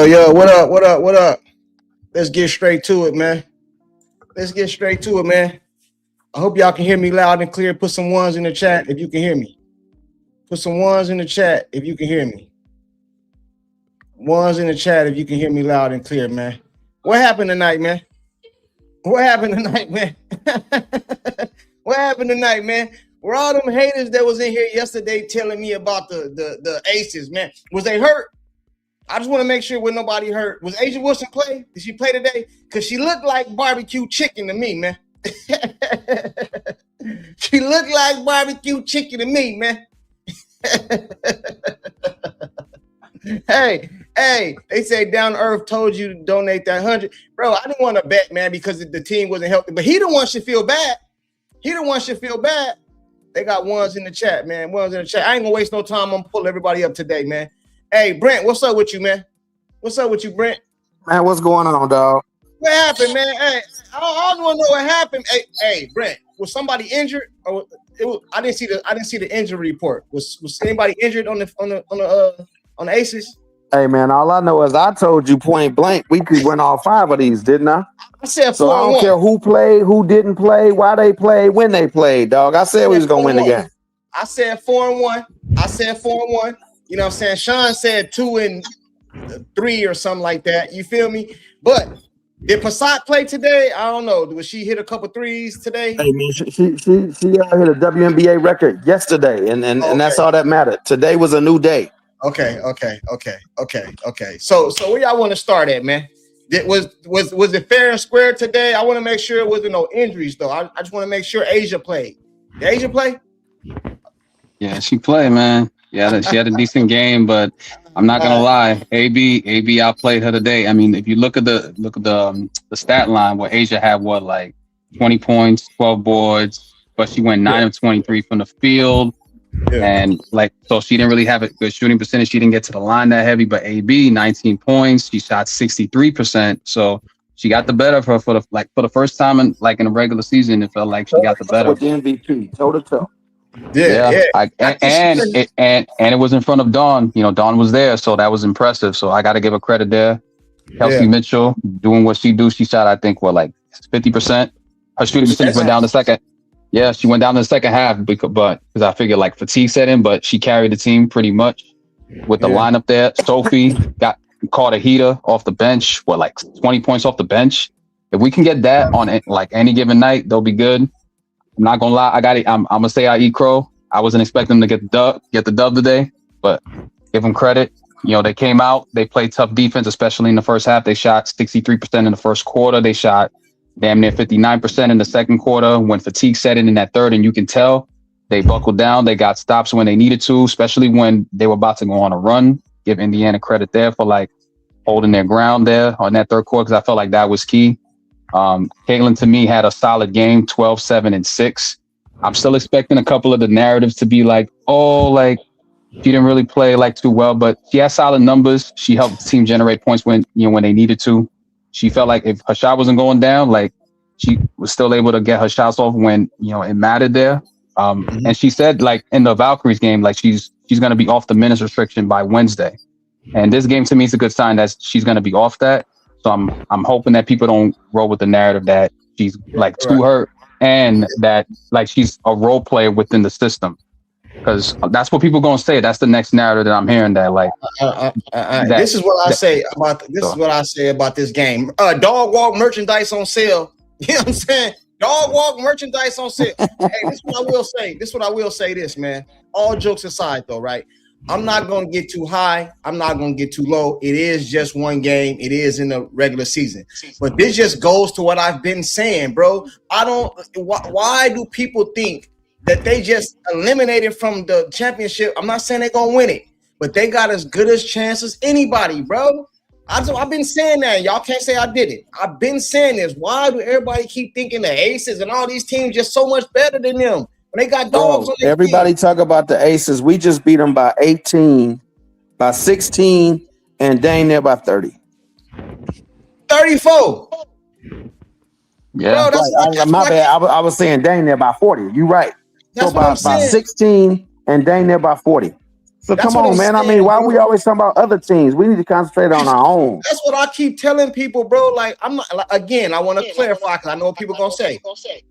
Yo, what up? Let's get straight to it, man. I hope y'all can hear me loud and clear. Put some ones in the chat if you can hear me. Ones in the chat if you can hear me loud and clear, man. What happened tonight, man? Where all them haters that was in here yesterday telling me about the Aces, man? Was they hurt? I just want to make sure with nobody hurt. Was Asia Wilson play? Did she play today? Because she looked like barbecue chicken to me, man. She looked like barbecue chicken to me, man. Hey, they say Down to Earth told you to donate that 100. Bro, I didn't want to bet, man, because the team wasn't healthy. But he the one should feel bad. They got ones in the chat, man. I ain't gonna waste no time. I'm gonna pull everybody up today, man. Hey, Brent, what's up with you, man? What's up with you, Brent? Man, what's going on, dog? What happened, man? Hey, I don't want to know what happened. Hey, Brent, was somebody injured? Or I didn't see the injury report. Was anybody injured on the Aces? Hey, man, all I know is I told you point blank we could win all 5 of these, didn't I? I said 4-1. So I don't care who played, who didn't play, why they played, when they played, dog. I said we was gonna win the game. I said 4-1. You know what I'm saying? Sean said 2-3 or something like that. You feel me? But did Passat play today? I don't know. Was she hit a couple threes today? Hey man, she hit a WNBA record yesterday, and that's all that mattered. Today was a new day. Okay. So where y'all want to start at, man? Was it fair and square today? I want to make sure it wasn't no injuries though. I just want to make sure Asia played. Did Asia play? Yeah, she played, man. Yeah, she had a decent game, but I'm not gonna lie. AB outplayed her today. I mean, if you look at the stat line, where Asia had 20 points, 12 boards, but she went 9 of 23 from the field, and so she didn't really have a good shooting percentage. She didn't get to the line that heavy. But AB 19 points, she shot 63%. So she got the better of her for the first time in a regular season. It felt like she got the better with the MVP toe to toe. Yeah. And it was in front of Dawn. You know, Dawn was there, so that was impressive. So I got to give her credit there. Kelsey Mitchell doing what she do. She shot, I think, 50%. Her shooting percentage went down the second. Yeah, she went down in the second half because I figured fatigue set in, but she carried the team pretty much with the lineup there. Sophie caught a heater off the bench. 20 points off the bench. If we can get that on any given night, they'll be good. I'm not gonna lie, I'm gonna say I eat crow. I wasn't expecting them to get the dub today, but give them credit. You know, they came out, they played tough defense, especially in the first half. They shot 63% in the first quarter. They shot damn near 59% in the second quarter. When fatigue set in that third, and you can tell they buckled down. They got stops when they needed to, especially when they were about to go on a run. Give Indiana credit there for like holding their ground there on that third quarter, because I felt like that was key. Caitlin, to me, had a solid game, 12, 7, and 6. I'm still expecting a couple of the narratives to be like, oh, like, she didn't really play like too well, but she had solid numbers. She helped the team generate points when they needed to. She felt like if her shot wasn't going down, like, she was still able to get her shots off when, it mattered there. And she said, like, in the Valkyries game, like, she's going to be off the minutes restriction by Wednesday. And this game to me is a good sign that she's going to be off that. So I'm hoping that people don't roll with the narrative that she's like too hurt and that like she's a role player within the system, because that's what people gonna say. That's the next narrative that I'm hearing. That like this is what I say about this is what I say about this game. Dog walk merchandise on sale. You know what I'm saying? Dog walk merchandise on sale. Hey, this is what I will say. This is what I will say. This, man. All jokes aside, though, right? I'm not going to get too high. I'm not going to get too low. It is just one game. It is in the regular season. But this just goes to what I've been saying, bro. Why do people think that they just eliminated from the championship? I'm not saying they're going to win it, but they got as good a chance as anybody, bro. I've been saying that. Y'all can't say I did it. I've been saying this. Why do everybody keep thinking the Aces and all these teams just so much better than them? When they got dogs on their everybody team. Talk about the Aces. We just beat them by 18, by 16, and dang near by 30. 34. Yeah. Bro, my bad. I was saying dang near by 40. You right. That's so what I'm by saying. 16 and dang near by 40. So That's come on, man. saying, I mean, why are we always talking about other teams? We need to concentrate on our own. That's what I keep telling people, bro. Like, I'm not, again, I want to clarify because I know what people going to say.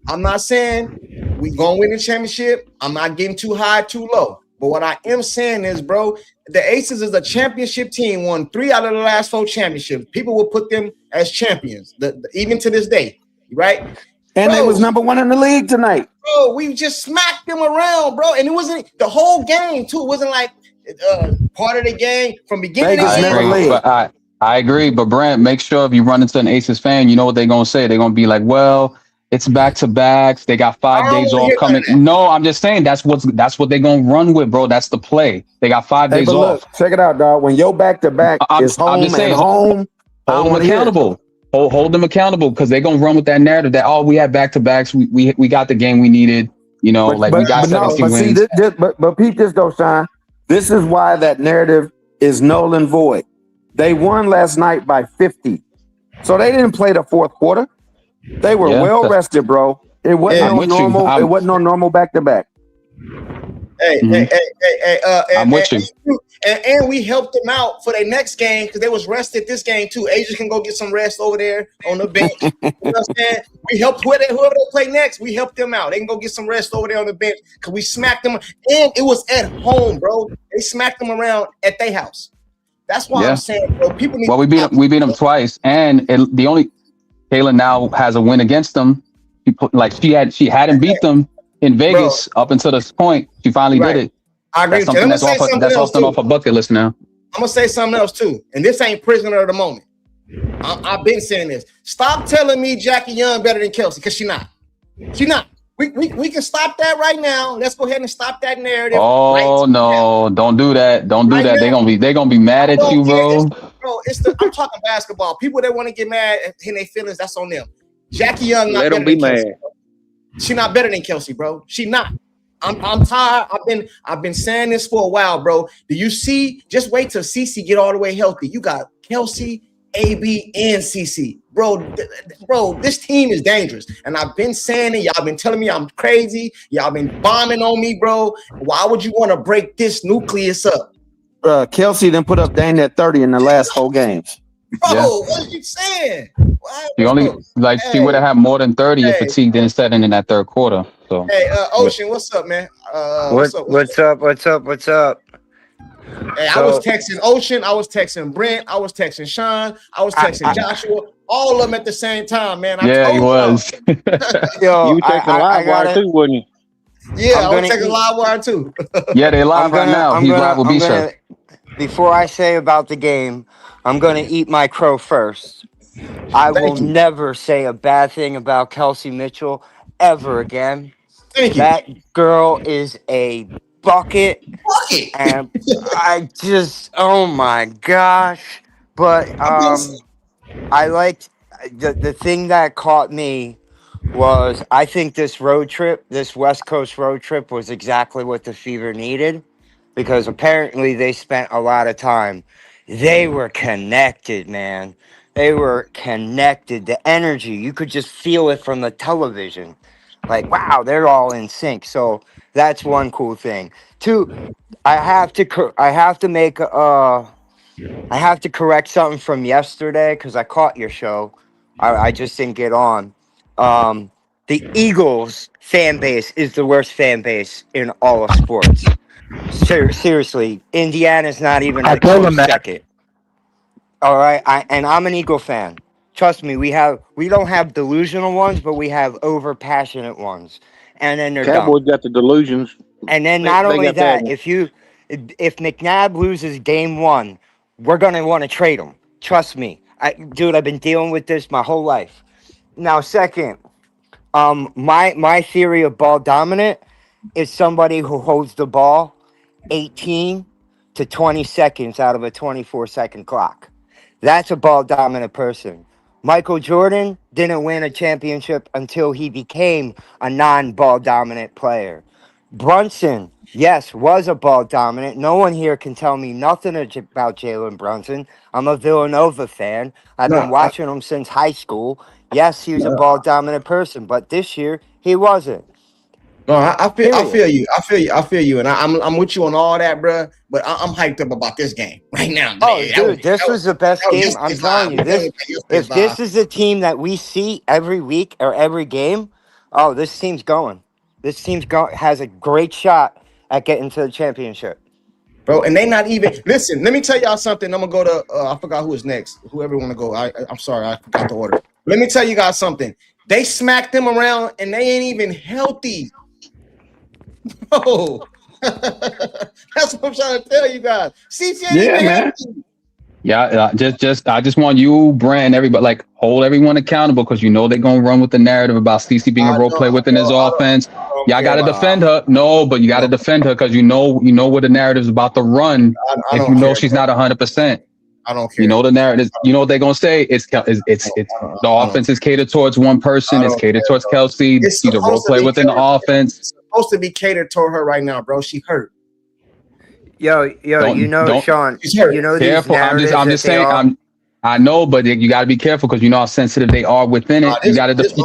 I'm not saying we going to win the championship. I'm not getting too high, too low. But what I am saying is, bro, the Aces is a championship team, won 3 out of the last 4 championships. People will put them as champions, even to this day, right? And they was number 1 in the league tonight. Bro, we just smacked them around, bro. And it wasn't the whole game, too. It wasn't like part of the game from beginning to end. I agree, but Brent, make sure if you run into an Aces fan, you know what they're gonna say. They're gonna be like, "Well, it's back-to-backs. They got 5 days off coming." No, I'm just saying that's what they're gonna run with, bro. That's the play. They got 5 days off. Look, check it out, dog. When your back-to-back is home and home, hold them accountable. Hold them accountable, because they're gonna run with that narrative that we had back-to-backs. We got the game we needed. We got 17 wins. But peep this though, Sean. This is why that narrative is null and void. They won last night by 50. So they didn't play the fourth quarter. They were well rested, bro. It wasn't normal. It wasn't no normal back-to-back. Hey, I'm with you. And we helped them out for their next game because they was rested this game too. Asians can go get some rest over there on the bench. You know what I'm saying? We helped whoever they play next. We helped them out. They can go get some rest over there on the bench because we smacked them. And it was at home, bro. They smacked them around at their house. That's why I'm saying, bro, people need. Well, we beat them twice, and the only Kayla now has a win against them. She hadn't beat them in Vegas up until this point. She finally did it. I agree. That's often off a bucket list now. I'm gonna say something else too, and this ain't prisoner of the moment. I've been saying this. Stop telling me Jackie Young better than Kelsey, because she's not. She's not. We can stop that right now. Let's go ahead and stop that narrative. Oh no! Don't do that. Don't do that. They're gonna be mad at you, bro. I'm talking basketball. People that want to get mad in their feelings, that's on them. Jackie Young not let better them be than Kelsey. mad. She's not better than Kelsey, bro. She not. I'm tired. I've been saying this for a while, bro. Do you see? Just wait till CeCe get all the way healthy. You got Kelsey, AB, and CeCe. Bro, this team is dangerous. And I've been saying it. Y'all been telling me I'm crazy. Y'all been bombing on me, bro. Why would you want to break this nucleus up? Kelsey then put up dang near 30 in the last 4 games. Bro, what are you saying? She would have had more than 30 if fatigue didn't set in that third quarter. So hey, Ocean, what's up, man? What's up? Hey, I was texting Ocean, I was texting Brent, I was texting Sean, I was texting Joshua, all of them at the same time, man. He was. Yo, you taking live wire too, wouldn't you? Yeah, I was taking live wire too. Yeah, they live right now. He's live with B-Show. Before I say about the game, I'm going to eat my crow first. I will never say a bad thing about Kelsey Mitchell ever again. Thank you. That girl is a bucket. And I just, oh my gosh. But I liked the thing that caught me was I think this West Coast road trip was exactly what the Fever needed, because apparently they spent a lot of time. They were connected, man. They were connected. The energy, you could just feel it from the television. Like, wow, they're all in sync. So that's one cool thing. Two, I have to correct something from yesterday because I caught your show. I just didn't get on. The Eagles fan base is the worst fan base in all of sports. Seriously, Indiana's not even a close second. All right, I'm an Eagle fan. Trust me, we don't have delusional ones, but we have over passionate ones, and then they're Cowboys dumb. got the delusions. And then not only that, if McNabb loses game 1, we're gonna want to trade him. Trust me, dude. I've been dealing with this my whole life. Now, second, my theory of ball dominant is somebody who holds the ball 18 to 20 seconds out of a 24-second clock. That's a ball dominant person. Michael Jordan didn't win a championship until he became a non-ball dominant player. Brunson, yes, was a ball dominant. No one here can tell me nothing about Jalen Brunson. I'm a Villanova fan. I've been watching him since high school. Yes, he was a ball dominant person, but this year he wasn't. No, I feel you, and I'm with you on all that, bro. But I'm hyped up about this game right now. Oh, dude, this was the best game. I'm telling you, if this is the team that we see every week or every game, oh, this team's going. This team has a great shot at getting to the championship. Bro, and they not even listen. Let me tell y'all something. I'm gonna go to I forgot who is next. Whoever want to go. I'm sorry, I forgot the order. Let me tell you guys something. They smacked them around, and they ain't even healthy. Oh, that's what I'm trying to tell you guys. CC ain't even healthy. Yeah, I just want you, Brand, everybody, like, hold everyone accountable, because you know they're gonna run with the narrative about Stacey being a role player within his offense. Y'all gotta defend her. No, but you gotta defend her, because you know what the narrative is about to run. If you know she's not 100%. I don't care. You know the narrative. You know what they're gonna say? It's the offense is catered towards one person. It's catered towards Kelsey. She's a role player within the offense. It's supposed to be catered toward her right now, bro. She hurt. Yo, Sean, you know these narratives. I'm just saying. I know, but you got to be careful, because you know how sensitive they are within it. You got to defend.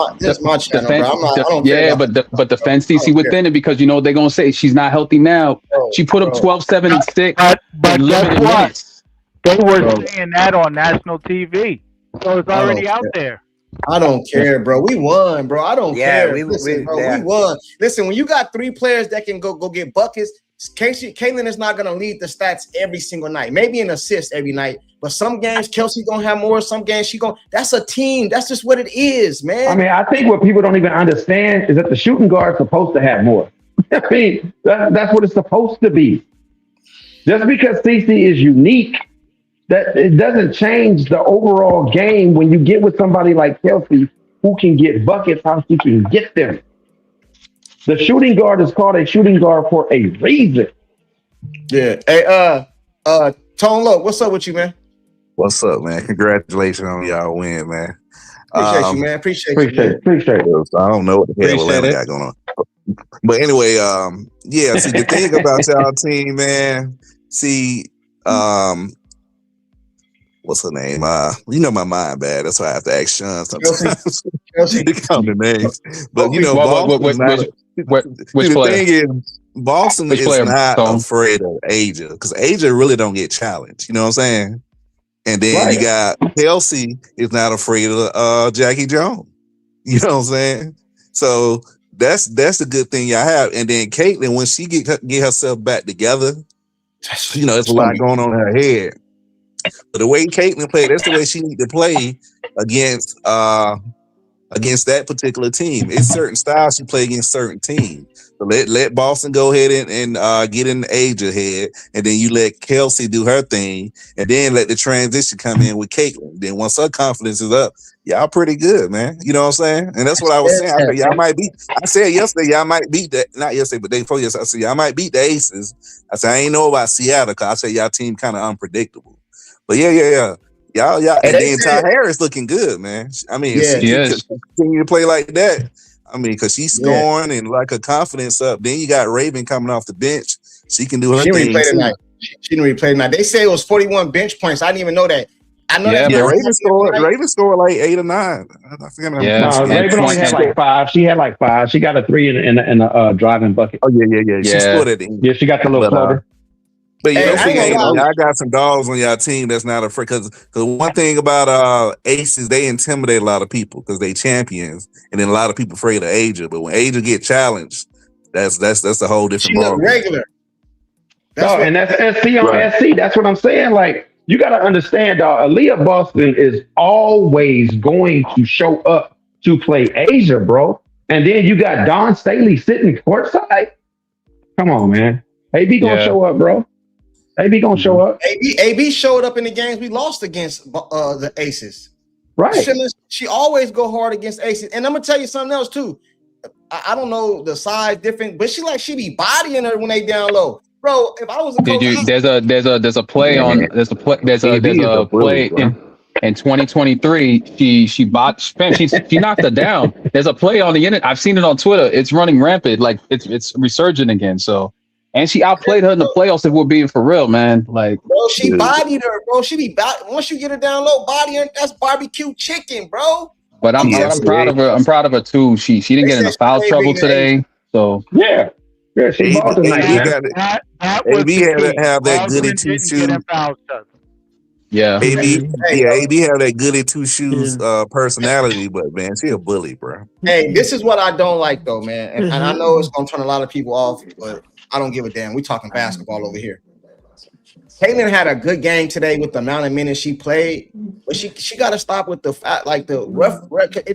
But defend Stacey within it, because you know they're gonna say she's not healthy now. She put up 12, 7, and 6. But limited minutes. They were saying that on national TV, so it's already out there. I don't care, bro. We won, bro. I don't care. We won. Listen, when you got 3 players that can go get buckets, Caitlin is not going to lead the stats every single night. Maybe an assist every night, but some games Kelsey going to have more. Some games that's a team. That's just what it is, man. I mean, I think what people don't even understand is that the shooting guard's supposed to have more. I mean, that's what it's supposed to be. Just because CC is unique, that it doesn't change the overall game when you get with somebody like Kelsey who can get buckets, how she can get them. The shooting guard is called a shooting guard for a reason. Yeah. Hey, Tone Low, what's up with you, man? What's up, man? Congratulations on y'all win, man. Appreciate you, man. Appreciate it. I don't know what the hell Atlanta got going on. But anyway, yeah, see, the thing about y'all team, man, see, what's her name? You know my mind bad. That's why I have to ask Sean sometimes. You call the names. But you know, the thing is, Boston is not afraid of Aja, because Aja really don't get challenged. You know what I'm saying? And then you got Kelsey is not afraid of Jackie Jones. You know what I'm saying? So that's the good thing y'all have. And then Caitlin, when she get herself back together, you know, there's a lot going on in her head. But the way Caitlin played, that's the way she need to play against against that particular team. It's certain styles you play against certain teams. So let Boston go ahead and get in the age ahead, and then you let Kelsey do her thing, and then let the transition come in with Caitlin. Then once her confidence is up, y'all pretty good, man. You know what I'm saying? And that's what I was saying. I said y'all might beat. I said yesterday y'all might beat that. Not yesterday, but day before yesterday. I said y'all might beat the Aces. I said I ain't know about Seattle because I said y'all team kind of unpredictable. But yeah. Y'all, and then Ty Harris looking good, man. I mean, if she can continue to play like that, I mean, because she's scoring and like her confidence up. Then you got Raven coming off the bench. She can do her thing. She didn't really play tonight. They say it was 41 bench points. I didn't even know that. I know that. Yeah, Raven scored like 8 or 9. I forget how many. Raven only had like 5. She had like 5. She got a 3 in a driving bucket. Oh yeah. She scored at the end. Yeah, she got the little floater. But y'all got some dogs on y'all team that's not afraid. Because one thing about Aces, they intimidate a lot of people because they champions, and then a lot of people afraid of Aja. But when Aja get challenged, that's a whole different ball. Regular. And that's SC on SC. That's what I'm saying. Like, you got to understand, dog. Aaliyah Boston is always going to show up to play Aja, bro. And then you got Dawn Staley sitting courtside. Come on, man. AB gonna show up, bro. AB gonna show up. AB showed up in the games we lost against the Aces. Right. She always go hard against Aces. And I'm gonna tell you something else too. I don't know the size different, but she be bodying her when they down low. Bro, if I was a coach, there's a play in 2023. She knocked her down. There's a play on the internet. I've seen it on Twitter. It's running rampant. Like it's resurging again. So. And she outplayed her in the playoffs if we're being for real, man. Like, bro, she bodied her, bro. She be once you get her down low, body her, that's barbecue chicken, bro. But I'm proud of her. I'm proud of her too. She didn't get into foul trouble today. So yeah, she balled tonight, man. AB had to have that goody two shoes. Yeah, AB have that goody two shoes personality, but man, she a bully, bro. Hey, this is what I don't like though, man. And I know it's gonna turn a lot of people off, but I don't give a damn. We talking basketball over here. Caitlin had a good game today with the amount of minutes she played, but she got to stop with the rough.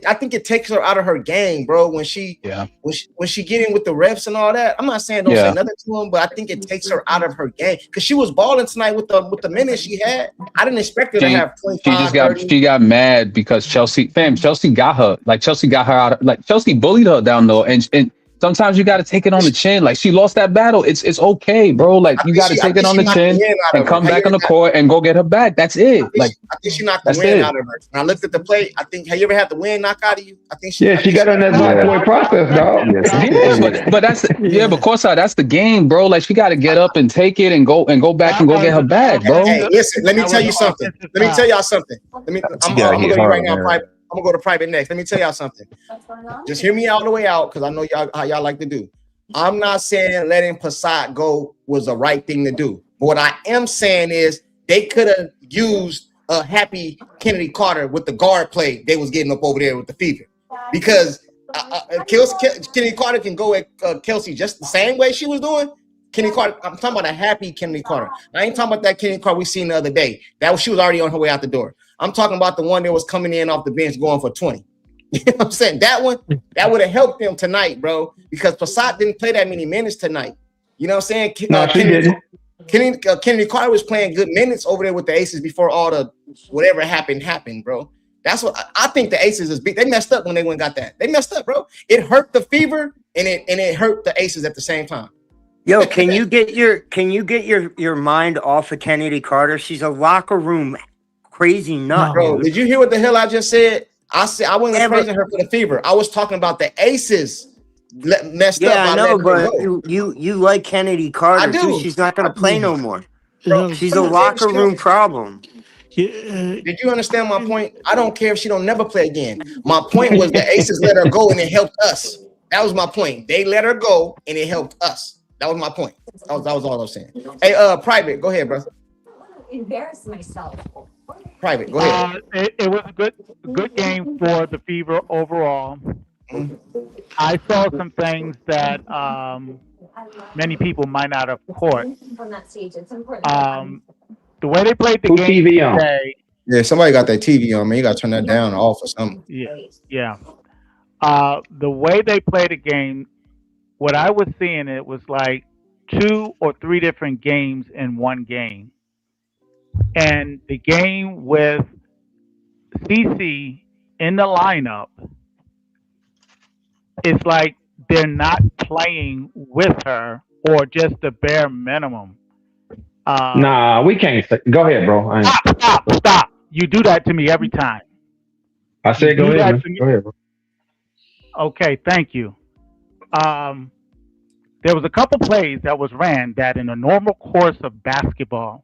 I think it takes her out of her game, bro. When she get in with the refs and all that. I'm not saying don't say nothing to him, but I think it takes her out of her game because she was balling tonight with the minutes she had. I didn't expect her to have 25. She got mad because Chelsea got her. Like Chelsea got her out. Like Chelsea bullied her down low, and sometimes you got to take it on the chin. Like she lost that battle. It's okay, bro. Like you got to take it on the chin and come back on the court and go get her back. That's it. I think she knocked the wind out of her. When I looked at the play, I think, have you ever had the wind knock out of you? I think she got in that 5-point process, dog. But that's but Courtside, that's the game, bro. Like she got to get up and take it and go back and go get her bag, bro. Hey, listen, let me tell you something. Let me tell y'all something. I'm gonna go right now, private. I'm gonna go to private next. Let me tell y'all something. Just hear me all the way out because I know how y'all like to do. I'm not saying letting Passat go was the right thing to do. But what I am saying is they could have used a happy Kennedy Carter with the guard play they was getting up over there with the fever. Because Kennedy Carter can go at Kelsey just the same way she was doing. Kennedy Carter, I'm talking about a happy Kennedy Carter. I ain't talking about that Kennedy Carter we seen the other day. She was already on her way out the door. I'm talking about the one that was coming in off the bench going for 20. You know what I'm saying? That one, that would have helped them tonight, bro, because Passat didn't play that many minutes tonight. You know what I'm saying? Kennedy Carter was playing good minutes over there with the Aces before all the whatever happened, bro. That's what I think the Aces is big. They messed up when they went and got that. They messed up, bro. It hurt the Fever and it hurt the Aces at the same time. Yo, can you get your mind off of Kennedy Carter? She's a locker room crazy nut. Bro, did you hear what the hell I just said? I said I wasn't praising her for the Fever. I was talking about the Aces messed up. Yeah, I know, but you like Kennedy Carter. I do. Too. She's not gonna play no more. Bro, she's a locker room problem. Did you understand my point? I don't care if she don't never play again. My point was the Aces let her go and it helped us. That was my point. They let her go and it helped us. That was my point. That was all I was saying. Hey, Private, go ahead, bro. Embarrass myself. Private, go ahead. It was a good game for the Fever overall. Mm-hmm. I saw some things that many people might not have caught. The way they played the game TV on? today. Yeah, somebody got that TV on, man. You got to turn that down or off or something. Yeah. The way they play the game, what I was seeing, it was like 2 or 3 different games in one game. And the game with CC in the lineup, it's like they're not playing with her or just the bare minimum. Nah, we can't say. Go ahead, bro. Stop. You do that to me every time. I said go ahead, man. Go ahead, bro. Okay, thank you. There was a couple plays that was ran that in a normal course of basketball,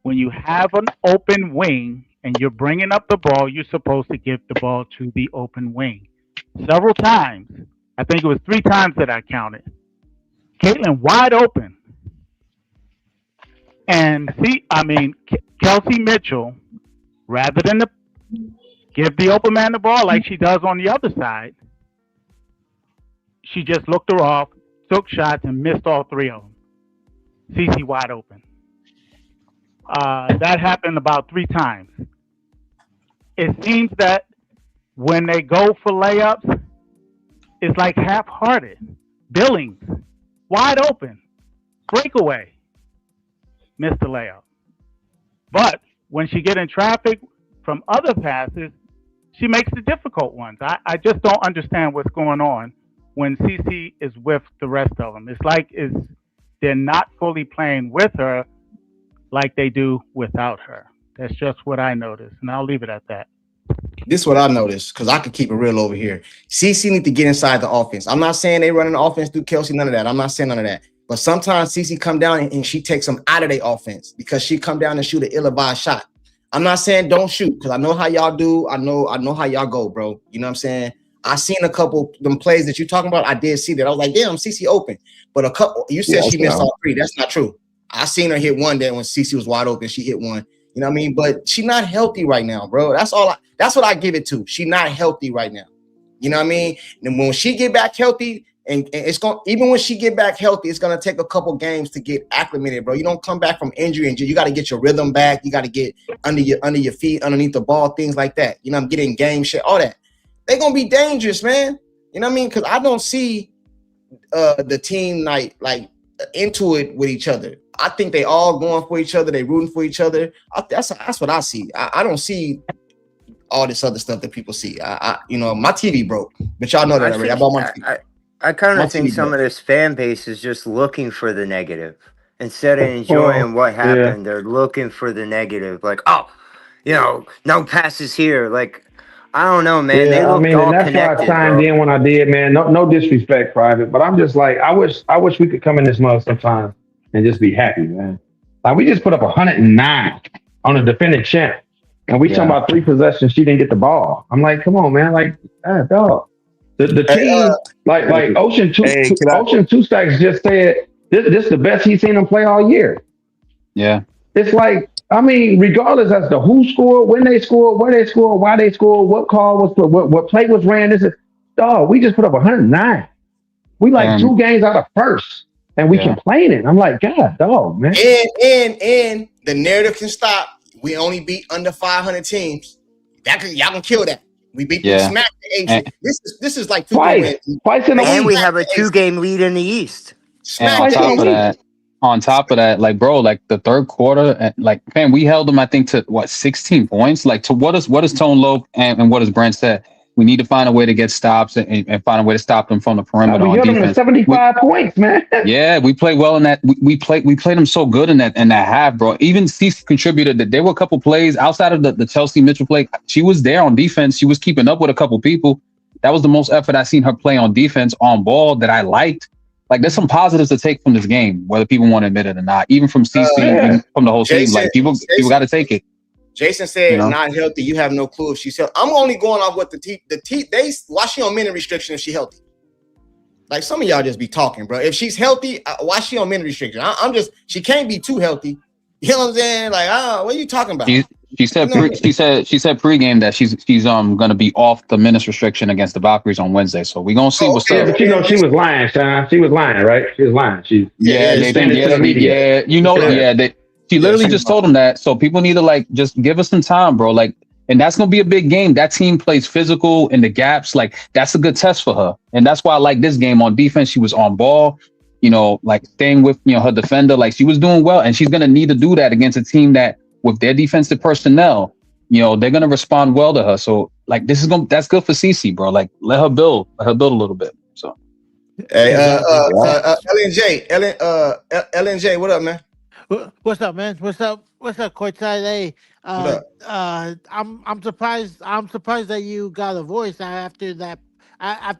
when you have an open wing and you're bringing up the ball, you're supposed to give the ball to the open wing. Several times, I think it was 3 times that I counted, Caitlin wide open. And Kelsey Mitchell, rather than give the open man the ball like she does on the other side, she just looked her off, took shots, and missed all 3 of them. CC wide open. That happened about 3 times. It seems that when they go for layups, it's like half-hearted. Billings, wide open, breakaway, missed the layup. But when she get in traffic from other passes, she makes the difficult ones. I just don't understand what's going on when CC is with the rest of them. It's like they're not fully playing with her like they do without her. That's just what I noticed, and I'll leave it at that. This is what I noticed, because I could keep it real over here. CC need to get inside the offense. I'm not saying they running the offense through Kelsey, none of that. I'm not saying none of that. But sometimes CC come down and she takes them out of their offense because she come down and shoot an ill-advised shot. I'm not saying don't shoot, because I know how y'all do. I know how y'all go, bro. You know what I'm saying? I seen a couple of them plays that you're talking about. I did see that. I was like, damn, CC open. But a couple, you said she missed all 3. That's not true. I seen her hit one day when CC was wide open. She hit one. You know what I mean? But she's not healthy right now, bro. That's what I give it to. She's not healthy right now. You know what I mean? And when she get back healthy, and it's going, even when she get back healthy, it's gonna take a couple games to get acclimated, bro. You don't come back from injury and you got to get your rhythm back. You got to get under your feet, underneath the ball, things like that. You know, I'm getting game shit, all that. They're gonna be dangerous, man. You know what I mean? Because I don't see the team like into it with each other. I think they all going for each other. They rooting for each other. That's what I see. I don't see all this other stuff that people see. My TV broke, but y'all know that already. I bought my TV. I kind of think some of this fan base is just looking for the negative instead of enjoying what happened. They're looking for the negative, like, no passes here. Like, I don't know, man. They look all that's connected, why I chimed in when I did, man. No disrespect, Private, but I'm just like, I wish we could come in this month sometime and just be happy, man. Like, we just put up 109 on a defending champ, and we talking about 3 possessions. She didn't get the ball. I'm like, come on, man. Like, dog. The team, like Ocean Two Stacks just said, this is the best he's seen them play all year. Yeah. It's like, I mean, regardless as to who scored, when they scored, where they scored, why they scored, what call was put, what play was ran. This is, dog, we just put up 109. We like 2 games out of first, and we complaining. I'm like, God, dog, man. And the narrative can stop. We only beat under 500 teams. Y'all can kill that. We beat them, smack the Asian. This is like 2 twice in a and we have a 2-game lead in the East. On top of that, like, bro, like the third quarter, like, man, we held them, I think, to 16 points. Like, to what is Tone Loc and what does Brent said? We need to find a way to get stops and find a way to stop them from the perimeter on defense. Them to 75 points, man. Yeah, we played well in that. We played them so good in that half, bro. Even Cece contributed that there were a couple plays outside of the Chelsea Mitchell play. She was there on defense. She was keeping up with a couple people. That was the most effort I seen her play on defense on ball that I liked. Like, there's some positives to take from this game, whether people want to admit it or not. Even from CC, even from the whole team, like people got to take it. Jason said, not healthy. You have no clue if she's healthy. I'm only going off what why she on minute restriction if she healthy? Like, some of y'all just be talking, bro. If she's healthy, why she on minute restriction? She can't be too healthy. You know what I'm saying? Like, what are you talking about? She said pregame that she's gonna be off the minutes restriction against the Valkyries on Wednesday. So we're gonna see what's up. But she was lying, Sean. She was lying, right? She was lying. She literally just told them that. So people need to, like, just give us some time, bro. Like, And that's going to be a big game. That team plays physical in the gaps. Like, that's a good test for her. And that's why I like this game. On defense, she was on ball, like staying with, her defender. Like, she was doing well. And she's going to need to do that against a team that, with their defensive personnel, they're going to respond well to her. So, like, that's good for CC, bro. Like, let her build a little bit. So, hey, LNJ, what up, man? What's up, man? What's up, Courtside? Hey, I'm surprised. I'm surprised that you got a voice after that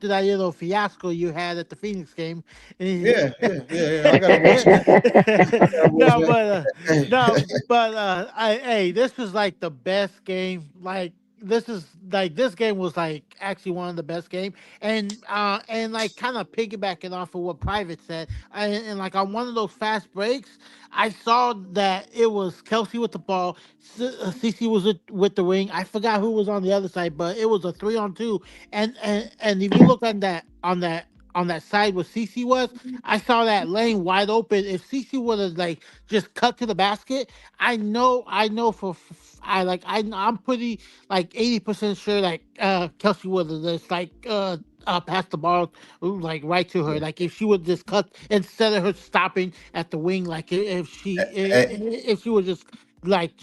little fiasco you had at the Phoenix game. Yeah. I got a voice. Hey, this was like the best game. This game was like actually one of the best game, and like kind of piggybacking off of what Private said, and like on one of those fast breaks, I saw that it was Kelsey with the ball, CC was with the wing. I forgot who was on the other side, but it was a 3-on-2, and if you look on that side where CC was, I saw that lane wide open. If CC would have like just cut to the basket, I'm pretty like 80% sure like Kelsey would have just like passed the ball like right to her. Like if she would just cut instead of her stopping at the wing, like if she would just cut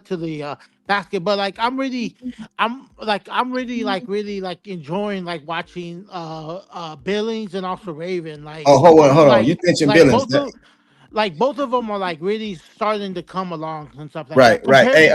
to the basket. But like I'm really enjoying like watching Billings and also Raven. Like hold on. You mentioned Billings. Both of them are like really starting to come along and stuff like that. Right. Hey,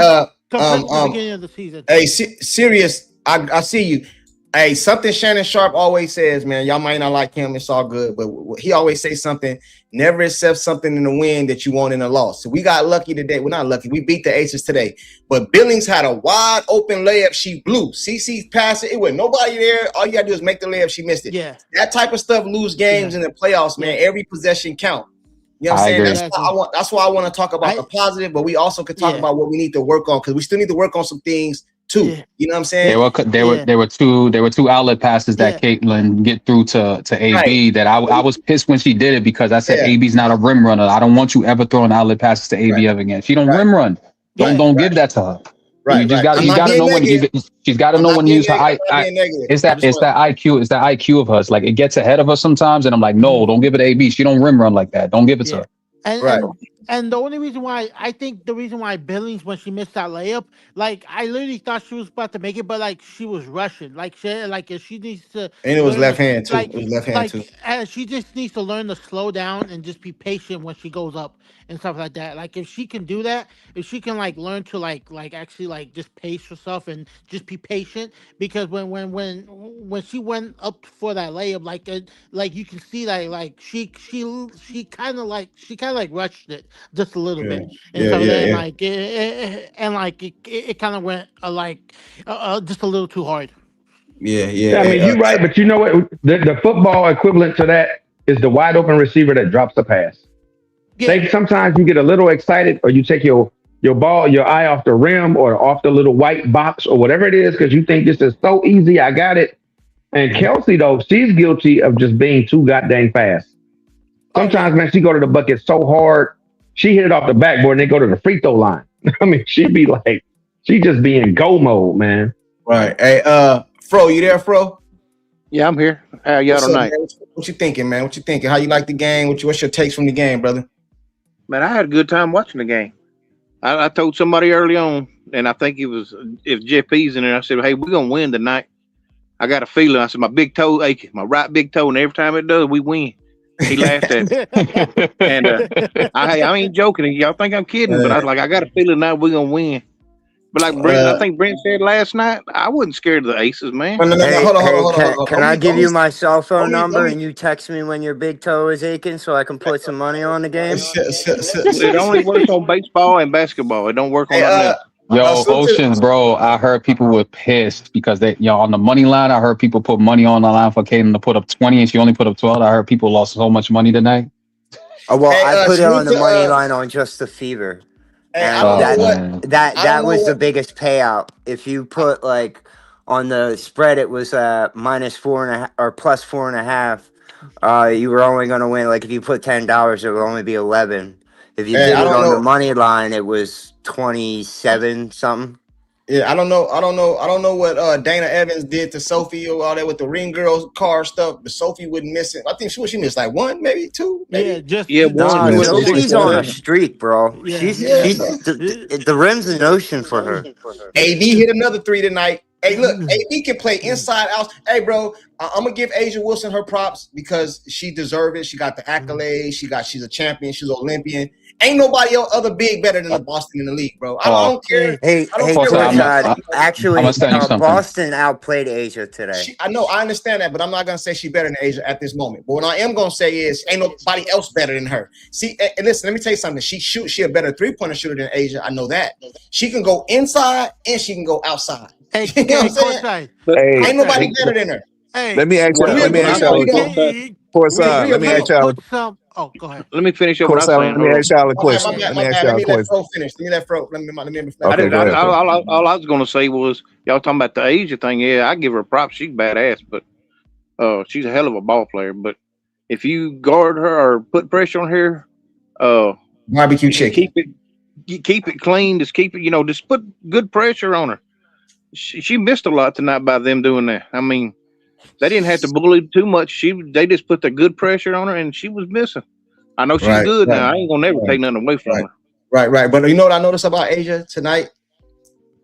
compared to the beginning of the season. Hey, serious. I see you. Hey, something Shannon Sharp always says, man. Y'all might not like him. It's all good, but he always says something. Never accept something in the win that you want in a loss. So we got lucky today. We're not lucky. We beat the Aces today. But Billings had a wide open layup. She blew. CC's pass it. It was nobody there. All you got to do is make the layup. She missed it. Yeah. That type of stuff lose games in the playoffs, man. Every possession count. You know what I'm saying? That's why I want to talk about the positive, but we also could talk about what we need to work on, because we still need to work on some things too. Yeah. You know what I'm saying? There were two outlet passes that Caitlin get through to AB that I was pissed when she did it, because I said AB's not a rim runner. I don't want you ever throwing outlet passes to AB ever again. She don't rim run. Don't give that to her. Right. You just got to know when to give it. She's got to know when to use her it's that IQ. It's that IQ of hers. Like, it gets ahead of her sometimes, and I'm like, no, don't give it to AB. She don't rim run like that. Don't give it to her. And the only reason why Billings, when she missed that layup, like I literally thought she was about to make it, but like she was rushing. If she needs to, and it was left hand too. It was left hand too. She just needs to learn to slow down and just be patient when she goes up and stuff like that. Like if she can do that, if she can like learn to like actually like just pace herself and just be patient, because when she went up for that layup, like you can see that like she kind of like rushed it just a little bit, and it kind of went just a little too hard. Yeah. I mean, you're right, but you know what? The football equivalent to that is the wide open receiver that drops the pass. Yeah. Sometimes you get a little excited, or you take your eye off the rim or off the little white box or whatever it is, because you think this is so easy. I got it. And Kelsey, though, she's guilty of just being too goddamn fast. Sometimes, man, she go to the bucket so hard, she hit it off the backboard and they go to the free throw line. I mean, she just be in go mode, man. Right. Hey, Fro, you there, Fro? Yeah, I'm here. How y'all tonight? What you thinking, man? What you thinking? How you like the game? What's your takes from the game, brother? Man, I had a good time watching the game. I told somebody early on, and I think if Jeff P's in there, I said, hey, we're going to win tonight. I got a feeling. I said, my big toe aching, my right big toe, and every time it does, we win. He laughed at me. And I ain't joking. Y'all think I'm kidding, but I was like, I got a feeling now we're going to win. But like I think Brent said last night, I wasn't scared of the Aces, man. Hold on. Can I give you my cell phone number and you text me when your big toe is aching so I can put some money on the game? It only works on baseball and basketball. It don't work on nothing. Yo, Oceans, bro, I heard people were pissed because they, on the money line, I heard people put money on the line for Kaden to put up 20 and she only put up 12. I heard people lost so much money tonight. I put it on the money line on just the fever. And that was the biggest payout. If you put like on the spread, it was -4.5 or +4.5. You were only going to win. Like if you put $10, it would only be 11. If you did it on the money line, it was 27 something. Yeah, I don't know what Dana Evans did to Sophie or all that with the ring girl car stuff. But Sophie wouldn't miss it. I think she missed like one, maybe two, maybe. Yeah, just one. Nah, With Sophie's on a streak, bro. Yeah. The rim's an ocean for her. AB hit another 3 tonight. Hey, look, AB can play inside out. Hey, bro, I'm gonna give Asia Wilson her props because she deserves it. She got the accolades. She's a champion. She's an Olympian. Ain't nobody else other big better than the Boston in the league, bro. I don't care. Actually, Boston outplayed Asia today. I know, I understand that, but I'm not gonna say she's better than Asia at this moment. But what I am gonna say is, ain't nobody else better than her. See, and listen, let me tell you something. She a better 3-pointer shooter than Asia. I know that. She can go inside and she can go outside. Hey, you know what I'm saying? Ain't nobody better than her. Hey, let me ask y'all. Courtside, let me ask y'all. Oh, go ahead. Let me finish up what I'm saying. Let me ask y'all a question. Let me let Fro finish. Let me let Fro. Let me all I was going to say was, y'all talking about the Asia thing. Yeah, I give her props. She's badass, but she's a hell of a ball player. But if you guard her or put pressure on her, barbecue chicken. Keep it clean. Just keep it. Just put good pressure on her. She missed a lot tonight by them doing that. I mean, they didn't have to bully too much. They just put the good pressure on her, and she was missing. I know she's good now. I ain't gonna never take nothing away from her. Right. But you know what I noticed about Asia tonight?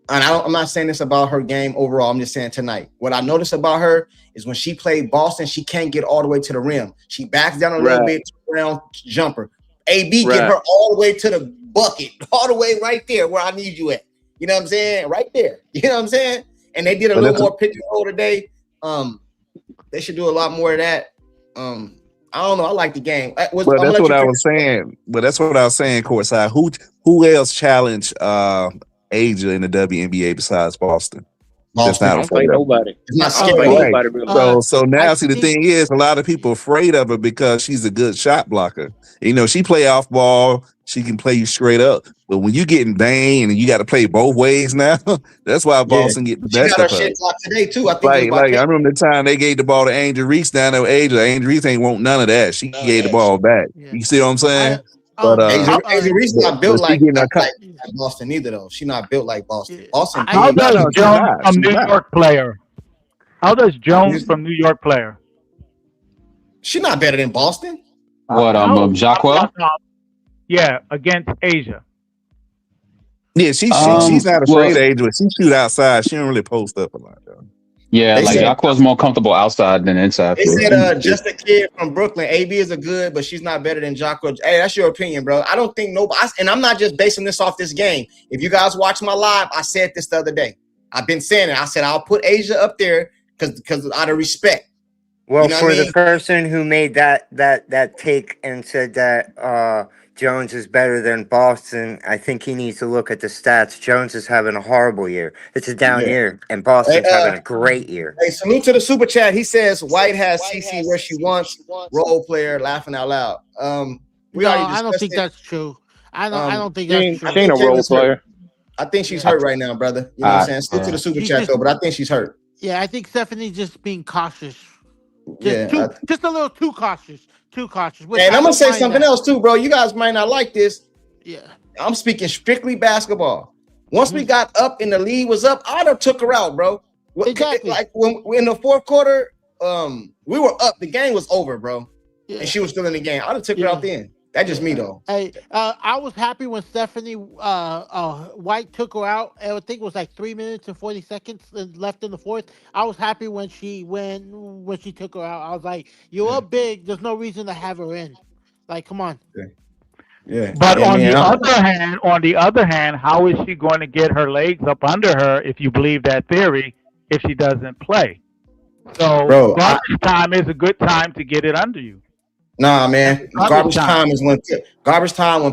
And I'm not saying this about her game overall. I'm just saying tonight. What I noticed about her is when she played Boston, she can't get all the way to the rim. She backs down a little bit, around jumper. AB get her all the way to the bucket, all the way right there where I need you at. You know what I'm saying? Right there. You know what I'm saying? And they did a little more pick and roll today. They should do a lot more of that. I don't know. I like the game. That's what I was saying. But that's what I was saying, Courtside. Who else challenged Asia in the WNBA besides Boston? That's not nobody. It's not scary. Nobody really. So now, the thing is, a lot of people are afraid of her because she's a good shot blocker. She play off ball. She can play you straight up. But when you getting banged and you got to play both ways now, that's why Boston get the best of her. She got her shit blocked today too. I think I remember the time they gave the ball to Angel Reese down there. Angel Reese ain't want none of that. She gave the ball back. Yeah. You see what I'm saying? Angel Reese not built like Boston either, though. She not built like Boston. Boston. How does Jones from New York player? How does Jones from New York player? She not better than Boston. What Jacquel? Yeah, against Asia. Yeah, she's not afraid of Asia. She shoot outside. She don't really post up a lot, though. Yeah, Jacquel's more comfortable outside than inside. They said just a kid from Brooklyn. AB is a good, but she's not better than Jacquel. Hey, that's your opinion, bro. I don't think nobody. And I'm not just basing this off this game. If you guys watch my live, I said this the other day. I've been saying it. I said I'll put Asia up there because out of respect. Well, for the person who made that take and said that Jones is better than Boston, I think he needs to look at the stats. Jones is having a horrible year. It's a down year, and Boston's having a great year. Hey, salute to the super chat. He says White has CC where she wants. Role player laughing out loud. I don't think that's true. I don't think that's true. She ain't a role player. I think she's hurt right now, brother. You know what I'm saying? Salute to the super chat though, but I think she's hurt. Yeah, I think Stephanie's just being cautious. Just a little too cautious. And I'm gonna say something else too, bro. You guys might not like this. Yeah, I'm speaking strictly basketball. Once we got up and the lead was up, I'd have took her out, bro. Exactly. Like when in the fourth quarter, we were up. The game was over, bro, and she was still in the game. I'd have took her out then. That's just me though. Hey, I was happy when Stephanie White took her out. I think it was like 3 minutes and 40 seconds left in the fourth. I was happy when she took her out. I was like, "You're up big. There's no reason to have her in. Like, come on." Yeah. But on the other hand, how is she going to get her legs up under her if you believe that theory if she doesn't play? So garbage time is a good time to get it under you. Nah, man. Garbage time is when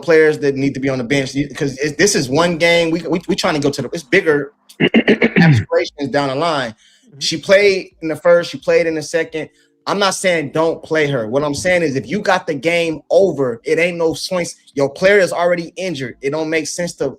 players that need to be on the bench, because this is one game. We trying to go to it's bigger aspirations down the line. She played in the first. She played in the second. I'm not saying don't play her. What I'm saying is if you got the game over, it ain't no swings. Your player is already injured. It don't make sense to.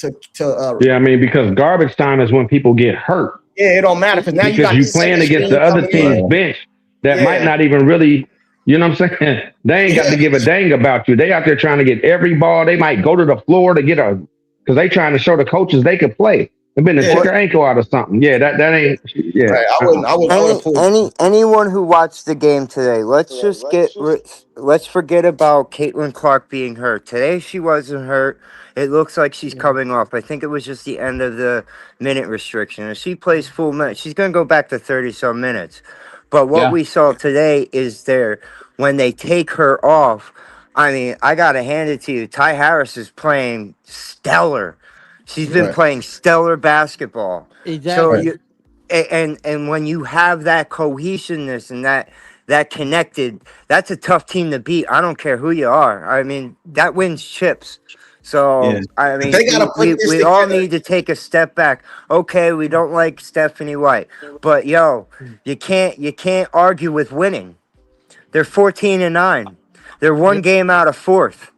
I mean, because garbage time is when people get hurt. Yeah, it don't matter because now you playing against the other team's bench that might not even really. You know what I'm saying? They ain't got to give a dang about you. They out there trying to get every ball. They might go to the floor to get because they trying to show the coaches they can play. It been to check her ankle out or something. Yeah, that ain't. Yeah, right. I wouldn't. Anyone who watched the game today, let's forget about Caitlin Clark being hurt. Today she wasn't hurt. It looks like she's coming off. I think it was just the end of the minute restriction. If she plays full minutes, she's gonna go back to 30-some minutes. But what we saw today is when they take her off. I mean, I gotta hand it to you. Ty Harris is playing stellar. She's been playing stellar basketball. Exactly. So and when you have that cohesiveness and that connected, that's a tough team to beat. I don't care who you are. I mean, that wins chips. So I mean, we all need to take a step back. Okay, we don't like Stephanie White, but yo, you can't argue with winning. They're 14-9. They're one game out of fourth.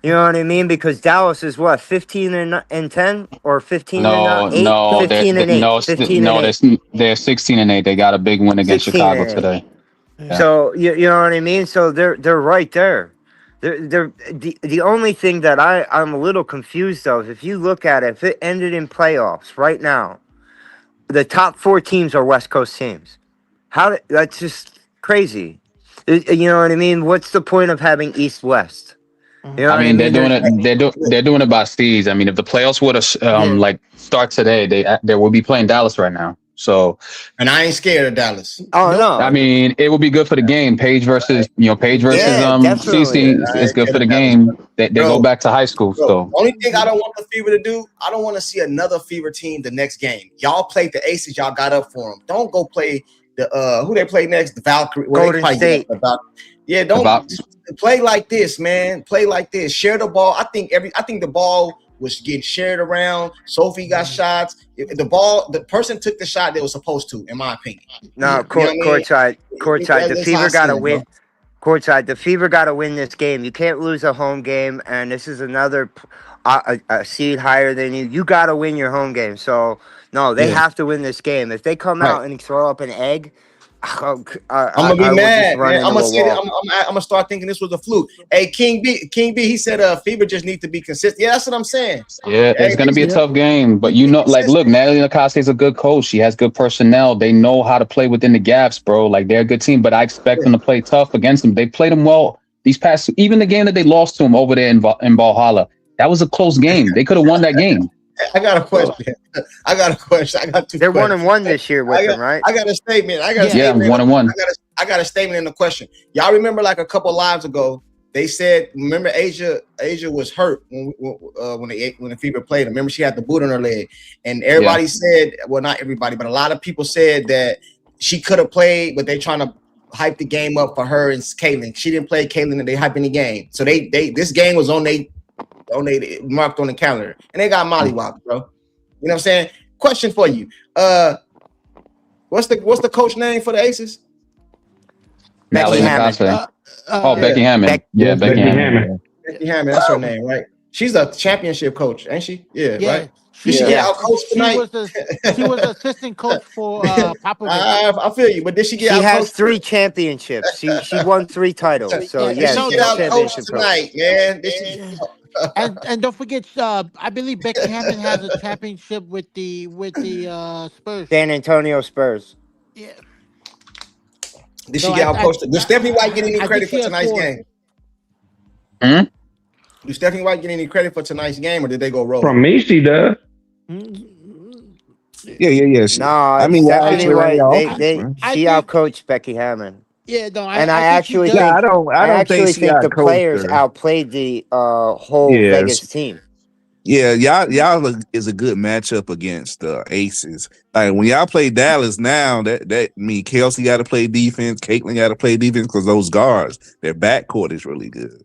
You know what I mean? Because Dallas is what, 15-10 or 15-8? 15-8. They're 16-8. They got a big win against Chicago today. Yeah. So you know what I mean? So they're right there. They're the only thing that I'm a little confused of, if you look at it, if it ended in playoffs right now, the top 4 teams are West Coast teams. That's just crazy. You know what I mean? What's the point of having East-West? You know I mean, they're doing it. They're doing it by seeds. I mean, if the playoffs would have start today, they will be playing Dallas right now. So, and I ain't scared of Dallas. Oh no! I mean, it will be good for the game. Paige versus CC is good for the game. They go back to high school. So, only thing I don't want the Fever to do, I don't want to see another Fever team the next game. Y'all played the Aces. Y'all got up for them. Don't go play the who they play next. The Valkyrie. Golden State. Yeah, don't play like this, man. Play like this. Share the ball. I think the ball was getting shared around. Sophie got shots. The person took the shot they was supposed to, in my opinion. No, Courtside. The Fever got to win. Courtside, the Fever got to win this game. You can't lose a home game, and this is another a seed higher than you. You got to win your home game. So no, they have to win this game. If they come out and throw up an egg, I'm gonna be mad, man. I'm gonna start thinking this was a fluke. Hey, King B, he said Fever just need to be consistent. Yeah, that's what I'm saying. Yeah, it's gonna be a tough game, but look, Natalie Lacoste is a good coach. She has good personnel. They know how to play within the gaps, bro. Like, they're a good team, but I expect them to play tough against them. They played them well these past, even the game that they lost to them over there in Valhalla. That was a close game. They could have won that game. I got a question. I got 2 They're 1-1 this year with them, right? I got a statement. 1-1. I got a statement in the question. Y'all remember, like, a couple lives ago, they said, remember Asia was hurt when the Fever played her. Remember, she had the boot on her leg, and everybody said, well, not everybody, but a lot of people said that she could have played, but they trying to hype the game up for her and Caitlin. She didn't play Caitlin, and they hyping the game. So this game was marked on the calendar, and they got mollywopped, bro. You know what I'm saying? Question for you. What's the coach name for the Aces? Becky Hammond. Becky Hammond. Becky Hammond. Becky Hammond, that's her name, right? She's a championship coach, ain't she? Yeah. Right? Did she get out coached tonight? She was assistant coach for Popovich. I feel you, but did she get out? She has 3 championships. She won 3 titles. So yeah, she get out coached tonight, man. And don't forget, I believe Becky Hammond has a championship with the Spurs. San Antonio Spurs. Yeah. Did she get out coached? Does Stephanie White get any credit for tonight's game? Did Stephanie White get any credit for tonight's game, or did they go roll? From me, she does. Yeah. No, I mean, Stephanie White, she outcoached Becky Hammond. Yeah, no, I actually think the players outplayed the whole Vegas team. Yeah, y'all is a good matchup against the Aces. Like, when y'all play Dallas now, that mean Kelsey got to play defense, Caitlin got to play defense, because those guards, their backcourt is really good.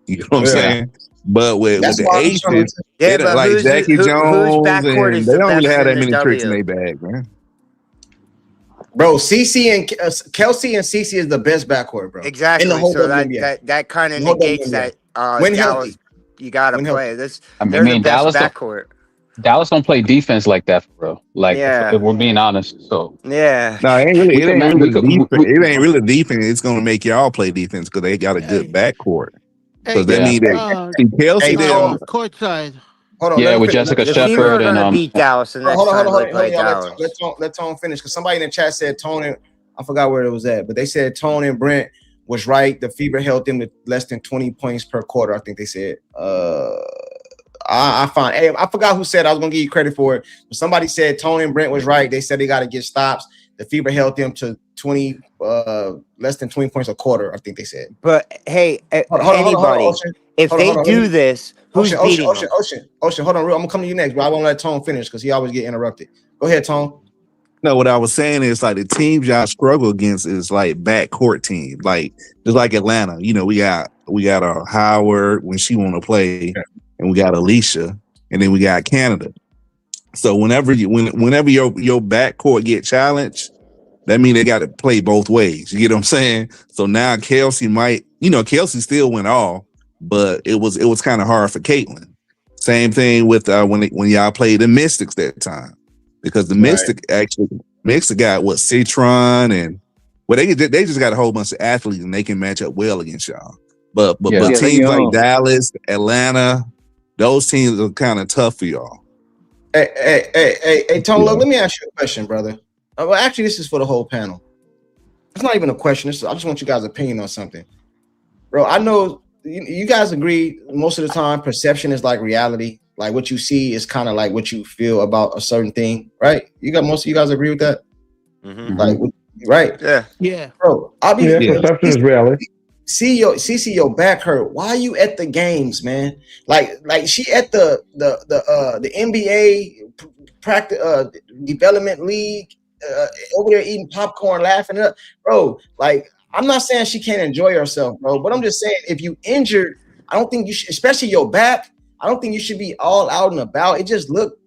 You know what I'm saying? But with the Aces, like Jackie Jones, and they don't really have that many tricks in their bag, man. Bro, CC and Kelsey and CC is the best backcourt, bro. Exactly. In the whole that kind of negates that when Dallas, healthy. You got to play this. I mean, Dallas backcourt. Dallas don't play defense like that, bro. Like, if we're being honest. So no, it ain't really defense. It's gonna make y'all play defense because they got a good backcourt. Because they need Kelsey. Courtside. Hold on. Yeah, with Jessica The Fever Shepard are gonna beat Dallas, and next time they play Dallas. Let Tone finish because somebody in the chat said Tone and I forgot where it was at, but they said Tone and Brent was right. The Fever held them to less than 20 points per quarter. I think they said. I forgot who said. I was gonna give you credit for it, but somebody said Tone and Brent was right. They said they got to get stops. The Fever held them to 20, less than 20 points a quarter. I think they said. But hey, anybody, if they do this, who's beating them? Ocean, hold on, real. I'm gonna come to you next, but I won't let Tone finish because he always get interrupted. Go ahead, Tone. No, what I was saying is like the teams y'all struggle against is like backcourt teams, like just like Atlanta. You know, we got Howard when she want to play, and we got Alicia, and then we got Canada. So whenever your backcourt get challenged, that means they got to play both ways. You get what I'm saying? So now Kelsey Kelsey still went off, but it was kind of hard for Caitlin. Same thing with when y'all played the Mystics that time. Because the Mystic got Citron and they just got a whole bunch of athletes and they can match up well against y'all. But teams like Dallas, Atlanta, those teams are kind of tough for y'all. Hey, Tone, look, let me ask you a question, brother. Well, actually, this is for the whole panel. It's not even a question. I just want you guys' opinion on something, bro. I know you guys agree most of the time perception is like reality. Like what you see is kind of like what you feel about a certain thing, right? Most of you guys agree with that? Mm-hmm. Like, right? Yeah. Bro, perception is reality. See your back hurt. Why are you at the games, man? Like she at the NBA practice development league over there eating popcorn, laughing up, bro. Like I'm not saying she can't enjoy herself, bro, but I'm just saying if you injured, I don't think you should, especially your back. I don't think you should be all out and about. It just looked.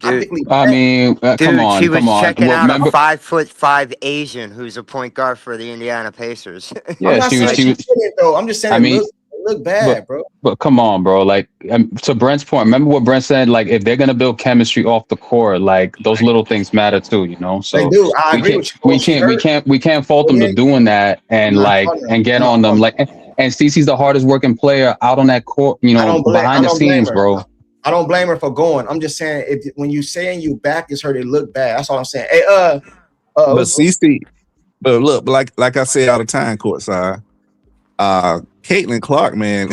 I mean, come on. She was checking out a 5'5" Asian who's a point guard for the Indiana Pacers. Yeah, she was. Though. I'm just saying. It look bad, bro. But come on, bro. Like to Brent's point, remember what Brent said? Like if they're gonna build chemistry off the court, like those little things matter too, you know. So they do. I agree with you. We can't fault them to doing that and get on them. Like and Cece's the hardest working player out on that court, you know, behind the scenes, bro. I don't blame her for going. I'm just saying when you saying you back is hurt, it look bad. That's all I'm saying. Hey, but Cece, but look, like I say all the time, Courtside. Caitlin Clark, man,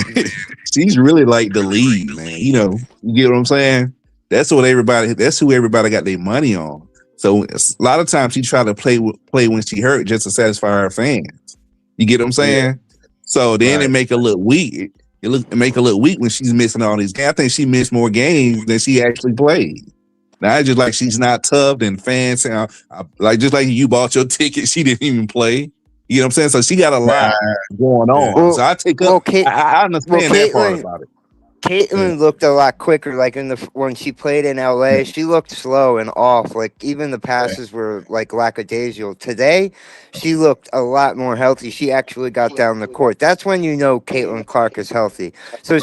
she's really like the lead, man. You know, you get what I'm saying? That's who everybody got their money on. So a lot of times she try to play when she hurt just to satisfy her fans. You get what I'm saying? Yeah. So then it make her look weak. It make her look weak when she's missing all these games. I think she missed more games than she actually played. Now it's just like she's not tough and fans say, like just like you bought your ticket, she didn't even play. You know what I'm saying? So she got a lot going on. Well, so I take up. I understand that part about it. Caitlin looked a lot quicker. Like when she played in LA, she looked slow and off. Like even the passes were like lackadaisical. Today, she looked a lot more healthy. She actually got down the court. That's when you know Caitlin Clark is healthy. So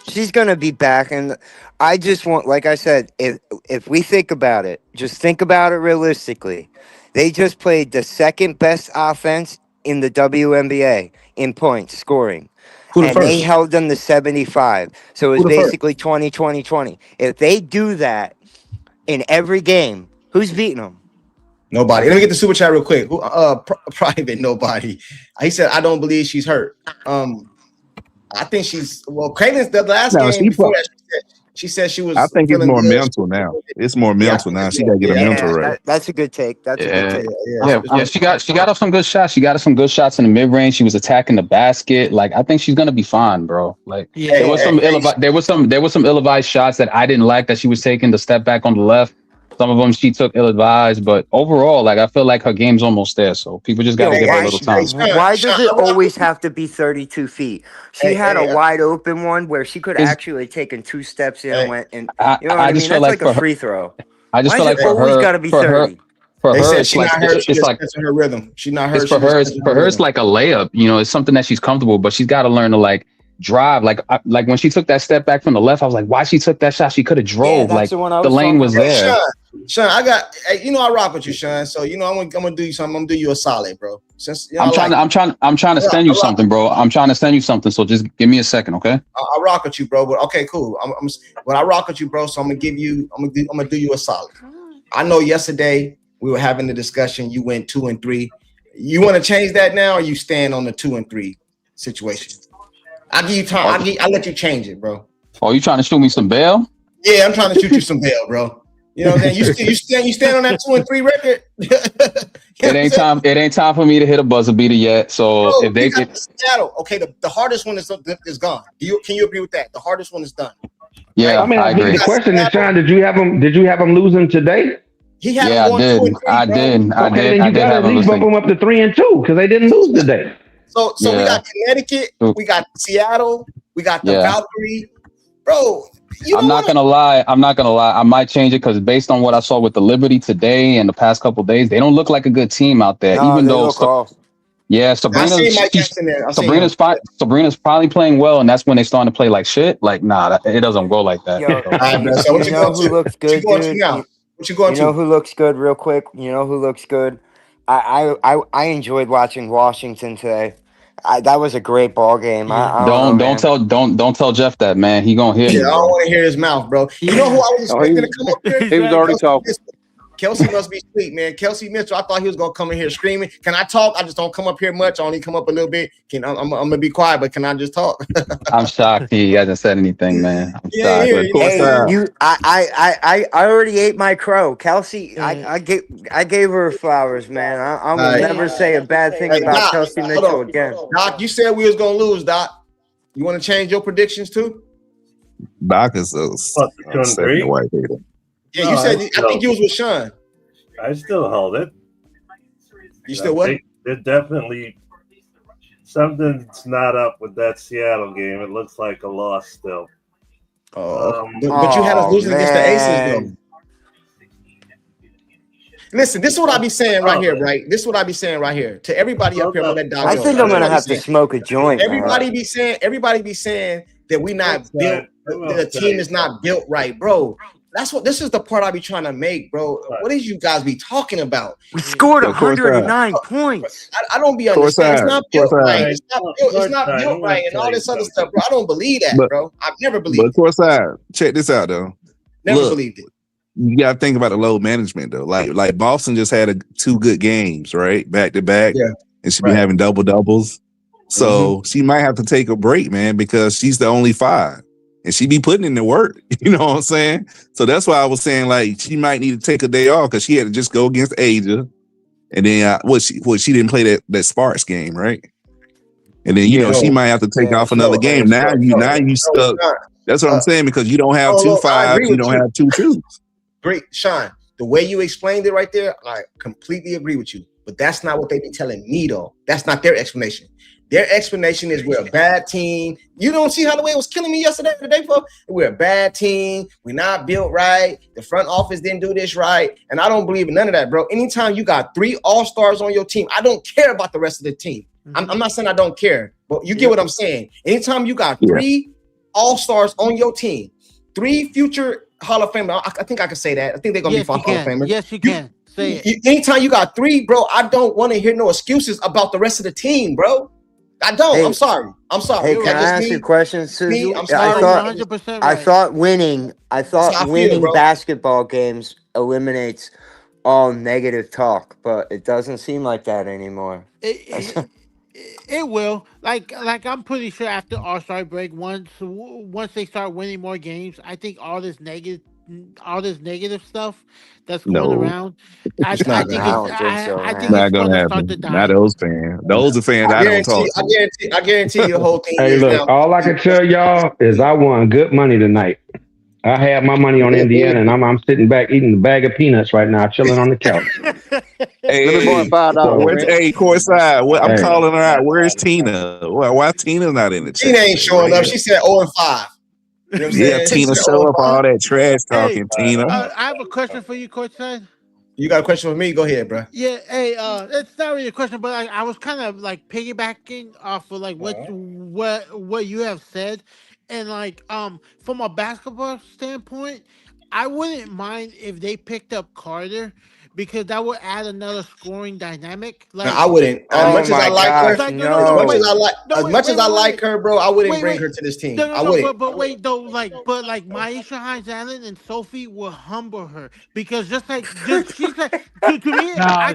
she's gonna be back. And I just want, like I said, if we think about it, just think about it realistically. They just played the second best offense in the WNBA in points scoring. And they held them to 75. So it was basically 20-20-20. If they do that in every game, who's beating them? Nobody. Let me get the super chat real quick. Private nobody. He said, I don't believe she's hurt. I think Caitlin's the last game before that. She said she was. I think it's more mental now. It's more mental now. She got to get a mental right. That's a good take. That's a good take. Yeah. She got up some good shots. She got us some good shots in the mid range. She was attacking the basket. Like I think she's gonna be fine, bro. Like there was some ill-advised shots that I didn't like that she was taking the step back on the left. Some of them she took ill-advised, but overall, like I feel like her game's almost there. So people just gotta give her a little time. Why does it always have to be 32 feet? She had a wide open one where she could actually taken 2 steps in and went and you know what I mean? That's like a free throw. I just feel like for her, gotta be 30. For her, it's like it's like her rhythm. She's not hurt. For her, it's like a layup. You know, it's something that she's comfortable, but she's got to learn to like drive. Like when she took that step back from the left, I was like, why she took that shot? She could have drove. Like the lane was there. Sean, I rock with you, Sean. So I'm gonna do you something. I'm gonna do you a solid, bro. Since I'm trying to send you something, bro. I'm trying to send you something. So just give me a second, okay? I rock with you, bro. But okay, cool. I rock with you, bro. So I'm gonna do you a solid. I know yesterday we were having the discussion. You went 2-3. You want to change that now, or you stand on the 2-3 situation? I'll give you time. I'll let you change it, bro. Oh, you trying to shoot me some bail? Yeah, I'm trying to shoot you some bail, bro. You know what I'm saying? You stand on that 2-3 record. It ain't time for me to hit a buzzer beater yet. So bro, if they Seattle, okay, the hardest one is gone. Can you agree with that? The hardest one is done. Yeah, right? I agree. The question is, Sean, did you have him losing today? He had him going 2-3. I did. Then you got to at least bump him up to 3-2 because they didn't lose today. So we got Connecticut, we got Seattle, we got the Valkyrie, bro. I'm not gonna lie. I might change it because based on what I saw with the Liberty today and the past couple of days, they don't look like a good team out there. No, even they though, look off. yeah, Sabrina's probably playing well, and that's when they starting to play like shit. Like, nah, it doesn't go like that. Yo, you know who looks good, dude? What you going to? You know who looks good, real quick? You know who looks good? I enjoyed watching Washington today. That was a great ball game. Don't tell Jeff that, man. He gonna hear you. I don't want to hear his mouth, bro. You know who I was expecting to come up here? He was already talking. Kelsey must be sweet, man. Kelsey Mitchell, I thought he was gonna come in here screaming. Can I talk? I just don't come up here much. I only come up a little bit. I'm gonna be quiet, but can I just talk? I'm shocked he hasn't said anything, man. I'm shocked. I already ate my crow. Kelsey, I gave her flowers, man. I will never say a bad thing about Doc, Kelsey Mitchell again. Doc, you said we was gonna lose, Doc. You want to change your predictions too? Doc is a white hater. Yeah, you said. I think you was with Sean. I still held it. You still what? There's definitely something's not up with that Seattle game. It looks like a loss still. But you had us losing against the Aces, though. Listen, this is what I be saying right here, right? This is what I be saying right here to everybody up here on that Dog. I think I'm gonna have to smoke a joint. Everybody be saying that we not built. The team is not built right, bro. This is the part I be trying to make, bro. What is you guys be talking about? We scored 109 points. I don't be understanding. It's not built right. It's not built right and all this other stuff, bro. I don't believe that, bro. I've never believed it. But Courtside, check this out, though. Never believed it. You gotta think about the load management, though. Like Boston just had 2 good games, right? Back to back. Yeah. And she be having double doubles. So she might have to take a break, man, because she's the only 5. And she be putting in the work, you know what I'm saying? So that's why I was saying, like, she might need to take a day off because she had to just go against Asia. And then, she didn't play that Sparks game, right? And then, she might have to take off another game. Now you stuck. That's what I'm saying, because you don't have 2 5s, you don't have 2 2s. Great, Sean. The way you explained it right there, I completely agree with you. But that's not what they be telling me, though. That's not their explanation. Their explanation is we're a bad team. You don't see how the way it was killing me yesterday, the day before? We're a bad team. We're not built right. The front office didn't do this right. And I don't believe in none of that, bro. Anytime you got 3 all-stars on your team, I don't care about the rest of the team. I'm not saying I don't care, but you get what I'm saying. Anytime you got 3 all-stars on your team, 3 future Hall of Famers, I think I can say that. I think they're going to be Hall of Famers. Yes, you can. Say it. Anytime you got 3, bro, I don't want to hear no excuses about the rest of the team, bro. I don't. Hey, I'm sorry. Hey, can I ask you a question, Susie? I'm sorry. 100% right. I thought winning basketball games eliminates all negative talk, but it doesn't seem like that anymore. It will. Like I'm pretty sure after All-Star break, once they start winning more games, I think all this negative stuff that's going around, I think it's going to start to die. Not those fans. Those are fans I don't talk to. I guarantee you the whole thing. Hey, look, all I can tell y'all is I won good money tonight. I had my money on Indiana, and I'm sitting back eating a bag of peanuts right now, chilling on the couch. Hey, Courtside. I'm calling her out. Where's Tina? Why Tina's not in the chat? Tina ain't showing up. She said 0-5. You know Tina, show up all that trash talking, Tina. I have a question for you, Courtside. You got a question for me? Go ahead, bro. Yeah, hey, it's not really a question, but I was kind of like piggybacking off of like what you have said, and like from a basketball standpoint, I wouldn't mind if they picked up Carter because that would add another scoring dynamic. No, I wouldn't. As much as I like her, Like, as much as I like, no, as much as I like her, bro, I wouldn't bring wait. her to this team. No, I wouldn't. but wait, though, like Maisha Hines Allen and Sophie will humble her because she's like to me, No,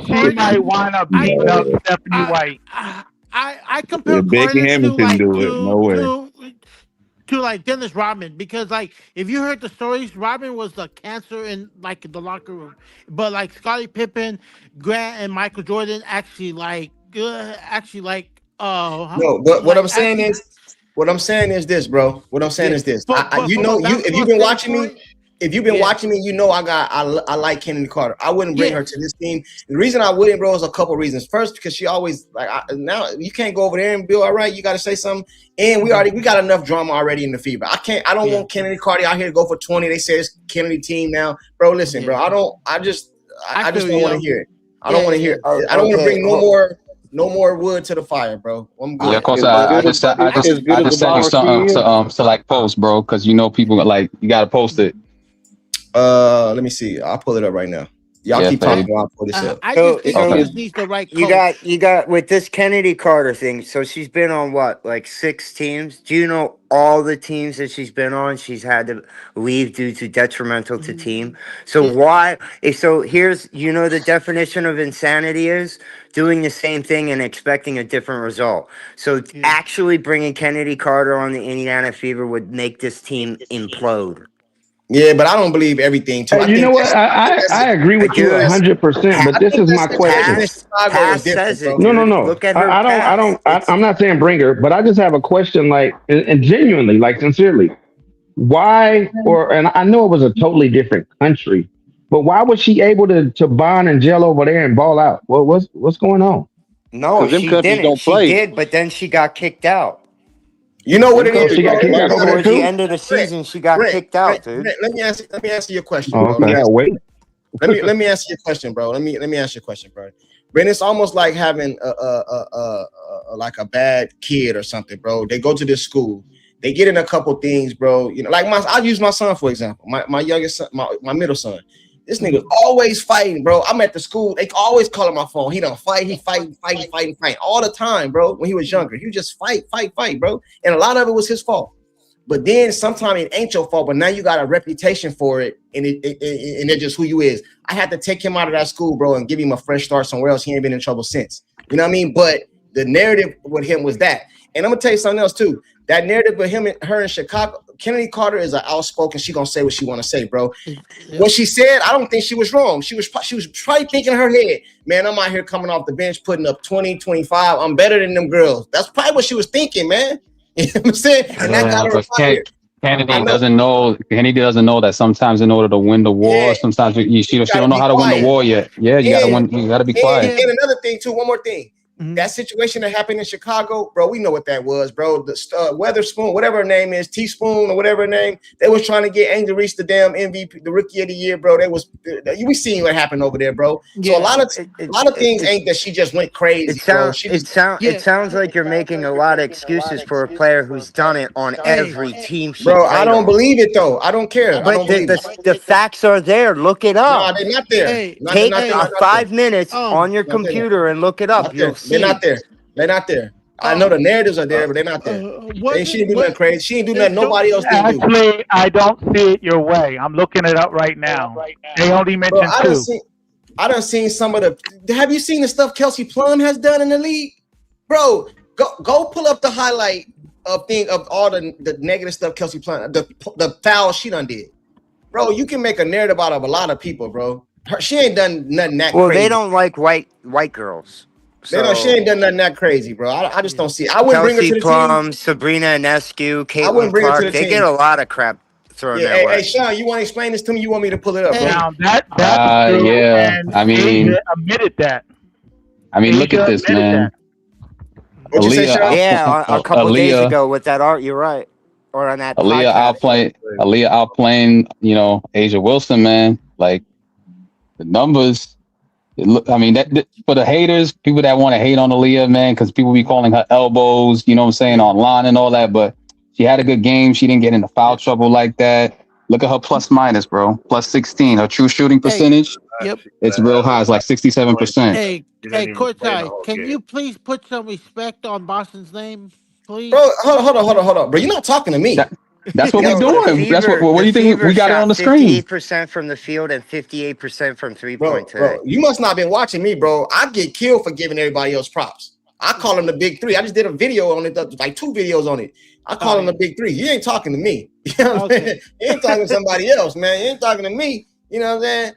she might wind up beating up Stephanie White. I compare Becky Carter Hamilton do it. No way. To like Dennis Rodman because like if you heard the stories, Rodman was the cancer in like the locker room, but like Scottie Pippen, Grant, and Michael Jordan actually like no. But what I'm saying is this, bro. What I'm saying is this. If you've been watching me. If you've been watching me, you know I like Kennedy Carter. I wouldn't bring her to this team. The reason I wouldn't, bro, is a couple reasons. First, because she always now you can't go over there and be all right. You got to say something. And we got enough drama already in the FIBA. I don't want Kennedy Carter out here to go for 20. They say it's Kennedy team now, bro. Listen, bro. I just don't want to hear it. I don't want to hear it. I don't want to bring no more wood to the fire, bro. I'm good. Yeah, of course. I just sent you something to like post, bro, because you know people like you got to post it. Let me see. I'll pull it up right now. Y'all keep talking while I pull this up. I just think she just needs the right coach. You got with this Kennedy Carter thing. So she's been on what, like 6 teams? Do you know all the teams that she's been on? She's had to leave due to detrimental to team. So why? So here's the definition of insanity is doing the same thing and expecting a different result. So actually bringing Kennedy Carter on the Indiana Fever would make this team implode. Yeah, but I don't believe everything too. You know what? I agree with you 100%. But this is my question. No. Look at her. I'm not saying bring her, but I just have a question. Like, and genuinely, like, sincerely, why? And I know it was a totally different country, but why was she able to bond and gel over there and ball out? What's going on? No, she didn't. She did, but then she got kicked out. You know what it is? She got kicked out over there towards the end of the season. She got kicked out, dude. Let me answer your question, bro. Let me answer your question, bro. Let me ask you a question, bro. Brandon, it's almost like having like a bad kid or something, bro. They go to this school, they get in a couple things, bro. You know, like I'll use my son for example. My youngest son, my middle son. This nigga's always fighting, bro. I'm at the school. They always call him my phone. He don't fight. He fighting all the time, bro. When he was younger, he would just fight, bro. And a lot of it was his fault. But then sometimes it ain't your fault. But now you got a reputation for it, and it's just who you is. I had to take him out of that school, bro, and give him a fresh start somewhere else. He ain't been in trouble since. You know what I mean? But the narrative with him was that. And I'm gonna tell you something else too. That narrative with her in Chicago. Kennedy Carter is an outspoken. She gonna say what she want to say, bro. What she said, I don't think she was wrong. She was probably thinking in her head, man, I'm out here coming off the bench, putting up 20, 25. I'm better than them girls. That's probably what she was thinking, man. You know what I'm saying? And that got her fired. Kennedy doesn't know that sometimes in order to win the war, sometimes she don't know how to win the war yet. Yeah, you gotta win. You gotta be quiet. And another thing too. One more thing. That situation that happened in Chicago, bro, we know what that was, bro. The Weatherspoon, whatever her name is, Teaspoon or whatever her name, they was trying to get Angel Reese the damn MVP, the Rookie of the Year, bro. We seen what happened over there, bro. So a lot of things ain't that she just went crazy. It sounds like you're making a lot of excuses for a player who's done it on every team. Bro, I don't believe it though. I don't care. But the facts are there. Look it up. No, they're not there. Take 5 minutes on your computer and look it up. They're not there. They're not there. I know the narratives are there, but they're not there. She didn't do nothing crazy. She didn't do nothing nobody else didn't do. Actually, I don't see it your way. I'm looking it up right now. They only mentioned 2. I done seen some of the. Have you seen the stuff Kelsey Plum has done in the league, bro? Go pull up the highlight of all the negative stuff Kelsey Plum, the foul she done did, bro. You can make a narrative out of a lot of people, bro. She ain't done nothing that crazy. Well, they don't like white girls. So, she ain't done nothing that crazy, bro. I just don't see it. I wouldn't bring her to the Plum, team. Sabrina Ionescu, I wouldn't Caitlin bring her to Clark. the They team. get a lot of crap thrown their way. Hey, Sean, you want to explain this to me? You want me to pull it up, bro? Now that's true, yeah. and I mean, Asia admitted that. I mean, look at this, man. What'd you say, Sean? Yeah, a couple days ago with that art, you're right. Or on that Aaliyah outplaying, Asia Wilson, man. Like the numbers. I mean, that for the haters, people that want to hate on Aaliyah, man, because people be calling her elbows, you know what I'm saying, online and all that. But she had a good game. She didn't get into foul trouble like that. Look at her plus minus, bro. Plus 16. Her true shooting percentage. Yep. It's real high. It's like 67%. Hey, Courtside, can you please put some respect on Boston's name, please? Bro, hold on, bro. You're not talking to me. That's what we're doing. That's what do you think? We got it on the screen. 58% from the field and 58% from 3-point today. Bro, you must not have been watching me, bro. I get killed for giving everybody else props. I call them the big three. I just did a video on it, like 2 videos on it. I call them the big three. You ain't talking to me. You know what I'm saying? You ain't talking to somebody else, man. You ain't talking to me. You know what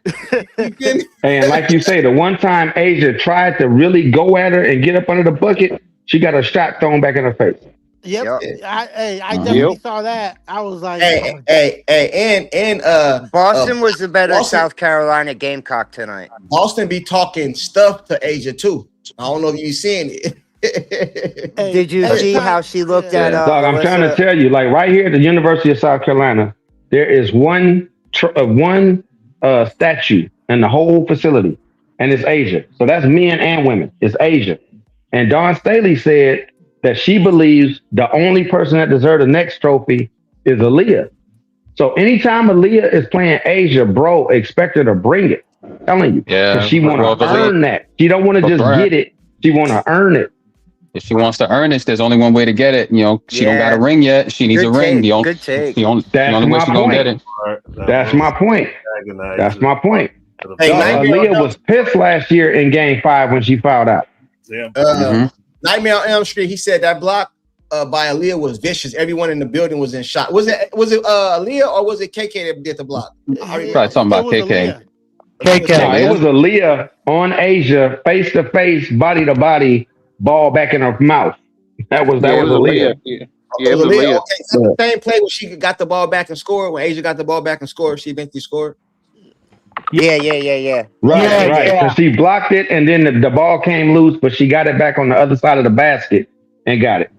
I'm saying? And like you say, the one time Asia tried to really go at her and get up under the bucket, she got a shot thrown back in her face. Yep. I definitely saw that. I was like, Boston was the better South Carolina Gamecock tonight. Boston be talking stuff to Asia too. I don't know if you seen it. Did you see how she looked at? Dog, I'm trying to tell you, like right here at the University of South Carolina, there is one statue in the whole facility, and it's Asia. So that's men and women. It's Asia. And Dawn Staley said that she believes the only person that deserves the next trophy is Aaliyah. So anytime Aaliyah is playing Asia, bro, expect her to bring it. I'm telling you. Yeah. She want to earn that. She don't want to just get it. She want to earn it. If she wants to earn this, there's only one way to get it. You know, she don't got a ring yet. She needs a ring. Good take. The only way she's gonna get it. That's my point. That's my point. Hey, Aaliyah was pissed last year in Game 5 when she fouled out. Nightmare on Elm Street. He said that block by Aaliyah was vicious. Everyone in the building was in shock. Was it Aaliyah or was it KK that did the block? Probably talking about KK. KK. It was Aaliyah on Asia, face to face, body to body, ball back in her mouth. That was Aaliyah. Yeah, it was Aaliyah. Okay, so the same play when she got the ball back and scored. When Asia got the ball back and scored, she eventually scored. Yeah. Right. So she blocked it, and then the ball came loose, but she got it back on the other side of the basket and got it.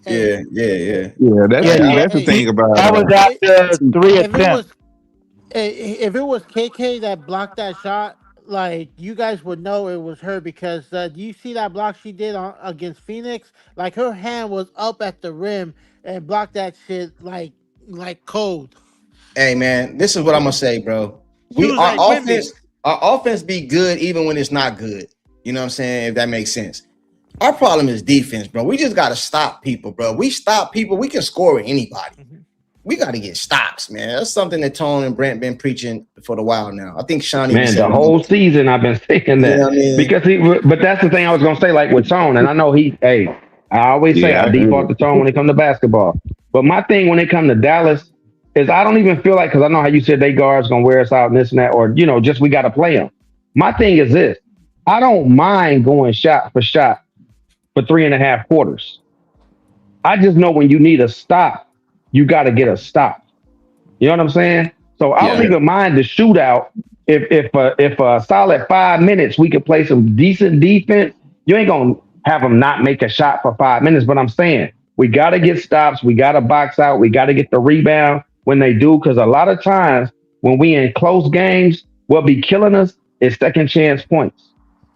Yeah. That's the thing about that was after 3 attempts. If it was KK that blocked that shot, like you guys would know it was her because you see that block she did against Phoenix? Like her hand was up at the rim and blocked that shit like cold. Hey man, this is what I'm gonna say, bro. Our offense be good even when it's not good. You know what I'm saying? If that makes sense. Our problem is defense, bro. We just gotta stop people, bro. We stop people, we can score with anybody. We got to get stops, man. That's something that Tone and Brent been preaching for a while now. I think Shawnee. Man, the whole season I've been saying that. You know what I mean? Because but that's the thing I was gonna say, like with Tone, and I know I always say I default to Tone when it comes to basketball. But my thing when it comes to Dallas is I don't even feel like, because I know how you said they guards gonna wear us out and this and that, or just we got to play them. My thing is this: I don't mind going shot for shot for 3.5 quarters. I just know when you need a stop, you got to get a stop. You know what I'm saying? So I don't even mind the shootout. If a solid 5 minutes, we could play some decent defense. You ain't going to have them not make a shot for 5 minutes. But I'm saying we got to get stops. We got to box out. We got to get the rebound when they do. Because a lot of times when we in close games, what be killing us is second chance points,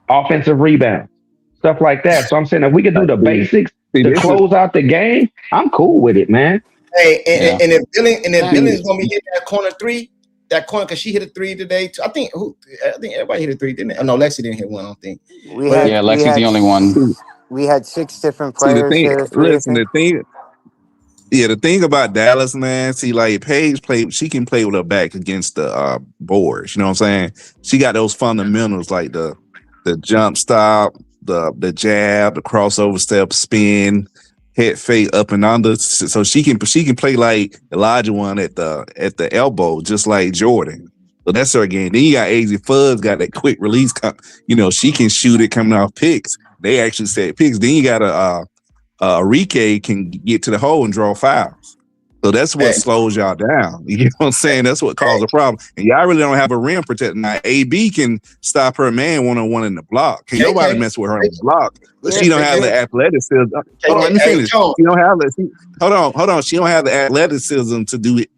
offensive rebounds, stuff like that. So I'm saying if we could do the basics to close out the game, I'm cool with it, man. Hey, and if Billings gonna be hitting that corner three, because she hit a 3 today. I think everybody hit a 3, didn't they? Oh no, Lexi didn't hit one. I don't think. Lexi's the only one. We had 6 different players. The thing about Dallas, man. See, like Paige she can play with her back against the boards. You know what I'm saying? She got those fundamentals like the jump stop, the jab, the crossover step, spin, head fake up and under, so she can play like Elijah one at the elbow, just like Jordan. So that's her game. Then you got AZ Fuzz, got that quick release. She can shoot it coming off picks. They actually set picks. Then you got Enrique can get to the hole and draw fouls. So that's what slows y'all down. You know what I'm saying? That's what caused a problem. And y'all really don't have a rim protector. Now, AB can stop her man one-on-one in the block. Can't nobody mess with her in the block. But she don't have the athleticism. Hold on, let me finish. She don't have the. Hold on. She don't have the athleticism to do it.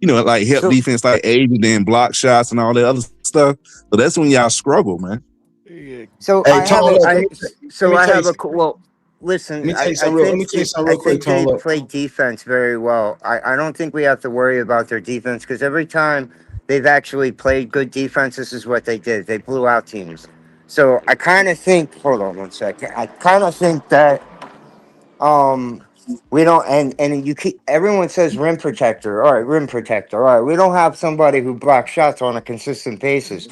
Like help defense like AB, then block shots and all that other stuff. So that's when y'all struggle, man. So Listen, Let me tell you I something real. Let me think tell you something real quick, they Tone. Look, play defense very well. I don't think we have to worry about their defense because every time they've actually played good defense, this is what they did. They blew out teams. So I kind of think. Hold on one second. I kind of think that we don't and you keep everyone says rim protector. All right, rim protector. All right, we don't have somebody who blocks shots on a consistent basis.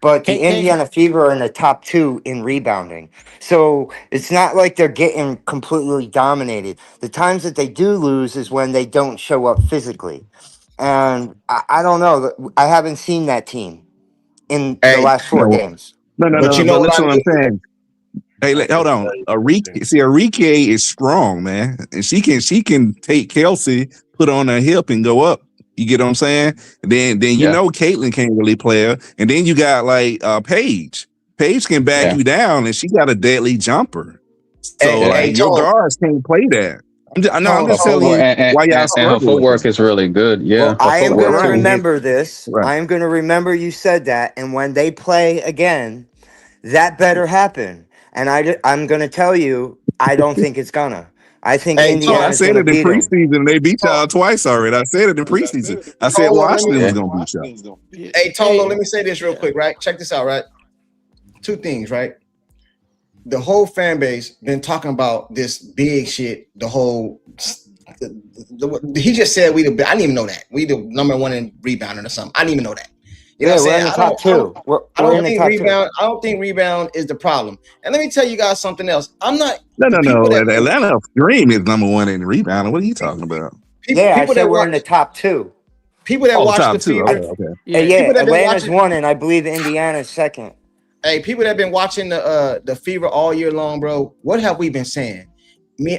But the Indiana Fever are in the top 2 in rebounding. So it's not like they're getting completely dominated. The times that they do lose is when they don't show up physically. And I don't know. I haven't seen that team in the hey, last 4 games. No. but you know But what I listen, what I'm need. saying. Hey, hold on. Arike is strong, man, and she can take Kelsey, put on her hip, and go up. You get what I'm saying? And then Caitlin can't really play her, and then you got like Paige. Paige can back you down, and she got a deadly jumper. So like your guards can't play that. I'm just telling you why y'all and her struggle with footwork it. is really good. Yeah, Well, her I am going footwork to too. remember this. Right. I am going to remember you said that. And when they play again, that better happen. And I'm going to tell you, I don't think it's going to. I think Hey, Oh, I Indiana's said going to it in beat them. preseason. They beat y'all twice already. I said it in preseason. I said Tolo, let me. Washington was gonna beat y'all. Hey, Tolo, let me say this real quick, right? Check this out, right? 2 things, right? The whole fan base been talking about this big shit. The whole, he just said I didn't even know that we the number 1 in rebounding or something. I didn't even know that. You know what I'm We're saying? in the top 2. I We're in don't the think top 2. rebound. I don't think rebound is the problem. And let me tell you guys something else. I'm not. No. That, Atlanta Dream is number 1 in rebounding. What are you talking about? I said we're in the top 2. People that watch top the 2. Fever. Okay. Yeah, Atlanta's 1, and I believe Indiana's 2nd. Hey, people that have been watching the Fever all year long, bro. What have we been saying?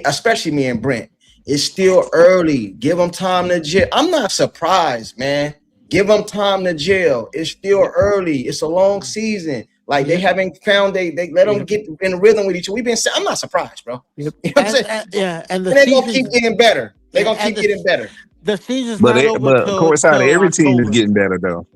Especially me and Brent. It's still early. Give them time to gel. I'm not surprised, man. Give them time to gel. It's still early. It's a long season. Like they haven't found they let them get in rhythm with each other. We've been saying, I'm not surprised, bro. Yep. You know what I'm saying? And the they're gonna keep getting better. They're gonna keep getting better. The season's But not over courtside, till every team is October. getting better though.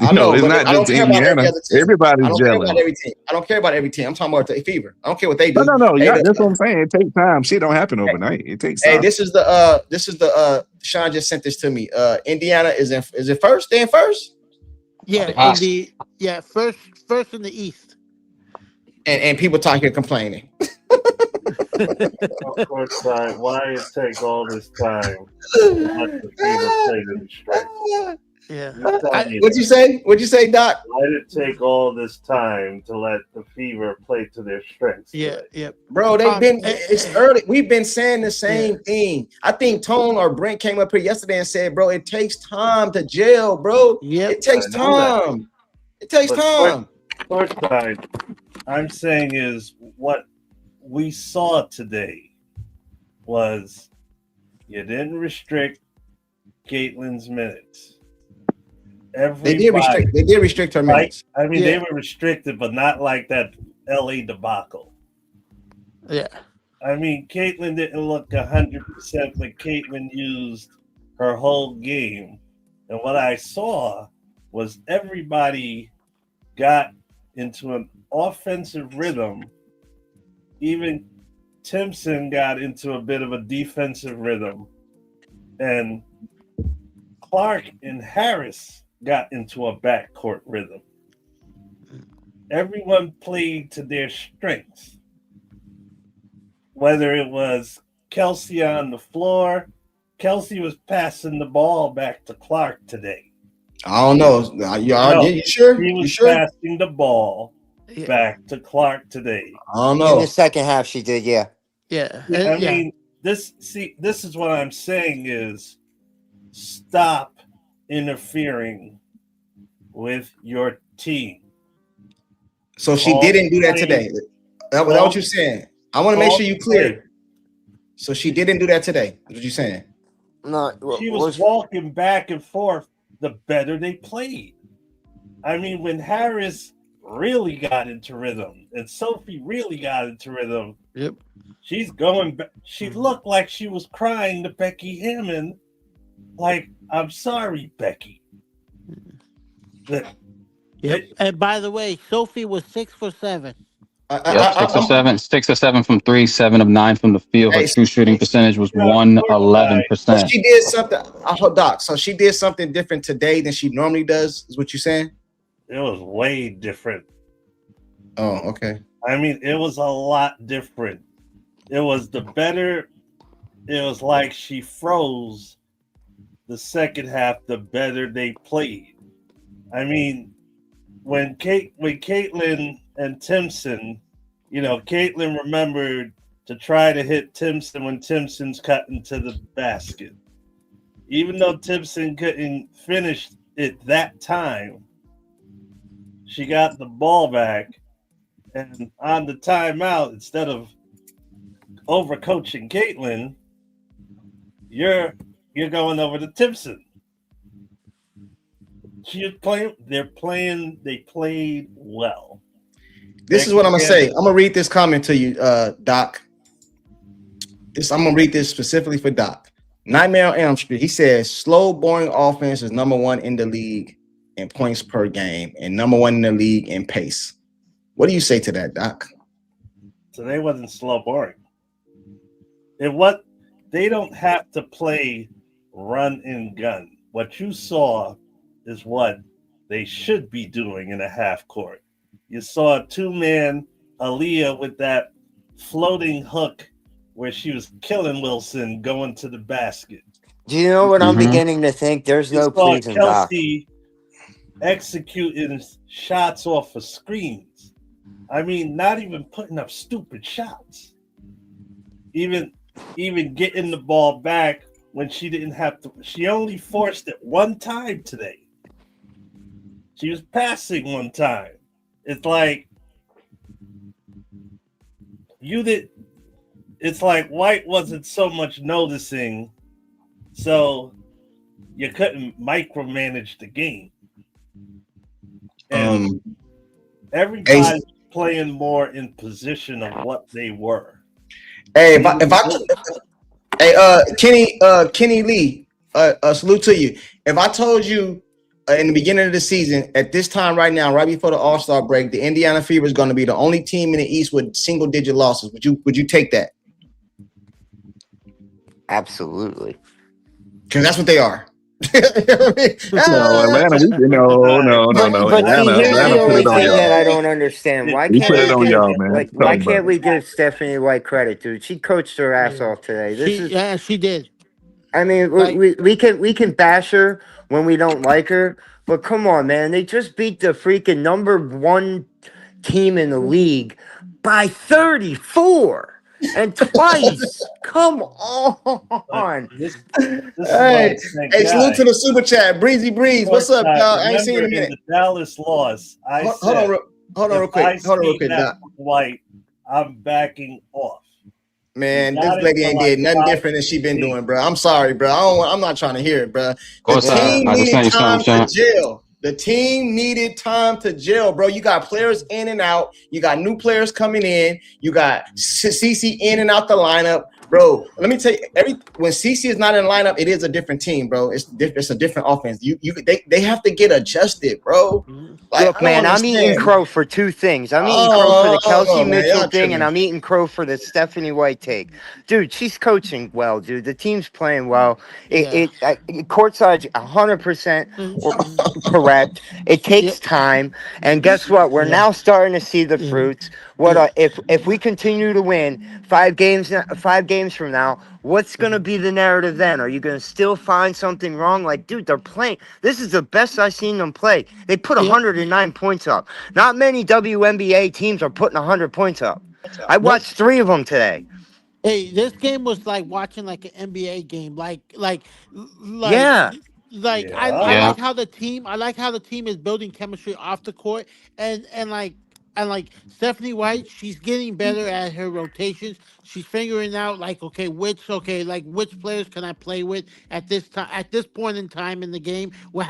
I know, it's but not I don't just care about every Indiana. other team. Everybody's I don't care gelling. about every team. I don't care about every team. I'm talking about the Fever. I don't care what they do. No. Hey, That's what I'm saying. It takes time. Shit don't happen overnight. It takes time. Hey, this is the Sean just sent this to me. Indiana is it first? They in first? Yeah, first in the East. And people talking complaining. Of course, why it take all this time to let the Fever play to the strength? Yeah. What'd you say? What'd you say, Doc? Why did it take all this time to let the Fever play to their strengths? Yeah. Bro, it's early. We've been saying the same thing. I think Tone or Brent came up here yesterday and said, bro, it takes time to gel, bro. Yep. It takes time. It takes time. Courtside, I'm saying is what we saw today was you didn't restrict Caitlin's minutes. They did restrict her minutes. I mean, they were restricted, but not like that LA debacle. Yeah. I mean, Caitlin didn't look 100%, but Caitlin used her whole game. And what I saw was everybody got into an offensive rhythm. Even Timpson got into a bit of a defensive rhythm. And Clark and Harris got into a backcourt rhythm. Everyone played to their strengths. Whether it was Kelsey on the floor, Kelsey was passing the ball back to Clark today. I don't know. You sure? He was passing the ball back to Clark today. I don't know. In the second half, she did, yeah. I mean, this is what I'm saying is stop interfering with your team. So she didn't do that today. That was what you're saying. I want to make sure you clear. So she didn't do that today. What you saying? No, she was walking back and forth the better they played. I mean, when Harris really got into rhythm and Sophie really got into rhythm, she's going back. She looked like she was crying to Becky Hammond. Like, I'm sorry, Becky. And by the way, Sophie was 6 for 7. Yep, 6 or 7 from 3, 7 of 9 from the field. Her true shooting percentage was 111%. She did something. Doc. So she did something different today than she normally does. Is what you're saying? It was way different. Oh, okay. I mean, it was a lot different. It was the better. It was like she froze the second half. The better they played. I mean, when Caitlin and Timpson, Caitlin remembered to try to hit Timpson when Timpson's cut into the basket. Even though Timpson couldn't finish it that time, she got the ball back, and on the timeout, instead of overcoaching Caitlin, you're going over to Timpson. They played well. This is what I'm gonna say. I'm gonna read this comment to you, Doc. I'm gonna read this specifically for Doc. Nightmare on Elm Street. He says slow, boring offense is number 1 in the league in points per game and number 1 in the league in pace. What do you say to that, Doc? Today wasn't slow, boring. They don't have to play run and gun. What you saw is what they should be doing in a half court. You saw a 2-man Aaliyah with that floating hook where she was killing Wilson going to the basket. Do you know what I'm beginning to think? There's no pleasing Doc. Kelsey executing shots off of screens. I mean, not even putting up stupid shots. Even getting the ball back when she didn't have to. She only forced it one time today. She was passing one time. It's like it's like White wasn't so much noticing, so you couldn't micromanage the game. And everybody's playing more in position of what they were. Hey, Kenny Lee, salute to you. If I told you in the beginning of the season, at this time right now, right before the All-Star break, the Indiana Fever is going to be the only team in the East with single-digit losses, would you take that? Absolutely. Because that's what they are. No, Atlanta. No. But here's the only thing that I don't understand. Why can't we give Stephanie White credit, dude? She coached her ass off today. She did. I mean, we can bash her when we don't like her, but come on, man. They just beat the freaking number 1 team in the league by 34. And twice. Come on. Hey, salute to the super chat. Breezy Breeze. What's up, y'all? I ain't seen in a minute. The Dallas loss. Hold on real quick. Doc. White, I'm backing off. Man, this lady ain't did nothing different than she been doing, bro. I'm sorry, bro. I'm not trying to hear it, bro. The team needed time to gel. The team needed time to gel, bro. You got players in and out. You got new players coming in. You got CC in and out the lineup, bro. Let me tell you, when CC is not in the lineup, it is a different team, bro. It's a different offense. They have to get adjusted, bro. Like, look, man, I'm eating crow for 2 things. I'm eating crow for the Kelsey Mitchell thing, and I'm eating crow for the Stephanie White take. Dude, she's coaching well, dude. The team's playing well. Courtside's 100% correct. It takes time, and guess what? We're now starting to see the fruits. If we continue to win 5 games from now? What's going to be the narrative then? Are you going to still find something wrong? Like, dude, they're playing. This is the best I've seen them play. They put 109 points up. Not many WNBA teams are putting 100 points up. I watched 3 of them today. Hey, this game was like watching like an NBA game. I like how the team is building chemistry off the court, and Stephanie White, she's getting better at her rotations. She's figuring out which players can I play with at this time, at this point in time in the game. Well,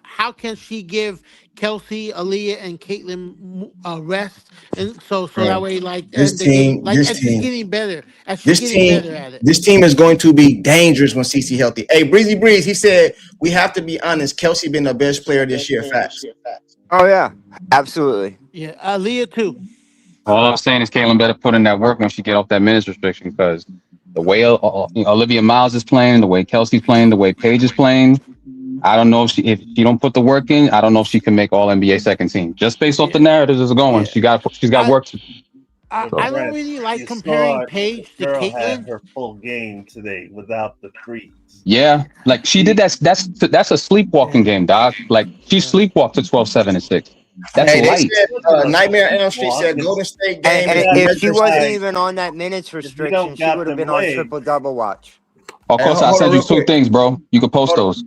how can she give Kelsey, Aaliyah, and Caitlin rest? And so that way, she's getting better. She's getting better at it. This team is going to be dangerous when CC healthy. Hey, Breezy Breeze, he said we have to be honest. Kelsey been the best player this year. Facts. Oh yeah, absolutely. Yeah, Aaliyah too. All I'm saying is Caitlin better put in that work when she get off that minutes restriction because the way Olivia Miles is playing, the way Kelsey's playing, the way Paige is playing, I don't know if she don't put the work in, I don't know if she can make all NBA second team. Just based off the narratives that's going, she's got work to do. I don't really like comparing Paige to Girl Caitlin. had her full game today without the threes. Yeah, like she did that. That's a sleepwalking game, Doc. Like she sleepwalked to 12, 7, and 6. That's light. Said, Nightmare Elm Street said Golden State game. And if she wasn't even on that minutes restriction, she would have been on triple-double watch. Of course, I sent you two things, bro. You could post those.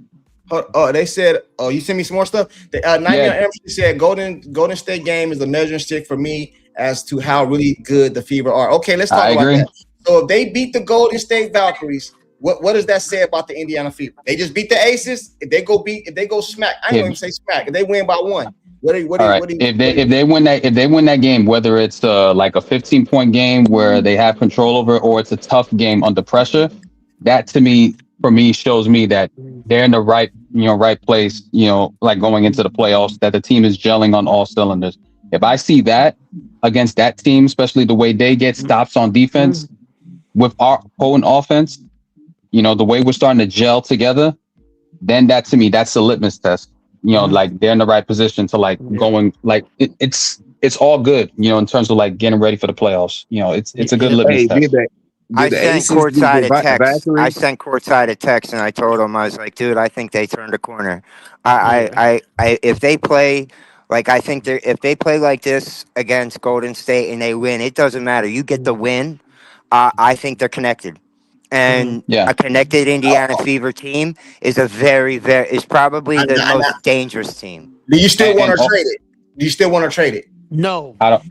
Oh, they said, oh, you sent me some more stuff? Nightmare Elm Street said Golden State game is a measuring stick for me as to how really good the Fever are. Okay, let's talk about that. So if they beat the Golden State Valkyries, what does that say about the Indiana Fever? They just beat the Aces. If they go smack, I ain't even say smack. If they win by one, if they win that game, whether it's like a 15-point game where they have control over it, or it's a tough game under pressure, that to me, for me, shows me that they're in the right place, like going into the playoffs, that the team is gelling on all cylinders. If I see that against that team, especially the way they get stops on defense with our potent offense, the way we're starting to gel together, then that to me, that's a litmus test. Like they're in the right position to going it's all good, in terms of like getting ready for the playoffs. It's a good litmus test. I sent Courtside a text and I told him, I was like, dude, I think they turned a corner. I if they play like I think if they play like this against Golden State and they win, it doesn't matter. You get the win. I think they're connected. And a connected Indiana Fever team is is probably the most dangerous team. Do you still want to trade it? No. I don't.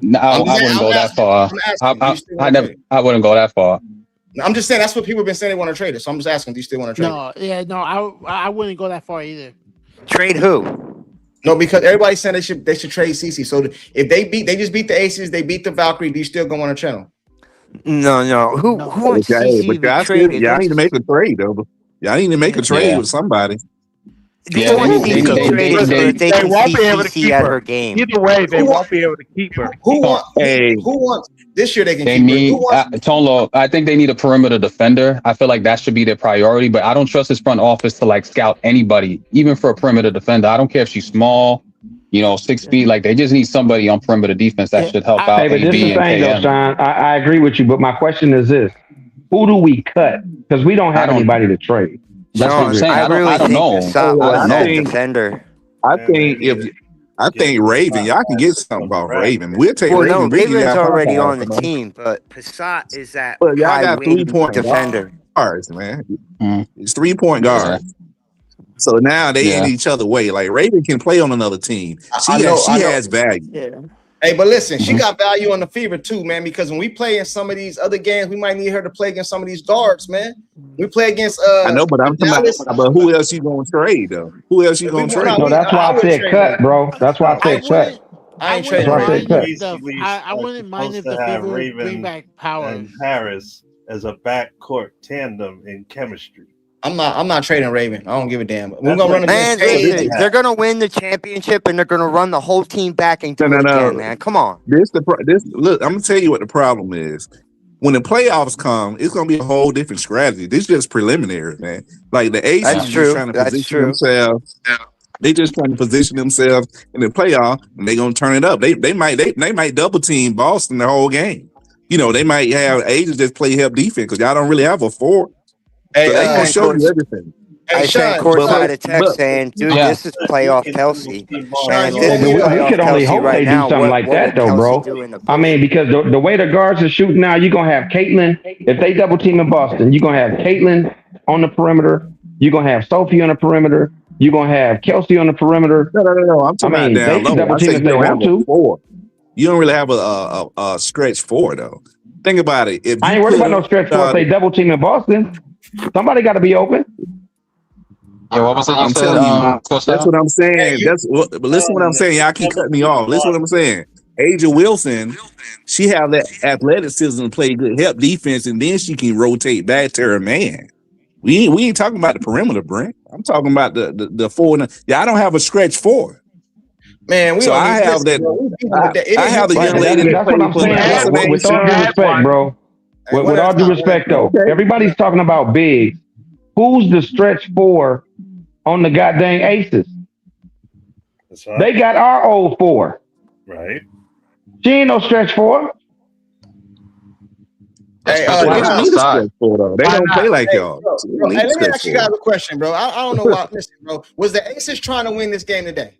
No, I wouldn't go that far. I wouldn't go that far. I'm just saying that's what people have been saying they want to trade it. So I'm just asking, do you still want to trade it? No, I wouldn't go that far either. Trade who? No, because everybody's saying they should trade CC. So if they just beat the Aces, they beat the Valkyrie, do you still go on a channel? No. Who wants CC to be traded? Y'all need to make a trade, though. Y'all need to make a trade with somebody. They won't be able to keep her game. Either way, they won't be able to keep her. Who wants this year? They can keep her. Tonlo, I think they need a perimeter defender. I feel like that should be their priority, but I don't trust his front office to scout anybody, even for a perimeter defender. I don't care if she's small, 6 feet. Like they just need somebody on perimeter defense that should help out. But this is the thing, though, Sean. I agree with you, but my question is this: who do we cut? Because we don't have anybody to trade. That's what I'm saying. I don't know. I think Raven. Y'all can get something about Raven. We'll take Raven. No, Raven's already on the team, but Passat is that. Well, y'all got 3-point defender guards, man. It's 3-point guards. So now they in each other way. Like Raven can play on another team. She has value. Yeah. Hey, but listen, she got value on the Fever too, man. Because when we play in some of these other games, we might need her to play against some of these guards, man. We play against. I know, but I'm talking about. But who else you gonna trade though? Who else you gonna trade? No, that's why I said cut, bro. That's why I said cut. I ain't trading. I wouldn't mind if the Fever bring back Power and Harris as a backcourt tandem in chemistry. I'm not trading Raven. I don't give a damn. We're gonna run against they're gonna win the championship and they're gonna run the whole team back and do it again, man. Come on. Look, I'm gonna tell you what the problem is. When the playoffs come, it's gonna be a whole different strategy. This is just preliminary, man. Like the Aces are just trying to position themselves. They just trying to position themselves in the playoff, and they're gonna turn it up. They might double team Boston the whole game. They might have Aces just play help defense because y'all don't really have a 4. Hey, so they gonna show you everything. I sent Courtside a text saying, dude, this is playoff Kelsey. We could only hope they do something like that, though, bro. I mean, because the way the guards are shooting now, you're going to have Caitlin. If they double team in Boston, you're going to have Caitlin on the perimeter. You're going to have Sophie on the perimeter. You're going to have Kelsey on the perimeter. No. I'm talking about they can double team if they want to. 4. You don't really have a stretch 4, though. Think about it. If I ain't worried about no stretch 4 if they double team in Boston. Somebody got to be open. Yeah, what was it? I'm telling you. That's what I'm saying. But listen what I'm saying. Y'all keep cutting me off. Listen what I'm saying. Aja Wilson, she have that athleticism to play good help defense, and then she can rotate back to her man. We ain't talking about the perimeter, Brent. I'm talking about the 4. Yeah, I don't have a stretch 4. Man, we So don't I need have this, that. bro. I have the young lady that That's plays what I'm for saying. the With all due respect, bro. With all due respect, though, everybody's talking about bigs. Who's the stretch four on the goddamn Aces? They got our old four. Right. She ain't no stretch four. Hey, they don't need a stretch four though. They don't play like y'all. Bro, hey, let me ask you guys a question, bro. I don't know why. Listen, bro. Was the Aces trying to win this game today?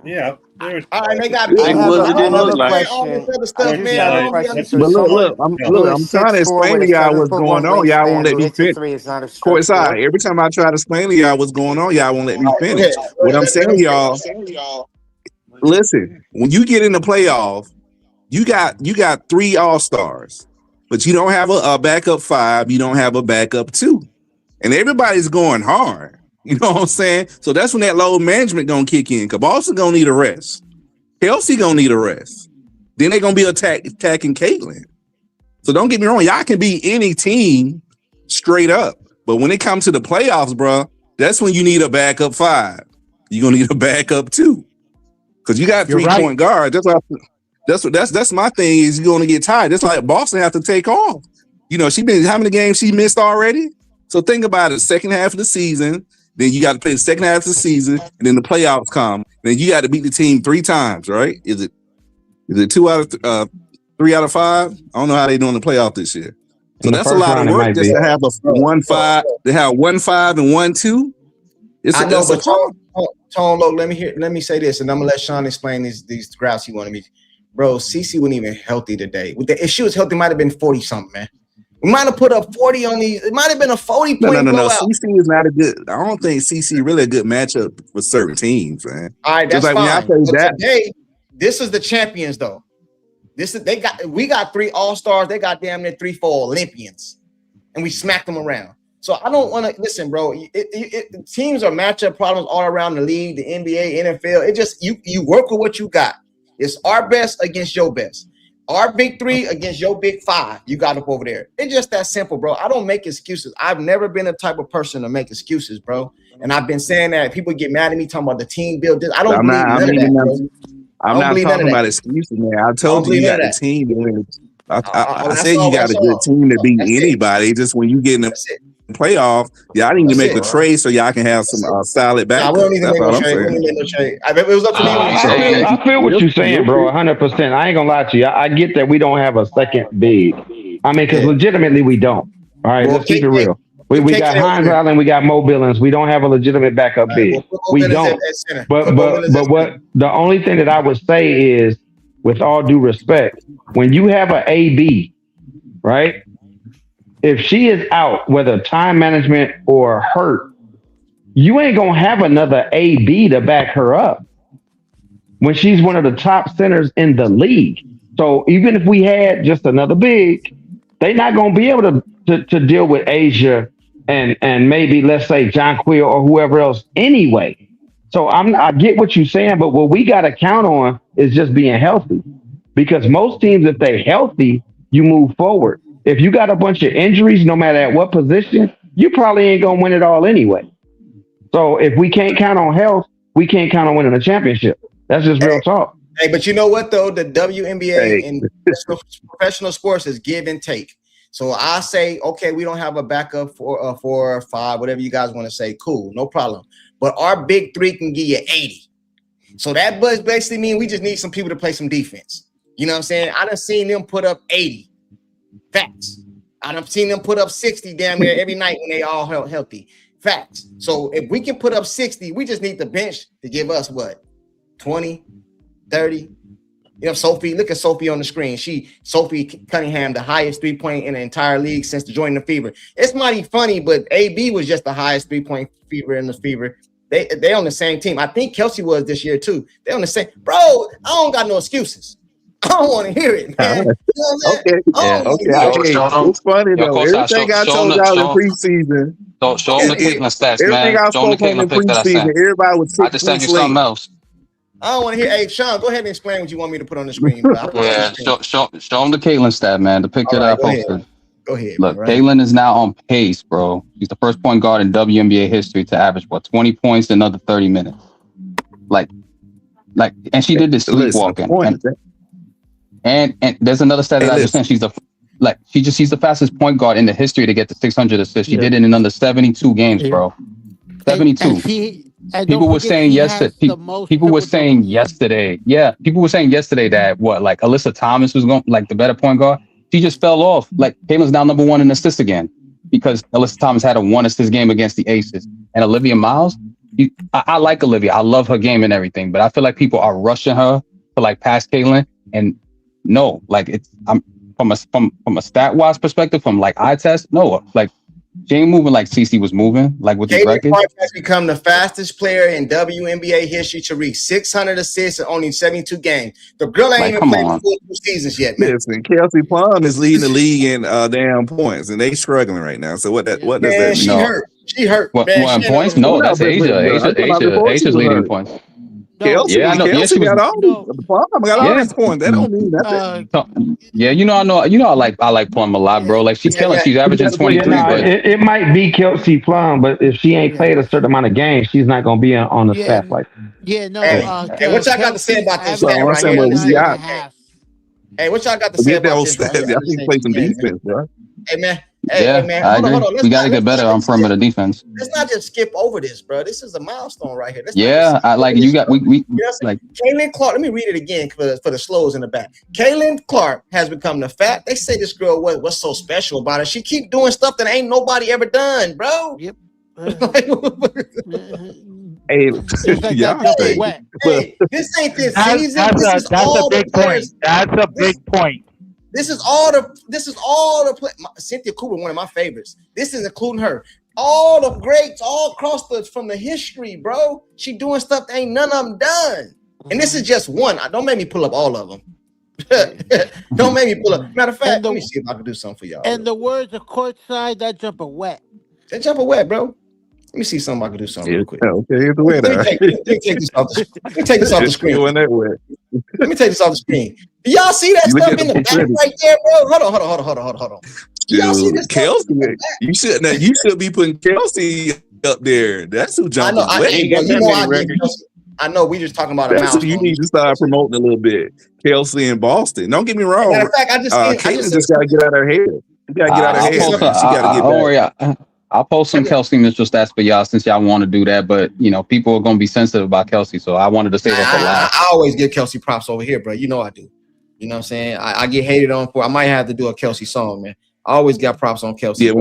Yeah. All right, they got I beat. have a All this other stuff, I just have a question. So But someone I'm who is trying to 6'4" explain with to a y'all what's 7'1" going on. Y'all won't wingspan let who me hits a finish. three is not a stretch four. Courtside. Every time I try to explain to y'all what's going on, y'all won't let me finish. What I'm saying, y'all, listen. When you get in the playoff, you got 3 all-stars, but you don't have a backup 5. You don't have a backup 2, and everybody's going hard. You know what I'm saying? So that's when that load management gonna kick in. Cause Boston gonna need a rest. Kelsey gonna need a rest. Then they're gonna be attacking Caitlin. So don't get me wrong, y'all can beat any team straight up. But when it comes to the playoffs, bro, that's when you need a backup 5. You're gonna need a backup 2. Because you got 3 point guards. That's my thing is you're gonna get tired. That's like Boston have to take off. You know, she been how many games she missed already? So think about it, second half of the season. Then you got to play the second half of the season, and then the playoffs come. Then you got to beat the team 3 times, right? Is it 3 out of 5? I don't know how they doing the playoff this year. So that's a lot of work just to have a 1-5, to have 1-5 and 1-2. I know, but Tone, look, let me say this, and I'm gonna let Sean explain these graphs he wanted me. Bro, CeCe wasn't even healthy today. If she was healthy, it might have been 40 something, man. We might have put up 40 on these. It might have been a 40-point No. blowout. CeCe is not a good. I don't think CeCe really a good matchup for certain teams, man. All right, that's like fine. When I today, this is the champions, though. We got 3 all-stars. They got damn near 3-4 Olympians, and we smacked them around. So I don't want to listen, bro. Teams are matchup problems all around the league, the NBA, NFL. It just you work with what you got. It's our best against your best. Our big 3 against your big 5. You got up over there. It's just that simple, bro. I don't make excuses. I've never been the type of person to make excuses, bro. And I've been saying that people get mad at me talking about the team build. I don't believe none of that, bro. I'm not talking about excuses, man. I told you got the team. I said you got a good team to beat anybody. Just when you get in the playoff, y'all need to make a trade so y'all can have some solid backup. We don't need to make no trade. It was up to me. I feel what you're saying, bro. 100%. I ain't gonna lie to you. I get that we don't have a second big. I mean, because legitimately we don't. All right, let's keep it real. We got Hines Island, we got Mo Billings. We don't have a legitimate backup big. We don't. But what the only thing that I would say is, with all due respect, when you have an AB, right? If she is out, whether time management or hurt, you ain't gonna have another AB to back her up when she's one of the top centers in the league. So even if we had just another big, they're not gonna be able to deal with Asia and maybe let's say John Quill or whoever else anyway. So I get what you're saying, but what we gotta count on is just being healthy. Because most teams, if they're healthy, you move forward. If you got a bunch of injuries, no matter at what position, you probably ain't gonna win it all anyway. So if we can't count on health, we can't count on winning a championship. That's just real talk. Hey, but you know what though? The WNBA and professional sports is give and take. So I say, okay, we don't have a backup for 4 or 5, whatever you guys want to say. Cool, no problem. But our big 3 can give you 80. So that basically means we just need some people to play some defense. You know what I'm saying? I done seen them put up 80. Facts. I done seen them put up 60 damn near every night when they all healthy. Facts. So if we can put up 60, we just need the bench to give us what? 20, 30. You know, Sophie, look at Sophie on the screen. Sophie Cunningham, the highest 3-point in the entire league since joining the Fever. It's mighty funny, but AB was just the highest 3-point Fever in the Fever. They on the same team. I think Kelsey was this year too. They on the same. Bro, I don't got no excuses. I don't want to hear it, man. Okay. It's funny though. Everything I told y'all in preseason. Show them the Caitlin stats, man. Everything I spoke on in preseason, everybody was 6 weeks late. I just sent you something else. I don't want to hear. Hey, Sean, go ahead and explain what you want me to put on the screen, bro. Yeah, show them the Caitlin stat, man. The picture that I posted. Go ahead. Look, Caitlin is now on pace, bro. She's the first point guard in WNBA history to average 20 points in another 30 minutes. Like, and she did this sleepwalking. And there's another stat that I just sent. She's the fastest point guard in the history to get to 600 assists. She did it in under 72 games, bro. 72. People were saying yesterday. People were saying yesterday. Yeah, people were saying yesterday that like Alyssa Thomas was going like the better point guard. She just fell off. Like Caitlin's now number 1 in assists again because Alyssa Thomas had a 1 assist game against the Aces. And Olivia Miles, I like Olivia. I love her game and everything, but I feel like people are rushing her to like pass Caitlin. And no, like I'm from a stat wise perspective, from like eye test, no, like she ain't moving like CC was moving, like with the record. Clark has become the fastest player in WNBA history to reach 600 assists in only 72 games. The girl ain't even played the full 2 seasons yet, man. Listen, Kelsey Plum is leading the league in damn points, and they struggling right now. So what does that mean? She hurt. What points? No, that's Asia. Asia's leading points. Kelsey, yeah, I know. Kelsey Yeah, got all these points. That don't mean nothing. Yeah, I like Plum a lot, bro. Like she's killing. She's averaging 23. But it might be Kelsey Plum, but if she ain't played a certain amount of games, she's not gonna be on the staff like. Yeah, no. Hey, what y'all got to say about this? Hey, what y'all got to say about this? I think play some defense, bro. Hey man. Hey man, hold on. We gotta get better on perimeter defense. Let's not just skip over this, bro. This is a milestone right here. I like you got we like Caitlin Clark. Let me read it again for the slows in the back. Caitlin Clark has become the fat. They say this girl what's so special about her. She keep doing stuff that ain't nobody ever done, bro. Yep. Hey, this ain't this season. That's a big point. That's a big point. This is all the play. Cynthia Cooper, one of my favorites. This is including her. All the greats, all across from the history, bro. She doing stuff that ain't none of them done. And this is just one. Don't make me pull up all of them. Don't make me pull up. Matter of fact, let me see if I can do something for y'all. And the words of Courtside, that jumper wet. That jumper wet, bro. Let me see something I can do something real quick. Okay, it's the way Let me take this off the screen. Let me take this off the screen. Do y'all see that stuff in the back right there, bro? Hold on. Y'all see this Kelsey, you should be putting Kelsey up there. That's who jumped. I know. We just talking about a mouse. You need to start promoting a little bit. Kelsey in Boston. Don't get me wrong. Matter of fact, Caitlin just got to get out of her head. You got to get out of her head. She got to get don't worry. I'll post some Kelsey Mitchell stats for y'all since y'all want to do that, but people are gonna be sensitive about Kelsey, so I wanted to say that for last. I always give Kelsey props over here, bro. You know I do. You know what I'm saying? I get hated on for. I might have to do a Kelsey song, man. I always got props on Kelsey. Yeah,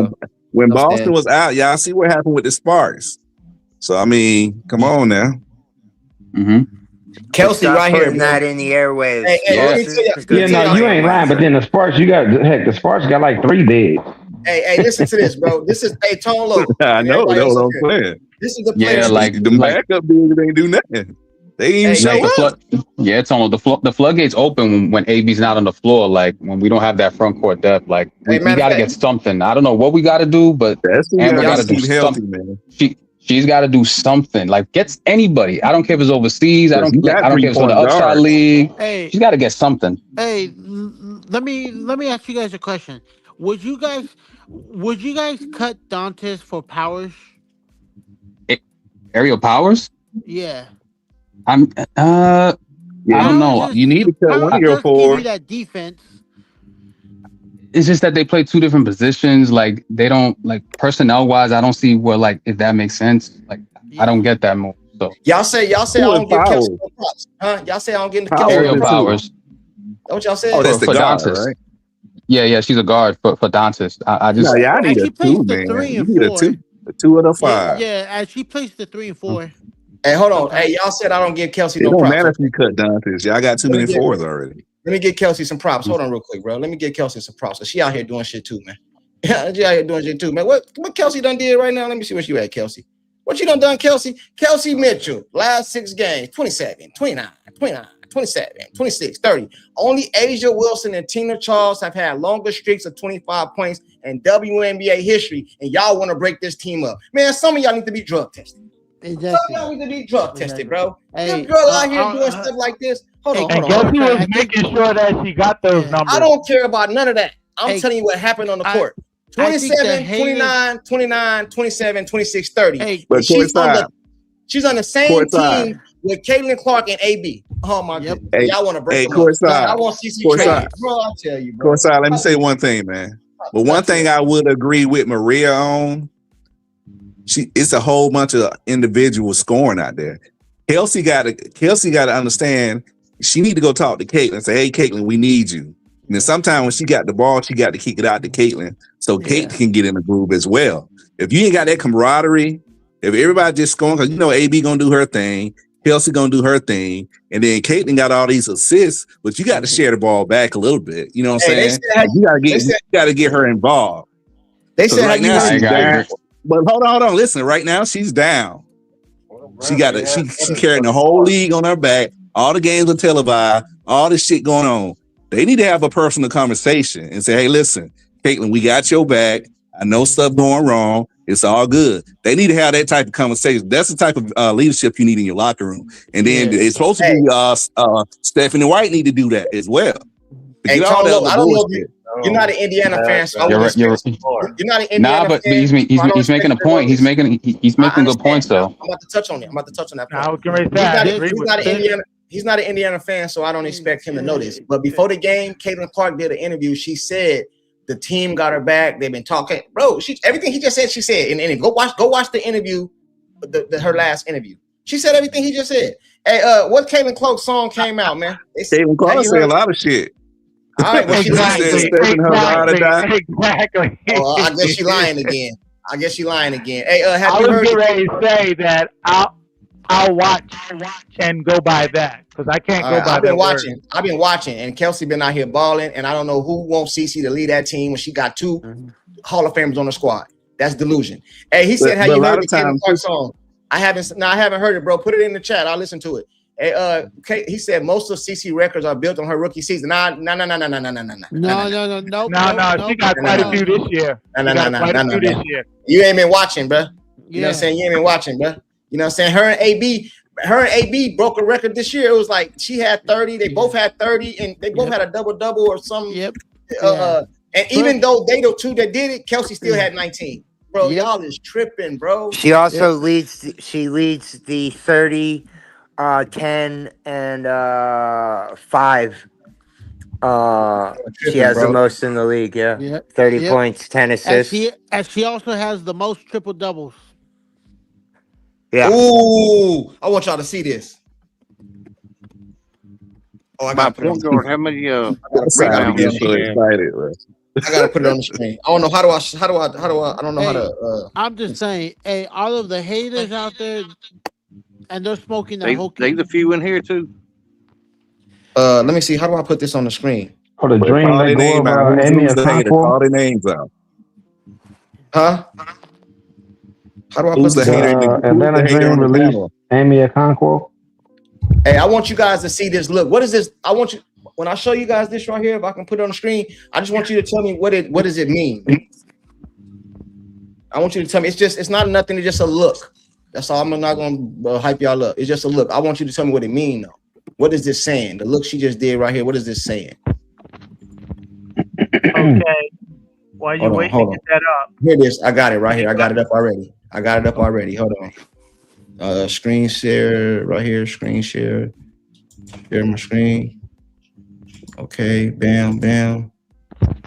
when Boston was out, y'all see what happened with the Sparks. So I mean, come on now. Kelsey right here, not in the airwaves. You ain't lying. But then the Sparks, the Sparks got like 3 bigs. Hey, listen to this, bro. This is Tone Low. I know what I'm saying. This is the player. Like the backup bigs ain't do nothing. They ain't show up. Tone Low. The floodgates open when AB's not on the floor. Like when we don't have that front court depth. Like we got to get something. I don't know what we got to do, but Amber got to do something, man. She's got to do something. Like gets anybody. I don't care if it's overseas. I don't care if it's on the upside league. Hey, she's got to get something. Hey, let me ask you guys a question. Would you guys cut Dantes for Powers? Aerial Powers? Yeah. I don't know. You need to cut one of your forwards. That defense. It's just that they play 2 different positions. Like they don't personnel wise. I don't see where if that makes sense. Like I don't get that move. So y'all say I don't give Kelsey no props, huh? Y'all say I don't give Kelsey Aerial Powers. That's what y'all said. Oh, that's the guard, right? Yeah, she's a guard for Dantes. I just I need a 2, man. You need a 2. A 2 and a 5. Yeah, she plays the 3 and 4. Hey, hold on. Hey, y'all said I don't give Kelsey no props. It don't matter if you cut Dantes. Y'all got too many 4s already. Let me give Kelsey some props. Hold on real quick, bro. Let me give Kelsey some props. She out here doing shit too, man. She out here doing shit too, man. What Kelsey done did right now? Let me see what you at, Kelsey. What you done, Kelsey? Kelsey Mitchell, last 6 games, 27, 29, 29. 27, 26, 30. Only Asia Wilson and Tina Charles have had longer streaks of 25 points in WNBA history, and y'all want to break this team up. Man, some of y'all need to be drug tested. Exactly. Some of y'all need to be drug tested, bro. This girl out here doing stuff like this. Hold on. Kelsey was making sure that she got those numbers. I don't care about none of that. I'm telling you what happened on the court. 27, 29, 29, 27, 26, 30. But She's on the same team with Caitlin Clark and AB. Oh my goodness. Hey, y'all want to break them Courtside. up. I want CC trade. Bro, I'll tell you, bro. Courtside, let me say one thing, man. But one thing I would agree with Maria on, it's a whole bunch of individuals scoring out there. Kelsey got to understand she need to go talk to Caitlin and say, hey, Caitlin, we need you. And then sometimes when she got the ball, she got to kick it out to Caitlin so Caitlin can get in the groove as well. If you ain't got that camaraderie, if everybody just scoring, because AB gonna do her thing, Kelsey gonna do her thing, and then Caitlin got all these assists, but you got to share the ball back a little bit. You know what I'm saying? You got to get her involved. They said right now she's down. But hold on. Listen, right now she's down. She carrying the whole league on her back. All the games are televised. All this shit going on. They need to have a personal conversation and say, hey, listen, Caitlin, we got your back. I know stuff going wrong. It's all good. They need to have that type of conversation. That's the type of leadership you need in your locker room. And then it's supposed to be Stephanie White need to do that as well. Hey, I don't know if you're not an Indiana fan, so you're not an Indiana fan. But he's making a point. He's making good points though. I'm about to touch on that. He's not an Indiana fan, so I don't expect him to know this. But before the game, Caitlin Clark did an interview. She said the team got her back. They've been talking, bro. Everything he just said, she said in the interview. Go watch the interview, her last interview. She said everything he just said. Hey, what Caitlin Clark song came out, man? Caitlin Clark said a lot of shit. All right, well, exactly. Oh, I guess she lying again. Hey, I was getting ready to say that I'll watch and go by that because I can't go by that. I've been watching, and Kelsey been out here balling, and I don't know who wants CC to lead that team when she got two Hall of Famers on the squad. That's delusion. Hey, he said, "Have you heard the Caitlin Clark song?" I haven't heard it, bro. Put it in the chat. I'll listen to it. Hey, he said most of CC records are built on her rookie season. No. She got quite a few this year. No. You ain't been watching, bro. You know what I'm saying? You ain't been watching, bro. You know what I'm saying? Her and AB broke a record this year. It was like she had 30. They both had 30, and they both had a double or something. And even though they the two that did it, Kelsey still had 19. Bro, y'all is tripping, bro. She also leads the 30, 10, and 5. She has the most in the league, 30 points, 10 assists. And she also has the most triple doubles. Yeah. Ooh, I want y'all to see this. Oh, I got to put it on the screen. How many I got to put it on the screen. I don't know how do I don't know how to I'm just saying, hey, all of the haters out there and they're smoking that whole there's a few in here too. Let me see. How do I put this on the screen? For the dream they go about Amy call their names out. Huh? How do I put the hater? Atlanta Dream release Amy Okonkwo. Hey, I want you guys to see this. Look, what is this? I want you when I show you guys this right here. If I can put it on the screen, I just want you to tell me what does it mean. I want you to tell me. It's not nothing. It's just a look. That's all. I'm not gonna hype y'all up. It's just a look. I want you to tell me what it means though. What is this saying? The look she just did right here. What is this saying? Okay. While you wait to get that up. Here it is. I got it right here. I got it up already. Hold on. Screen share right here. Screen share. Share my screen. Okay. Bam.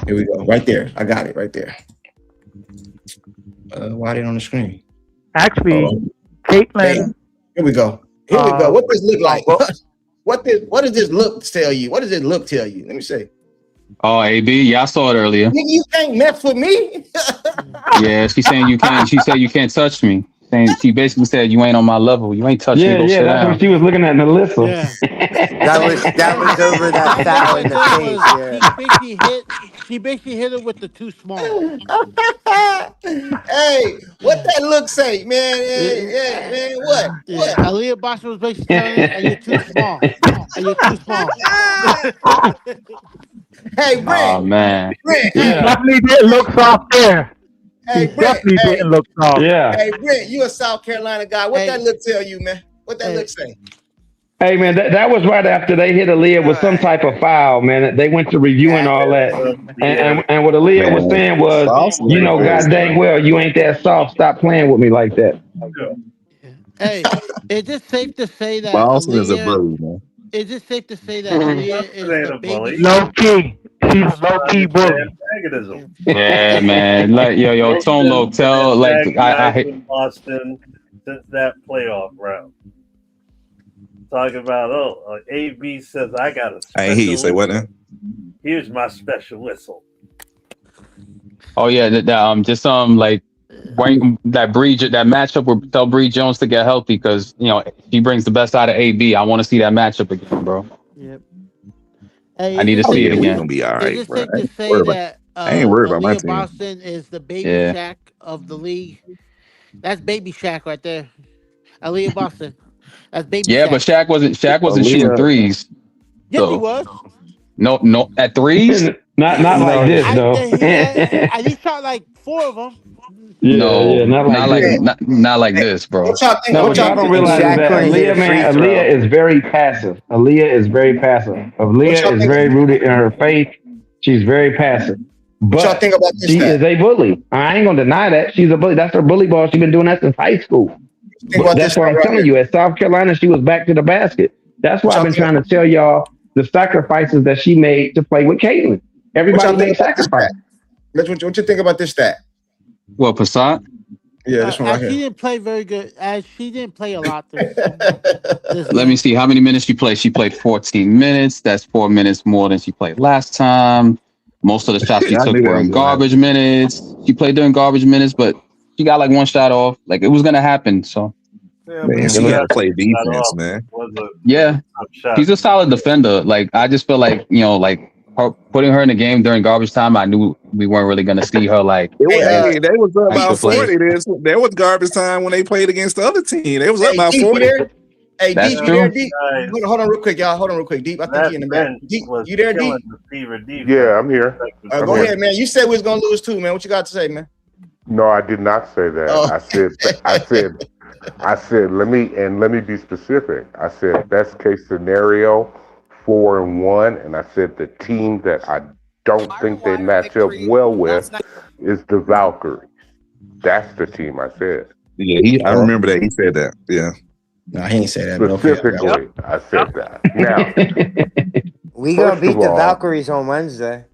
Here we go. Right there. I got it right there. Why it on the screen? Actually, Caitlin. Here we go. What does this look like? What does this look tell you? What does it look tell you? Let me see. Oh, AB, yeah, I saw it earlier. Nigga, you can't mess with me. Yeah, she's saying you can't. She said you can't touch me. She basically said you ain't on my level. You ain't touching me. Yeah, that's what she was looking at Melissa. Yeah. that was over that foul in the face. She basically hit it with the too small. Hey, what that look say, man? Yeah, man, what? Aaliyah Boston was basically telling her, "Are you too small? Are you too small?" Hey, Brent. Oh man. Brent, definitely didn't look soft there. Hey, Brent, didn't look soft. Yeah. Hey, Brent, you a South Carolina guy. What that look tell you, man? What that look say? Hey, man, that was right after they hit Aaliyah with some type of foul, man. They went to reviewing all that. And what Aaliyah was saying was, you know, God dang well, you ain't that soft. Stop playing with me like that. Hey, is it safe to say that Boston is a Aaliyah? bully, man. Is it safe to say that Aaliyah Boston is ain't the a baby? bully. Low key. She's a low key bully. Antagonism. Yeah, man. Like yo, They've Tone Loc, been tell like I hate. antagonizing Boston since that playoff round. Talking about AB says I got a I ain't hear you special say what now? Here's my special whistle. Oh yeah, just like that matchup where tell Bree Jones to get healthy because she brings the best out of AB. I want to see that matchup again, bro. Yep. Hey, I need to see it We're again. gonna be all Is right, it bro. safe to say that I ain't worried about my Aaliyah team. Boston is the baby Yeah. Shaq of the league? That's baby Shaq right there. Aaliyah Boston. That's baby Yeah, Shaq. but Shaq wasn't shooting Aaliyah- threes. Yes, he So was. no at threes. not like this though. And he shot like 4 of them. No, not like this. not like this, bro. What y'all think? No, What what y'all y'all don't think? realize is Shaq that couldn't hit a Aaliyah, free man, throw. Aaliyah is very passive. Aaliyah is very passive. What Aaliyah y'all is think? very rooted in her faith. She's very passive. What y'all But think about this she stat? is a bully. I ain't gonna deny that. She's a bully. That's her bully ball. She's been doing that since high school. Think about That's this what stat I'm right telling here. you. At South Carolina, she was back to the basket. That's What why I've y'all been think? trying to tell y'all the sacrifices that she made to play with Caitlin. What Everybody y'all think made about this stat? sacrifices. What you think about this stat? Well, Passat. Yeah, this one right She here. didn't play very good. She didn't play a lot this Let me see how many minutes she played. She played 14 minutes. That's 4 minutes more than she played last time. Most of the shots she I took knew that were was in gonna happen. garbage minutes. She played during garbage minutes, but she got like one shot off. Like it was gonna happen. So Yeah, Man, but she the got to shot play he got defense, off man. was a yeah, tough shot. she's a solid defender. Like I just feel like putting her in the game during garbage time. I knew we weren't really gonna see her like. Hey, they was up by extra plays. 40. There was garbage time when they played against the other team. They was up by 40. There? Hey, That's Deep, true. you there, Deep? Hold on real quick, y'all. Hold on real quick, Deep. I think he in the back. Deep, you there, Deep? Yeah, I'm here. Go ahead, man. You said we was gonna lose too, man. What you got to say, man? No, I did not say that. Oh. I said, let me be specific. I said best case scenario 4-1, and I said the team that I don't think they match up well with is the Valkyries. That's the team I said. Yeah, I remember that. He said that. Yeah. No, he ain't say that. Specifically, I said that. Now, we gonna first beat of the all, Valkyries on Wednesday.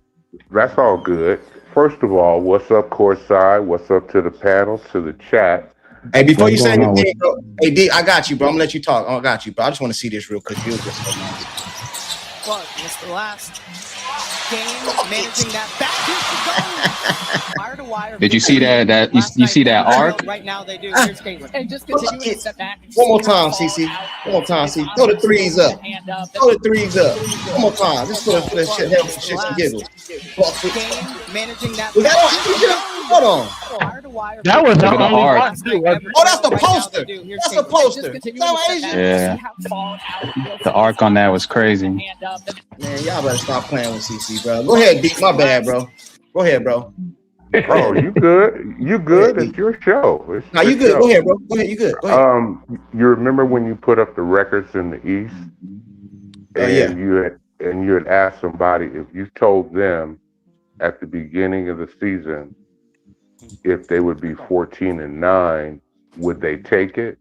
That's all good. First of all, what's up, Courtside? What's up to the panel, to the chat? Hey, before you say anything, bro, hey, D, I got you, bro. I'm gonna let you talk. I got you, bro. I just want to see this real quick. Well, it's the last game managing that back wire to wire. Did you see that you see that arc? Right now they do. Here's Caitlin. And just continuing to step back. One more time, CC. One more time, CC. Throw the threes up. Throw the threes up. One more time. Just for the shit, help for shits and giggles. Managing that. Was that on? Hold on. That was the Look at the only arc. one too. Oh, that's the poster. That's the poster. Yeah. The arc on that was crazy. Man, y'all better stop playing with CC, bro. Go ahead, D. My bad, bro. Go ahead, bro. Oh, you good? You good? It's your show. No, you good. Go ahead, bro. Go ahead. You good. Go ahead. You remember when you put up the records in the East, and you had asked somebody if you told them at the beginning of the season if they would be 14-9, would they take it?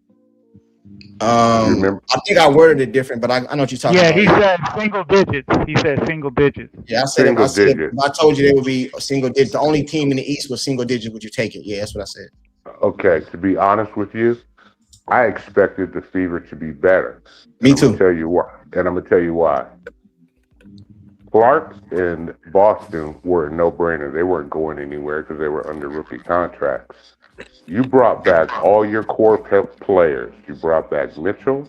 I think I worded it different, but I know what you're talking about. Yeah, he said single digits. He said single digits. Yeah, I said if I told you they would be a single digit. The only team in the East was single digit. Would you take it? Yeah, that's what I said. Okay, to be honest with you, I expected the Fever to be better. Me too. I'm gonna tell you why. Clark and Boston were a no-brainer. They weren't going anywhere because they were under rookie contracts. You brought back all your core players. You brought back Mitchell.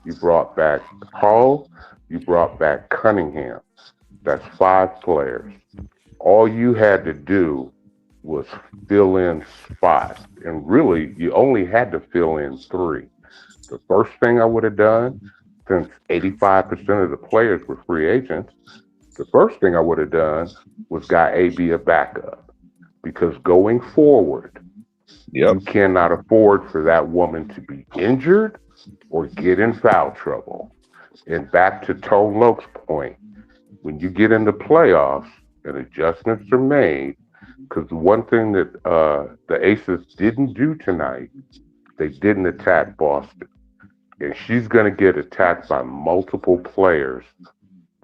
You brought back Hall. You brought back Cunningham. That's 5 players. All you had to do was fill in spots. And really, you only had to fill in 3. The first thing I would have done, since 85% of the players were free agents, the first thing I would have done was got AB a backup. Because going forward, you cannot afford for that woman to be injured or get in foul trouble. And back to Tone Loc's point, when you get into playoffs and adjustments are made, because one thing that the Aces didn't do tonight They didn't attack Boston. And she's going to get attacked by multiple players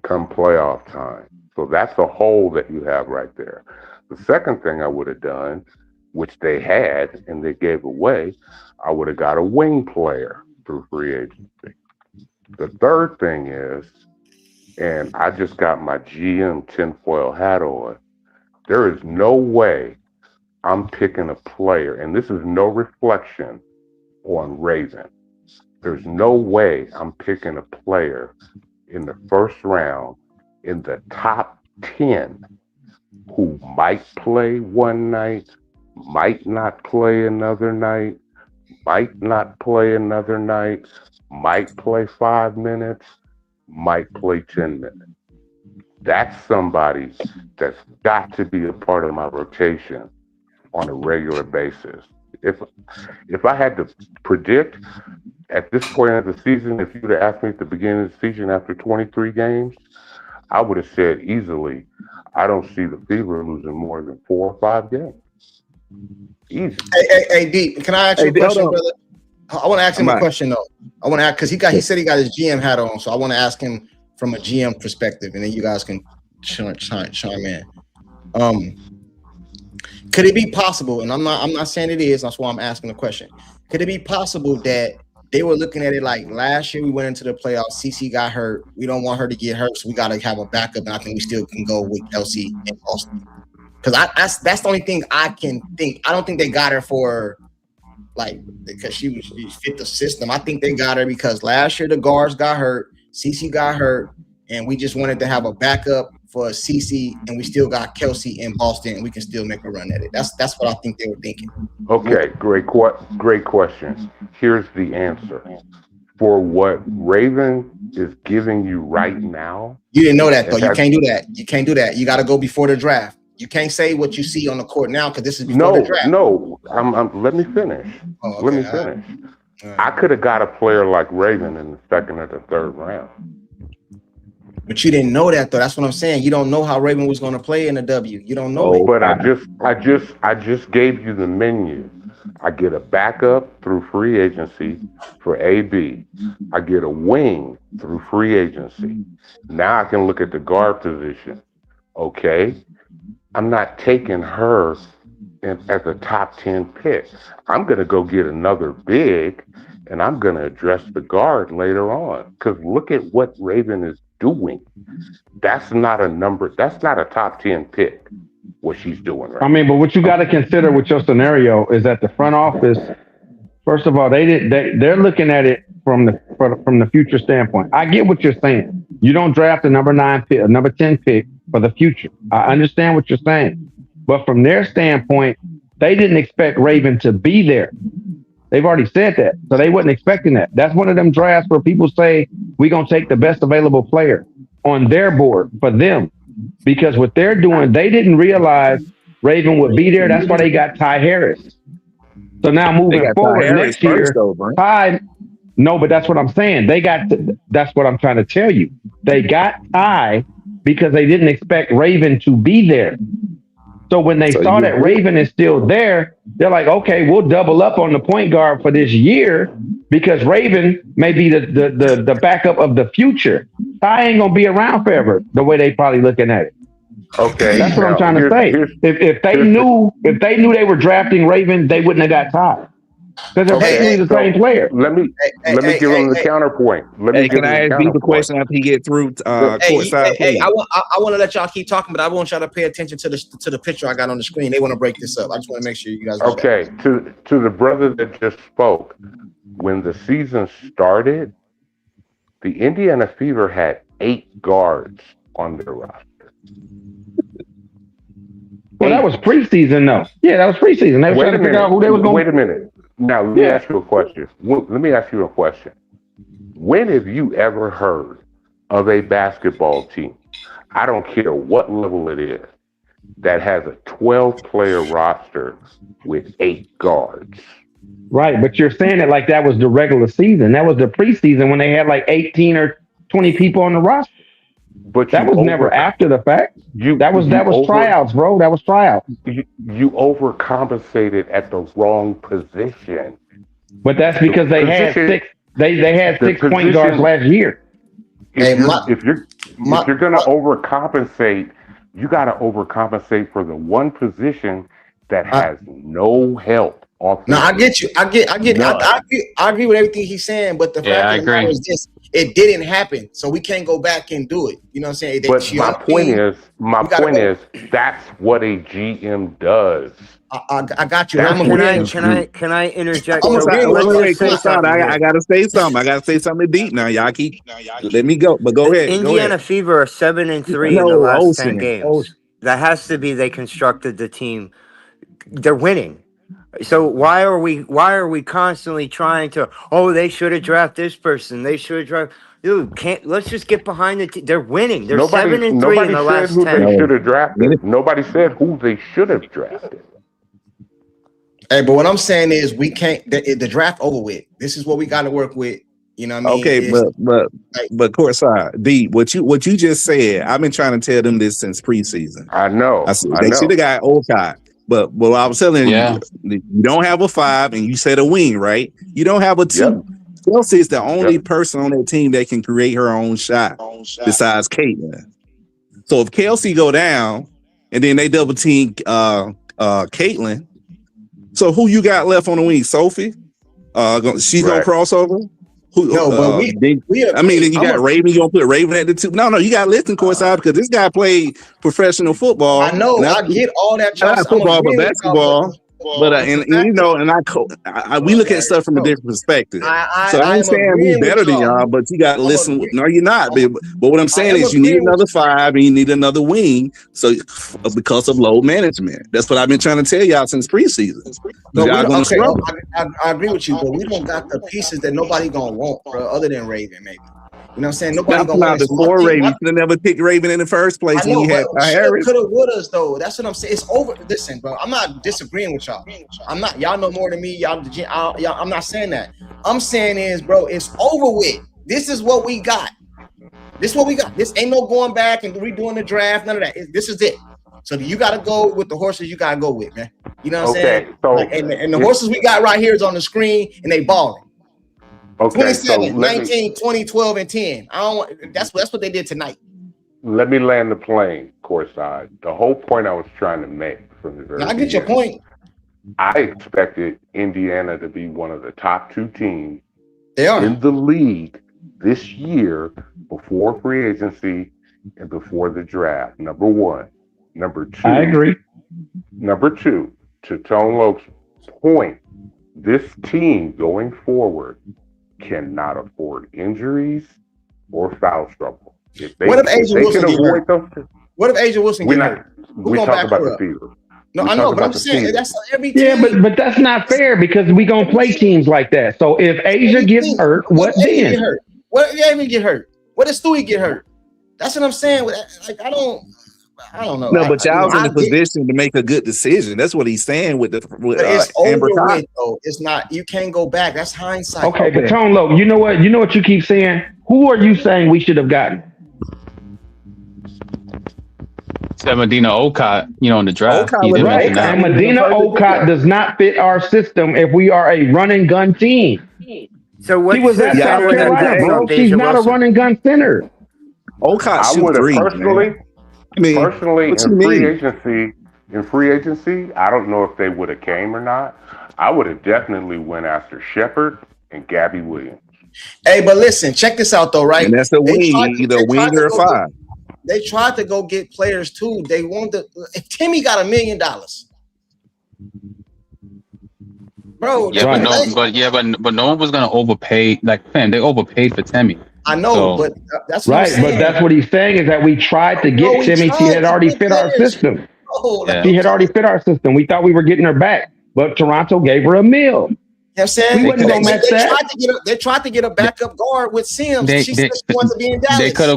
come playoff time. So that's a hole that you have right there. The second thing I would have done, which they had and they gave away, I would have got a wing player through free agency. The third thing is, and I just got my GM tinfoil hat on, there is no way I'm picking a player, and this is no reflection on Raven. There's no way I'm picking a player in the first round in the top 10 who might play one night, might not play another night, might not play another night, might play 5 minutes, might play 10 minutes. That's somebody that's got to be a part of my rotation on a regular basis. If I had to predict at this point of the season, if you'd have asked me at the beginning of the season after 23 games, I would have said easily, I don't see the Fever losing more than 4 or 5 games. Easy. Hey, D, can I ask you a question, brother? I want to ask him a question though. I want to ask because he said he got his GM hat on, so I want to ask him from a GM perspective, and then you guys can chime in. Could it be possible? And I'm not saying it is. That's why I'm asking the question. Could it be possible that they were looking at it like last year we went into the playoffs, CC got hurt. We don't want her to get hurt, so we got to have a backup, and I think we still can go with Kelsey and Boston. Because that's the only thing I can think. I don't think they got her for because she fit the system. I think they got her because last year the guards got hurt, CC got hurt, and we just wanted to have a backup for CC, and we still got Kelsey in Boston, and we can still make a run at it. That's what I think they were thinking. Okay, great question. Here's the answer. For what Raven is giving you right now. You didn't know that, though. You can't do that. You can't do that. You got to go before the draft. You can't say what you see on the court now because this is before the draft. No, let me finish. Let me finish. Right. I could have got a player like Raven in the second or the third round. But you didn't know that, though. That's what I'm saying. You don't know how Raven was going to play in the W. You don't know it. But I just gave you the menu. I get a backup through free agency for AB. I get a wing through free agency. Now I can look at the guard position. Okay. I'm not taking her as a top 10 pick. I'm going to go get another big, and I'm going to address the guard later on. Because look at what Raven is doing. That's not a top 10 pick, what she's doing right. I mean, but what you got to consider with your scenario is that the front office, first of all, they're looking at it from the future standpoint. I get what you're saying. You don't draft a number 9 pick, a number 10 pick for the future. I understand what you're saying. But from their standpoint, they didn't expect Raven to be there. They've already said that. So they wasn't expecting that. That's one of them drafts where people say, we're going to take the best available player on their board for them. Because what they're doing, they didn't realize Raven would be there. That's why they got Ty Harris. So now moving forward next year, Ty, no, but that's what I'm saying. That's what I'm trying to tell you. They got Ty because they didn't expect Raven to be there. So when they saw that Raven is still there, they're like, okay, we'll double up on the point guard for this year because Raven may be the backup of the future. Ty ain't gonna be around forever, the way they probably looking at it. Okay. That's what I'm trying to say. If they knew they were drafting Raven, they wouldn't have got Ty. Because they're basically the same player. Let me give him the counterpoint. Can I ask Deep a question after he get through courtside? I want to let y'all keep talking, but I want y'all to pay attention to the picture I got on the screen. They want to break this up. I just want to make sure you guys. Okay, to the brother that just spoke, when the season started, the Indiana Fever had 8 guards on their roster. Well, that was preseason, though. Yeah, that was preseason. They were trying to figure out who they was going. Wait a minute. Now, let me ask you a question. When have you ever heard of a basketball team, I don't care what level it is, that has a 12-player roster with 8 guards? Right, but you're saying it like that was the regular season. That was the preseason when they had like 18 or 20 people on the roster. But that was never after the fact. That was tryouts, bro. That was tryouts. You overcompensated at the wrong position. But that's because they had six. They had 6 point guards last year. If you're gonna overcompensate, you got to overcompensate for the one position that has no help. No, I get you. I agree with everything he's saying, but the fact of the matter is this: it didn't happen, so we can't go back and do it. You know what I'm saying? But my point is, that's what a GM does. I got you. Can I interject? I gotta say something. I gotta say something deep now. Y'all keep let me go, but go ahead. Indiana Fever are 7-3 in the last 10 games. That has to be they constructed the team. They're winning. So why are we constantly trying to? Oh, they should have drafted this person. They should have drafted. Dude, let's just get behind the team. They're winning. They're 7-3 in the last 10. Nobody said who they should have drafted. Nobody said who they should have drafted. Hey, but what I'm saying is we can't. The draft over with. This is what we got to work with. You know what I mean? Okay, but Courtside, D, what you just said, I've been trying to tell them this since preseason. I know. They should have got Olcott. But I was telling you, you don't have a 5, and you said a wing, right? You don't have a 2. Yep. Chelsea is the only person on that team that can create her own shot besides Caitlin. So if Kelsey go down, and then they double team Caitlin, so who you got left on the wing? Sophie? She's gonna cross over. Then you got Raven. You gonna put Raven at the 2? No, you got to listen, Courtside, because this guy played professional football. I know. I get all that. Not football, but basketball. But we look at stuff from a different perspective. So I ain't saying we're better than y'all, but you got to listen. No, you're not. But what I'm saying is you need another 5 and you need another wing. So because of load management, that's what I've been trying to tell y'all since preseason. I agree with you, but we don't got the pieces that nobody gonna want, bro, other than Raven, maybe. You know what I'm saying? Nobody gonna want before Raven. You could have never picked Raven in the first place when you had Harris. Could have, would have, though. That's what I'm saying. It's over. Listen, bro. I'm not disagreeing with y'all. I'm not. Y'all know more than me. I'm not saying that. I'm saying is, bro, it's over with. This is what we got. This is what we got. This ain't no going back and redoing the draft. None of that. This is it. So you got to go with the horses you got to go with, man. You know what I'm saying? So, and the horses we got right here is on the screen, and they balling. Okay, 27, 19, 20, 12, and 10. That's what they did tonight. Let me land the plane, Courtside. The whole point I was trying to make from the very beginning. I get your point. I expected Indiana to be one of the top 2 teams in the league this year before free agency and before the draft. Number 1. Number 2. I agree. Number 2, to Tone Loke's point, this team going forward cannot afford injuries or foul trouble. What if Asia Wilson get hurt? What if Asia Wilson get hurt? We talk about the Fever. No, I know, but I'm just saying that's every team. Yeah, but that's not fair because we gonna play teams like that. So if Asia gets hurt, what then? What if Asia get hurt? What if Stewie get hurt? That's what I'm saying. Like I don't know. No, but y'all's in a position to make a good decision. That's what he's saying with it's over with, though. It's not. You can't go back. That's hindsight. Okay, but Tone Loke, you know what you keep saying? Who are you saying we should have gotten? Said Medina Olcott, in the draft. Right. And Medina Olcott does not fit our system if we are a run and gun team. So what? She was at South Carolina, bro. She's not a run and gun center. Olcott I would have personally. In free agency, I don't know if they would have came or not. I would have definitely went after Shepard and Gabby Williams. Hey, but listen, check this out though, right? And that's a wing, either wing or a 5. They tried to go get players too. They wanted if Timmy got $1 million. Bro, but no one was gonna overpay. Like, fam, they overpaid for Timmy. I know, but that's what I'm saying. But that's what he's saying is that we tried to get Timmy. She had already fit our system. She had already fit our system. We thought we were getting her back, but Toronto gave her $1 million. You know what I'm saying? We wasn't gonna match that. They tried to get a backup guard with Sims. She said she wanted to be in Dallas. They could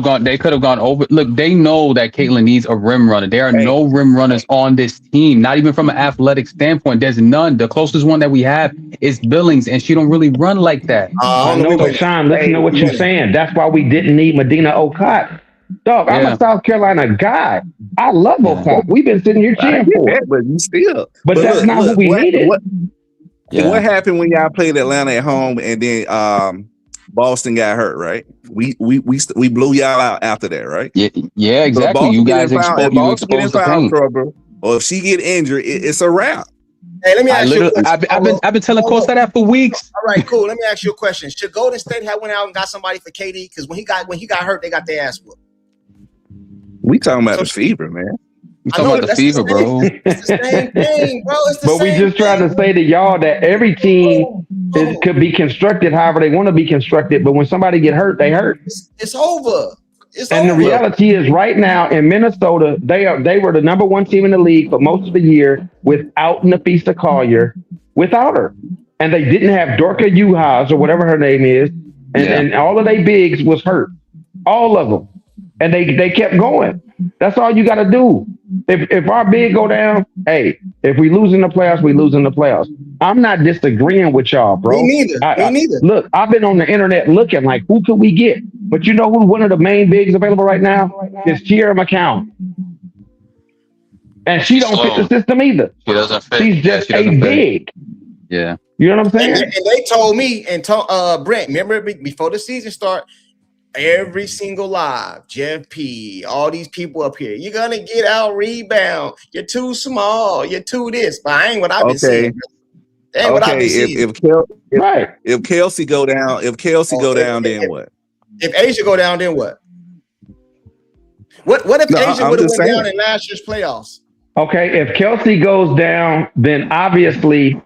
have gone over. Look, they know that Caitlin needs a rim runner. There are no rim runners on this team, not even from an athletic standpoint. There's none. The closest one that we have is Billings, and she don't really run like that. I know, but Sean, listen to what you're saying. That's why we didn't need Medina Olcott. Dog, I'm a South Carolina guy. I love Olcott. We've been sitting here cheering for it. But you still. But that's not what we needed. Yeah. What happened when y'all played Atlanta at home and then Boston got hurt, right? We blew y'all out after that, right? Yeah, exactly. So you guys exposed the pain. Trouble, or if she get injured, it's a wrap. Hey, let me ask you a question. I've been telling Courtside that for weeks. All right, cool. Let me ask you a question. Should Golden State have went out and got somebody for KD? Because when he got hurt, they got their ass whooped. We talking about the fever, man. We talking about the fever, bro. It's the same thing, bro. It's the but we just trying to say to y'all that every team could be constructed however they want to be constructed. But when somebody get hurt, they hurt. It's over. The reality is, right now in Minnesota, they were the number one team in the league for most of the year without Nafisa Collier, without her, and they didn't have Dorka Juhas or whatever her name is, and all of their bigs was hurt, all of them, and they kept going. That's all you got to do. If our big go down, hey, if we lose in the playoffs, we lose in the playoffs. I'm not disagreeing with y'all, bro. Me neither. Look, I've been on the internet looking like, who could we get? But you know who one of the main bigs available right now is Tierra McCown. And she don't fit the system either. She doesn't fit. She's just a big. Yeah. You know what I'm saying? And they told me, and Brent, remember before the season start, every single live, Jeff P, all these people up here, you're gonna get out rebound. You're too small. You're too this. But I ain't what I've been seeing. If Kelsey go down, then what? If Asia go down, then what? What if Asia would have went down in last year's playoffs? Okay, if Kelsey goes down, then obviously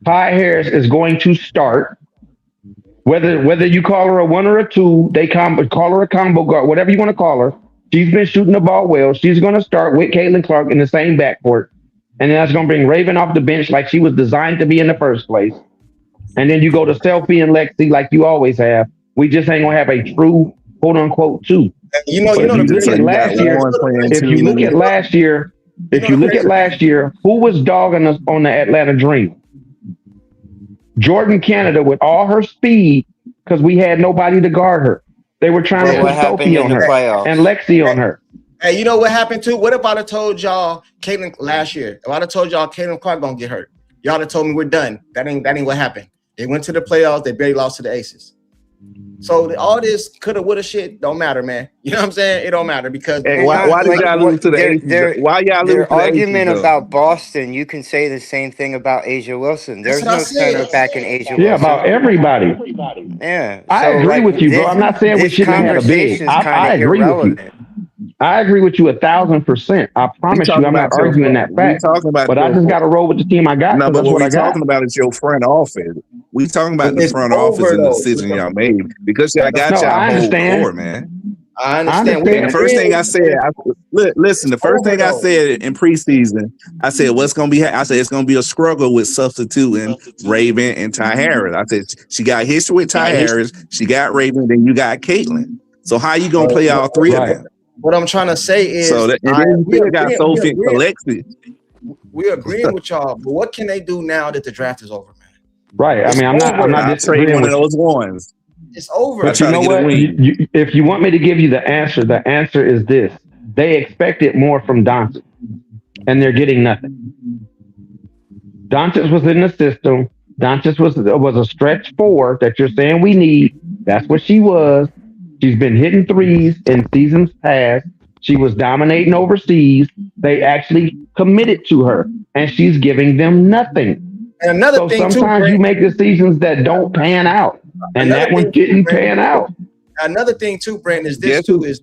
Ty Harris is going to start. Whether you call her a 1 or a 2, call her a combo guard, whatever you want to call her. She's been shooting the ball well. She's going to start with Caitlin Clark in the same backcourt. And then that's going to bring Raven off the bench like she was designed to be in the first place. And then you go to Selfie and Lexi like you always have. We just ain't going to have a true, quote unquote, 2. If you look at last year, who was dogging us on the Atlanta Dream? Jordan Canada with all her speed, because we had nobody to guard her. They were trying to put Sophie on her and Lexi on her. Hey, you know what happened too? What if I'd have told y'all Caitlin last year? If I'd have told y'all Caitlin Clark gonna get hurt, y'all have told me we're done. That ain't what happened. They went to the playoffs. They barely lost to the Aces. So all this coulda, woulda shit don't matter, man. You know what I'm saying? It don't matter because why did y'all lose to the Aces? Why y'all lose to the Aces? Argument about Boston, you can say the same thing about Asia Wilson. There's no center back in Asia Wilson. Yeah, about everybody. Yeah, I agree with you, bro. I'm not saying we shouldn't have a big. I agree with you. I agree with you 1,000%. I promise you, I'm not arguing that fact. But I just got to roll with the team I got. No, but what we're talking about is your front office. We talking about the front office and the decision y'all made because y'all got y'all whole core, man. I understand. And the first thing I said, the first thing I said in preseason, I said, what's going to be? I said, it's going to be a struggle with substituting Raven and Ty Harris. I said, she got history with Ty Harris. She got Raven, then you got Caitlin. So how you going to play all three of them? What I'm trying to say is, we got Sophie and Alexis. We're agreeing with y'all, but what can they do now that the draft is over, man? Right. I mean, I'm not disagreeing with one of those ones. It's over. But you know what? If you want me to give you the answer is this: they expected more from Doncic, and they're getting nothing. Doncic was in the system. Doncic was a stretch 4 that you're saying we need. That's what she was. She's been hitting threes in seasons past. She was dominating overseas. They actually committed to her, and she's giving them nothing. And another thing sometimes you make decisions that don't pan out, and that one didn't pan out. Another thing too, Brandon, is this too, is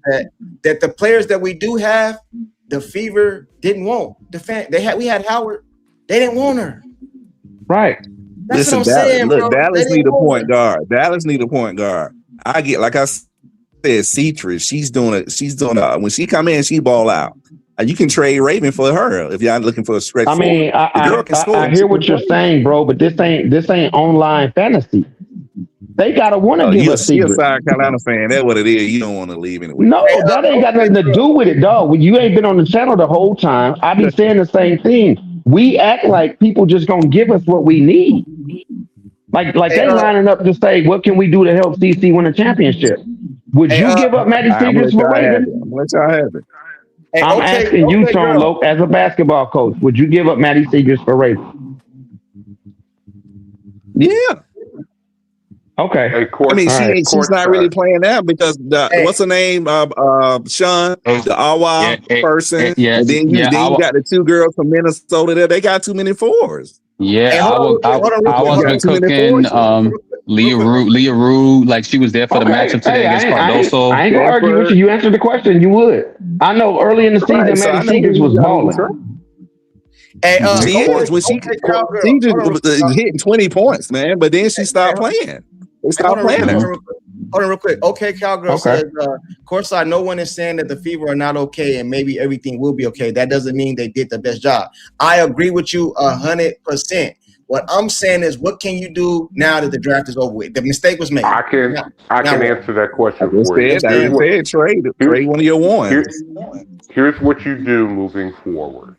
that the players that we do have, the Fever didn't want. We had Howard. They didn't want her. Right. That's what I'm saying, look, bro. Dallas need a point guard. Dallas need a point guard. I get, like I said, Cetrus. She's doing when she come in, she ball out. You can trade Raven for her if y'all looking for a stretch. I mean, I hear what you're saying, bro, but this ain't online fantasy. They gotta want to give us secrets. You're a South Carolina fan. That's what it is. You don't want to leave anyway. No, that ain't got nothing to do with it, dog. When you ain't been on the channel the whole time, I be saying the same thing. We act like people just gonna give us what we need. Like they lining up to say, what can we do to help CC win a championship? Would you give up Maddie Seegers for Raven? I'm gonna let y'all have it. I'm asking you, Tom Loke, as a basketball coach, would you give up Maddie Seegers for Raven? Yeah. Okay. Hey, I mean, she's not really playing now because what's her name? Sean, the Awa person. And then you got the two girls from Minnesota there. They got too many fours. Yeah, Hold on real quick. been cooking. Leah Rue, like she was there for the matchup today against Cardoso. I ain't gonna argue with you. You answered the question. You would. I know early in the season, so Maddie Seegers was balling. Hey, she is when she just hitting 20 points, man. But then she stopped playing. They stopped playing her. Hold on real quick. Okay, Cowgirl says, Courtside, no one is saying that the Fever are not okay and maybe everything will be okay. That doesn't mean they did the best job. I agree with you 100%. What I'm saying is, what can you do now that the draft is over with? The mistake was made. I can answer that question for you. Trade one of your ones. Here's what you do moving forward,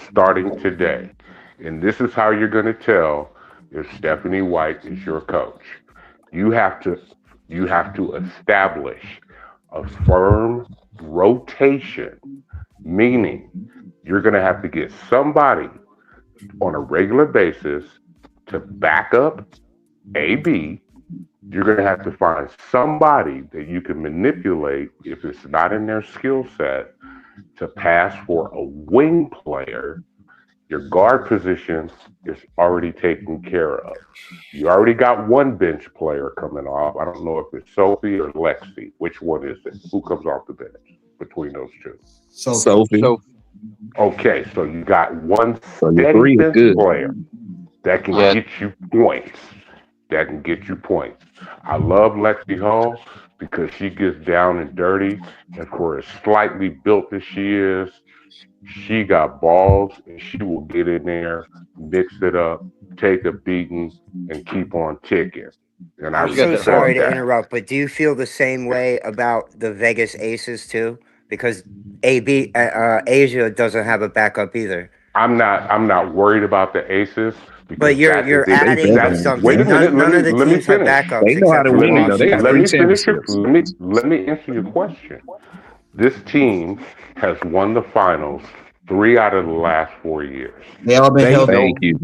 starting today. And this is how you're going to tell if Stephanie White is your coach. You have to establish a firm rotation, meaning you're going to have to get somebody on a regular basis to back up AB. You're going to have to find somebody that you can manipulate if it's not in their skill set to pass for a wing player. Your guard position is already taken care of. You already got one bench player coming off. I don't know if it's Sophie or Lexi. Which one is it? Who comes off the bench between those two? Sophie. Okay, so you got one steady bench player that can get you points. I love Lexi Hall because she gets down and dirty, and for as slightly built as she is, she got balls, and she will get in there, mix it up, take a beating, and keep on ticking. And I'm so sorry to interrupt, but do you feel the same way about the Vegas Aces too? Because Asia doesn't have a backup either. I'm not worried about the Aces. But you're adding something. Wait a minute. None of the teams have backups. They know how to win, though. They got let 3 me finish championships. let me answer your question. This team has won the finals 3 out of the last 4 years. They all been healthy. Thank you.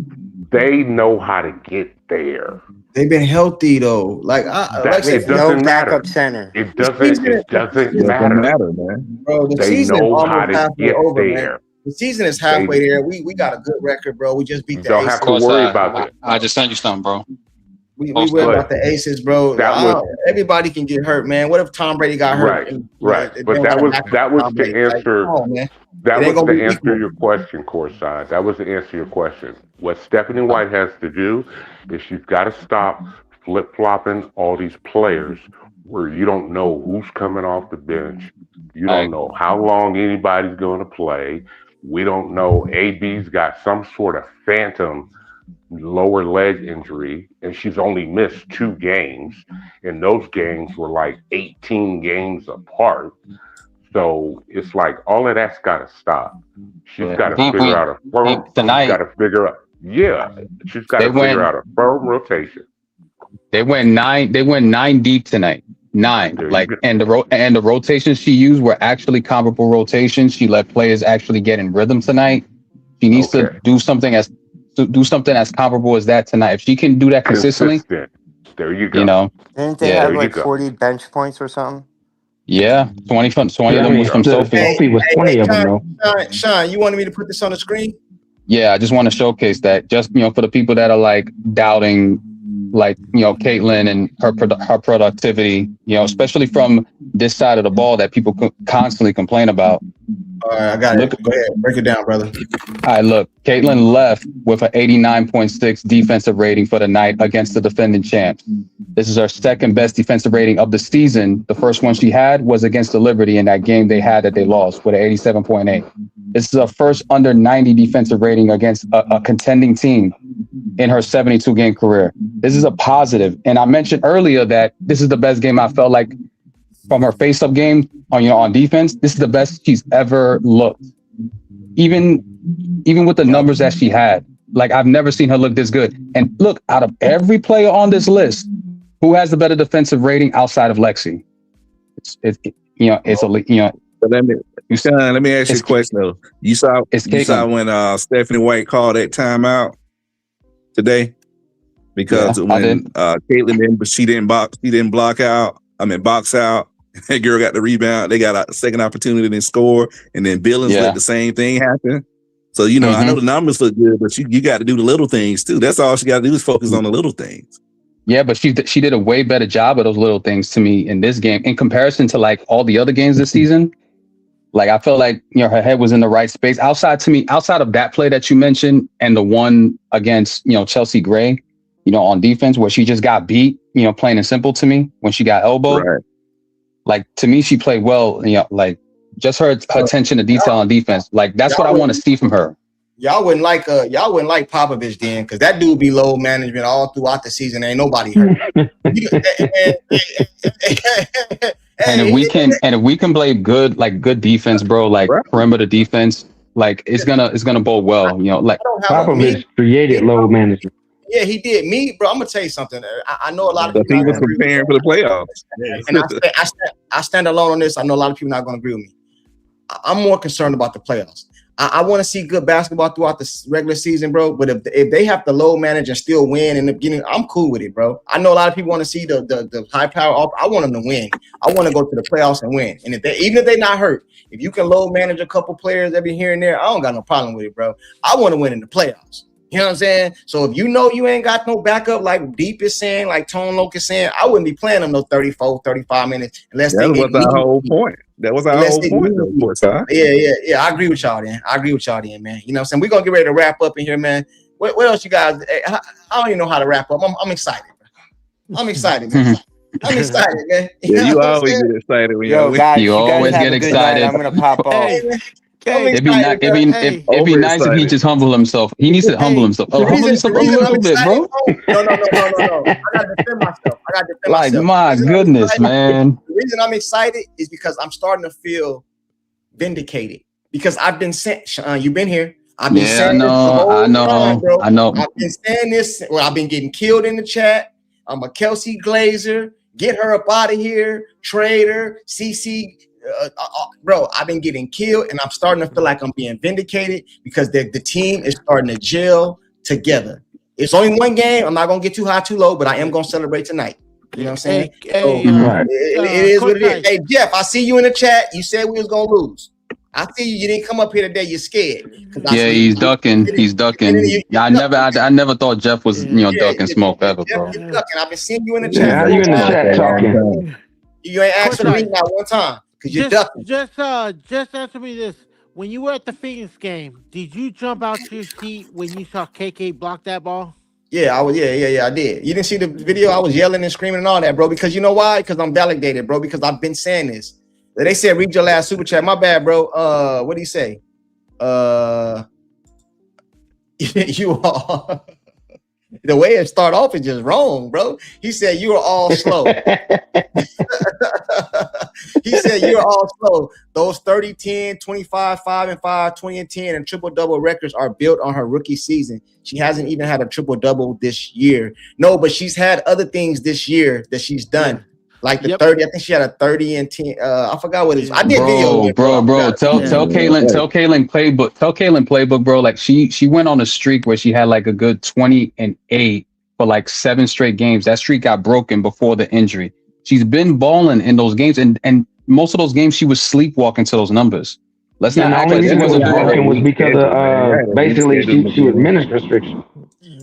They know how to get there. They've been healthy though. It doesn't matter. Backup center. It doesn't matter, man. Bro, the they season know almost how to halfway get over, there. man. The season is halfway there. We got a good record, bro. We just beat the Don't Aces. have to worry about it. I just sent you something, bro. We worry about the Aces, bro. Everybody can get hurt, man. What if Tom Brady got hurt? Right. But that was to answer. That was to answer your question, Courtside. That was to answer your question. What Stephanie White has to do is she's got to stop flip-flopping all these players where you don't know who's coming off the bench. You don't know how long anybody's going to play. We don't know. AB's got some sort of phantom lower leg injury, and she's only missed 2 games, and those games were like 18 games apart. So it's like all of that's got to stop. She's got to figure out a firm. Tonight. She's got to figure out. Yeah, she's got to figure out a firm rotation. They went 9 deep tonight. 9. And the rotations she used were actually comparable rotations. She let players actually get in rhythm tonight. She needs to do something as comparable as that tonight. If she can do that consistently, there you go. You know, didn't they have like 40 bench points or something? Yeah, 20 of them was from Sophie. Sophie was 20 of them, though. Sean, you wanted me to put this on the screen? Yeah, I just want to showcase that. Just for the people that are like doubting, Caitlin and her productivity, especially from this side of the ball that people constantly complain about. All right, I got it. Go ahead, break it down, brother. All right, look, Caitlin left with an 89.6 defensive rating for the night against the defending champs. This is her second best defensive rating of the season. The first one she had was against the Liberty in that game they lost with an 87.8. This is her first under 90 defensive rating against a contending team in her 72-game career. This is a positive. And I mentioned earlier that this is the best game I felt like from her face-up game on defense. This is the best she's ever looked. Even with the numbers that she had, like I've never seen her look this good. And look, out of every player on this list, who has the better defensive rating outside of Lexi? It's But let me ask you a question though. You saw when Stephanie White called that timeout today because when Caitlin didn't block out. I mean, box out. That girl got the rebound. They got a second opportunity to score, and then Billings let the same thing happen. So I know the numbers look good, but you got to do the little things too. That's all she got to do is focus on the little things. Yeah, but she did a way better job of those little things to me in this game in comparison to like all the other games this season. Like I felt like her head was in the right space. Outside of that play that you mentioned and the one against Chelsea Gray, on defense where she just got beat, plain and simple to me when she got elbowed. Right. Like to me, she played well. Like just her attention to detail on defense. Like that's what I want to see from her. Y'all wouldn't like Popovich then, because that dude be low management all throughout the season. Ain't nobody hurt. And if we can play good defense, bro, like perimeter defense, like it's gonna bode well. Like Popovich created low management. Yeah, he did. Bro, I'm gonna tell you something. I know a lot of people. He was preparing for the playoffs. And I stand alone on this. I know a lot of people not gonna agree with me. I'm more concerned about the playoffs. I want to see good basketball throughout the regular season, bro. But if they have to low manage and still win in the beginning, I'm cool with it, bro. I know a lot of people want to see the high power off. I want them to win. I want to go to the playoffs and win. And even if they're not hurt, if you can low manage a couple players every here and there, I don't got no problem with it, bro. I want to win in the playoffs. You know what I'm saying? So if you ain't got no backup, like Deep is saying, like Tone Loc is saying, I wouldn't be playing them no 34, 35 minutes unless that was our whole point. That was our whole point, of course, huh? Yeah. I agree with y'all then. Man. You know what I'm saying? We're gonna get ready to wrap up in here, man. What else you guys? I don't even know how to wrap up. I'm excited. I'm excited, man. I'm excited, man. You always get excited when you always get excited. I'm gonna pop off. It'd be nice if he just humble himself. He needs to humble himself. Humble himself a little bit, bro. No. I gotta defend myself. Like, my goodness, man. The reason I'm excited is because I'm starting to feel vindicated. Because I've been saying, Sean, you've been here. I've been saying this the whole time, bro. I know. I've been saying this. Well, I've been getting killed in the chat. I'm a Kelsey Glazer. Get her up out of here. Trade her. CC. Bro, I've been getting killed, and I'm starting to feel like I'm being vindicated because the team is starting to gel together. It's only one game. I'm not gonna get too high, too low, but I am gonna celebrate tonight. You know what I'm saying? It is what it is. Hey, Jeff, I see you in the chat. You said we was gonna lose. I see you. You didn't come up here today. You're scared. Yeah, he's ducking. I never thought Jeff was ducking smoke ever, bro. He's ducking. I've been seeing you in the chat. Yeah, you in the chat talking? You ain't asking me not one time. Just answer me this. When you were at the Phoenix game, did you jump out your seat when you saw KK block that ball? Yeah, I was. Yeah, I did. You didn't see the video? I was yelling and screaming and all that, bro. Because you know why? Because I'm validated, bro. Because I've been saying this. They said read your last super chat. My bad, bro. What did he say? You all. The way it started off is just wrong, bro. He said you are all slow. He said you're all slow. Those 30-10, 25, 5-5, 20-10, and triple-double records are built on her rookie season. She hasn't even had a triple-double this year. No, but she's had other things this year that she's done. Like the 30, I think she had a 30 and 10. I forgot what it is. I did video. Bro. Tell Caitlin playbook, bro. Like she went on a streak where she had like a good 20-8 for like 7 straight games. That streak got broken before the injury. She's been balling in those games, and most of those games she was sleepwalking to those numbers. Let's not act like she wasn't doing it. Was because of basically she was minutes restriction.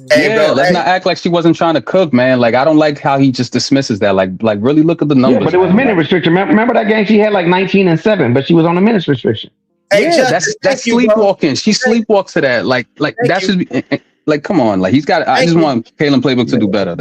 Let's not act like she wasn't trying to cook, man. Like I don't like how he just dismisses that. Like really look at the numbers. Yeah, but it was minute restriction. Remember that game? She had like 19 and 7, but she was on a minutes restriction. That's sleepwalking. She sleepwalks to that. Like that's just like come on. Like he's got. I just want Caitlin playbook to do better.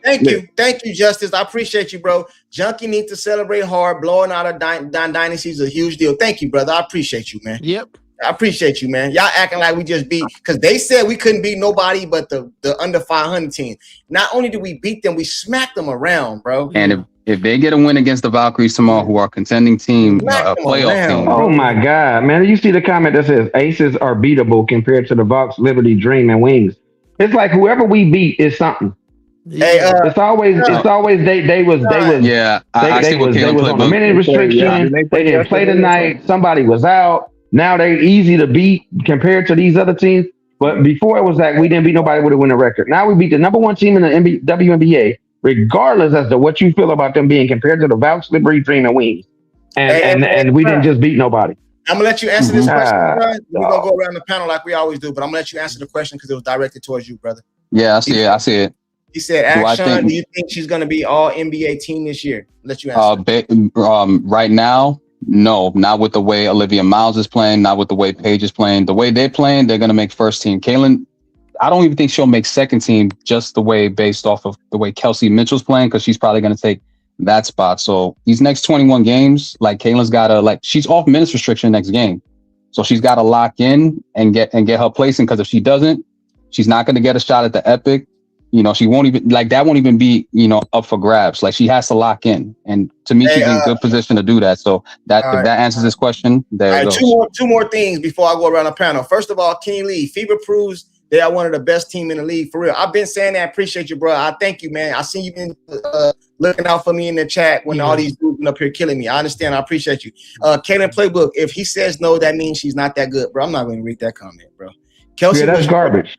Thank you, Justice. I appreciate you, bro. Junkie needs to celebrate hard. Blowing out a dynasty is a huge deal. Thank you, brother. I appreciate you, man. Yep. I appreciate you, man. Y'all acting like we just beat because they said we couldn't beat nobody but the under 500 team. Not only did we beat them, we smacked them around, bro. And if they get a win against the Valkyries tomorrow, who are a contending team, a playoff team. Oh my God, man! You see the comment that says Aces are beatable compared to the Vox, Liberty, Dream, and Wings. It's like whoever we beat is something. Hey, it's always they was on a minute restriction. They didn't play tonight. Somebody was out. Now they're easy to beat compared to these other teams. But before it was like we didn't beat nobody with a winning record. Now we beat the number one team in the WNBA, regardless as to what you feel about them being compared to the Vouch, Liberty, Dream, and Wings. And we didn't just beat nobody. I'm gonna let you answer this question, brother. We're gonna go around the panel like we always do, but I'm gonna let you answer the question because it was directed towards you, brother. Yeah, I see it. He said, "Action. Do you think she's gonna be all NBA team this year?" Let you answer. Right now, no, not with the way Olivia Miles is playing, not with the way Paige is playing. The way they're playing, they're gonna make first team. Kaylin, I don't even think she'll make second team, just the way based off of the way Kelsey Mitchell's playing, because she's probably gonna take that spot. So these next 21 games, like Kaylin's gotta she's off minutes restriction next game. So she's gotta lock in and get her placing, because if she doesn't, she's not gonna get a shot at the Epic. She won't even that won't even be, up for grabs. Like she has to lock in. And to me, she's in good position to do that. So if that answers this question, there you go. Two more things before I go around the panel. First of all, King Lee, FIBA proves they are one of the best team in the league for real. I've been saying that. Appreciate you, bro. I thank you, man. I seen you been looking out for me in the chat when all these dudes been up here killing me. I understand. I appreciate you. Kaylin Playbook, if he says no, that means she's not that good, bro. I'm not going to read that comment, bro. Kelsey, that's garbage.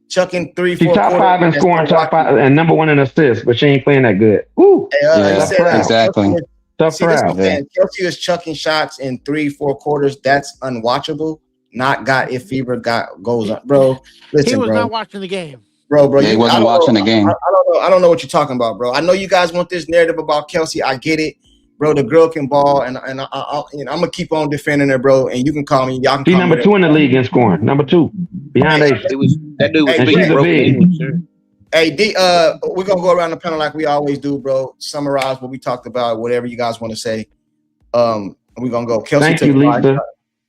Chucking 3-4. She's top 5 in scoring, top 5 and number 1 in assists, but she ain't playing that good. Ooh, exactly. Tough crowd. Kelsey is chucking shots in 3-4 quarters. That's unwatchable. Not got if FIBA goes on, bro. Listen, he was not watching the game, bro. He wasn't watching the game. I don't know what you're talking about, bro. I know you guys want this narrative about Kelsey. I get it, bro. The girl can ball, and I'm gonna keep on defending her, bro. And you can call me. Y'all can. She's number 2 in the league in scoring. Number 2 behind Ace. That dude was big. Hey, we're gonna go around the panel like we always do, bro. Summarize what we talked about, whatever you guys want to say. We're gonna go. Kelsey, thank you, Lisa.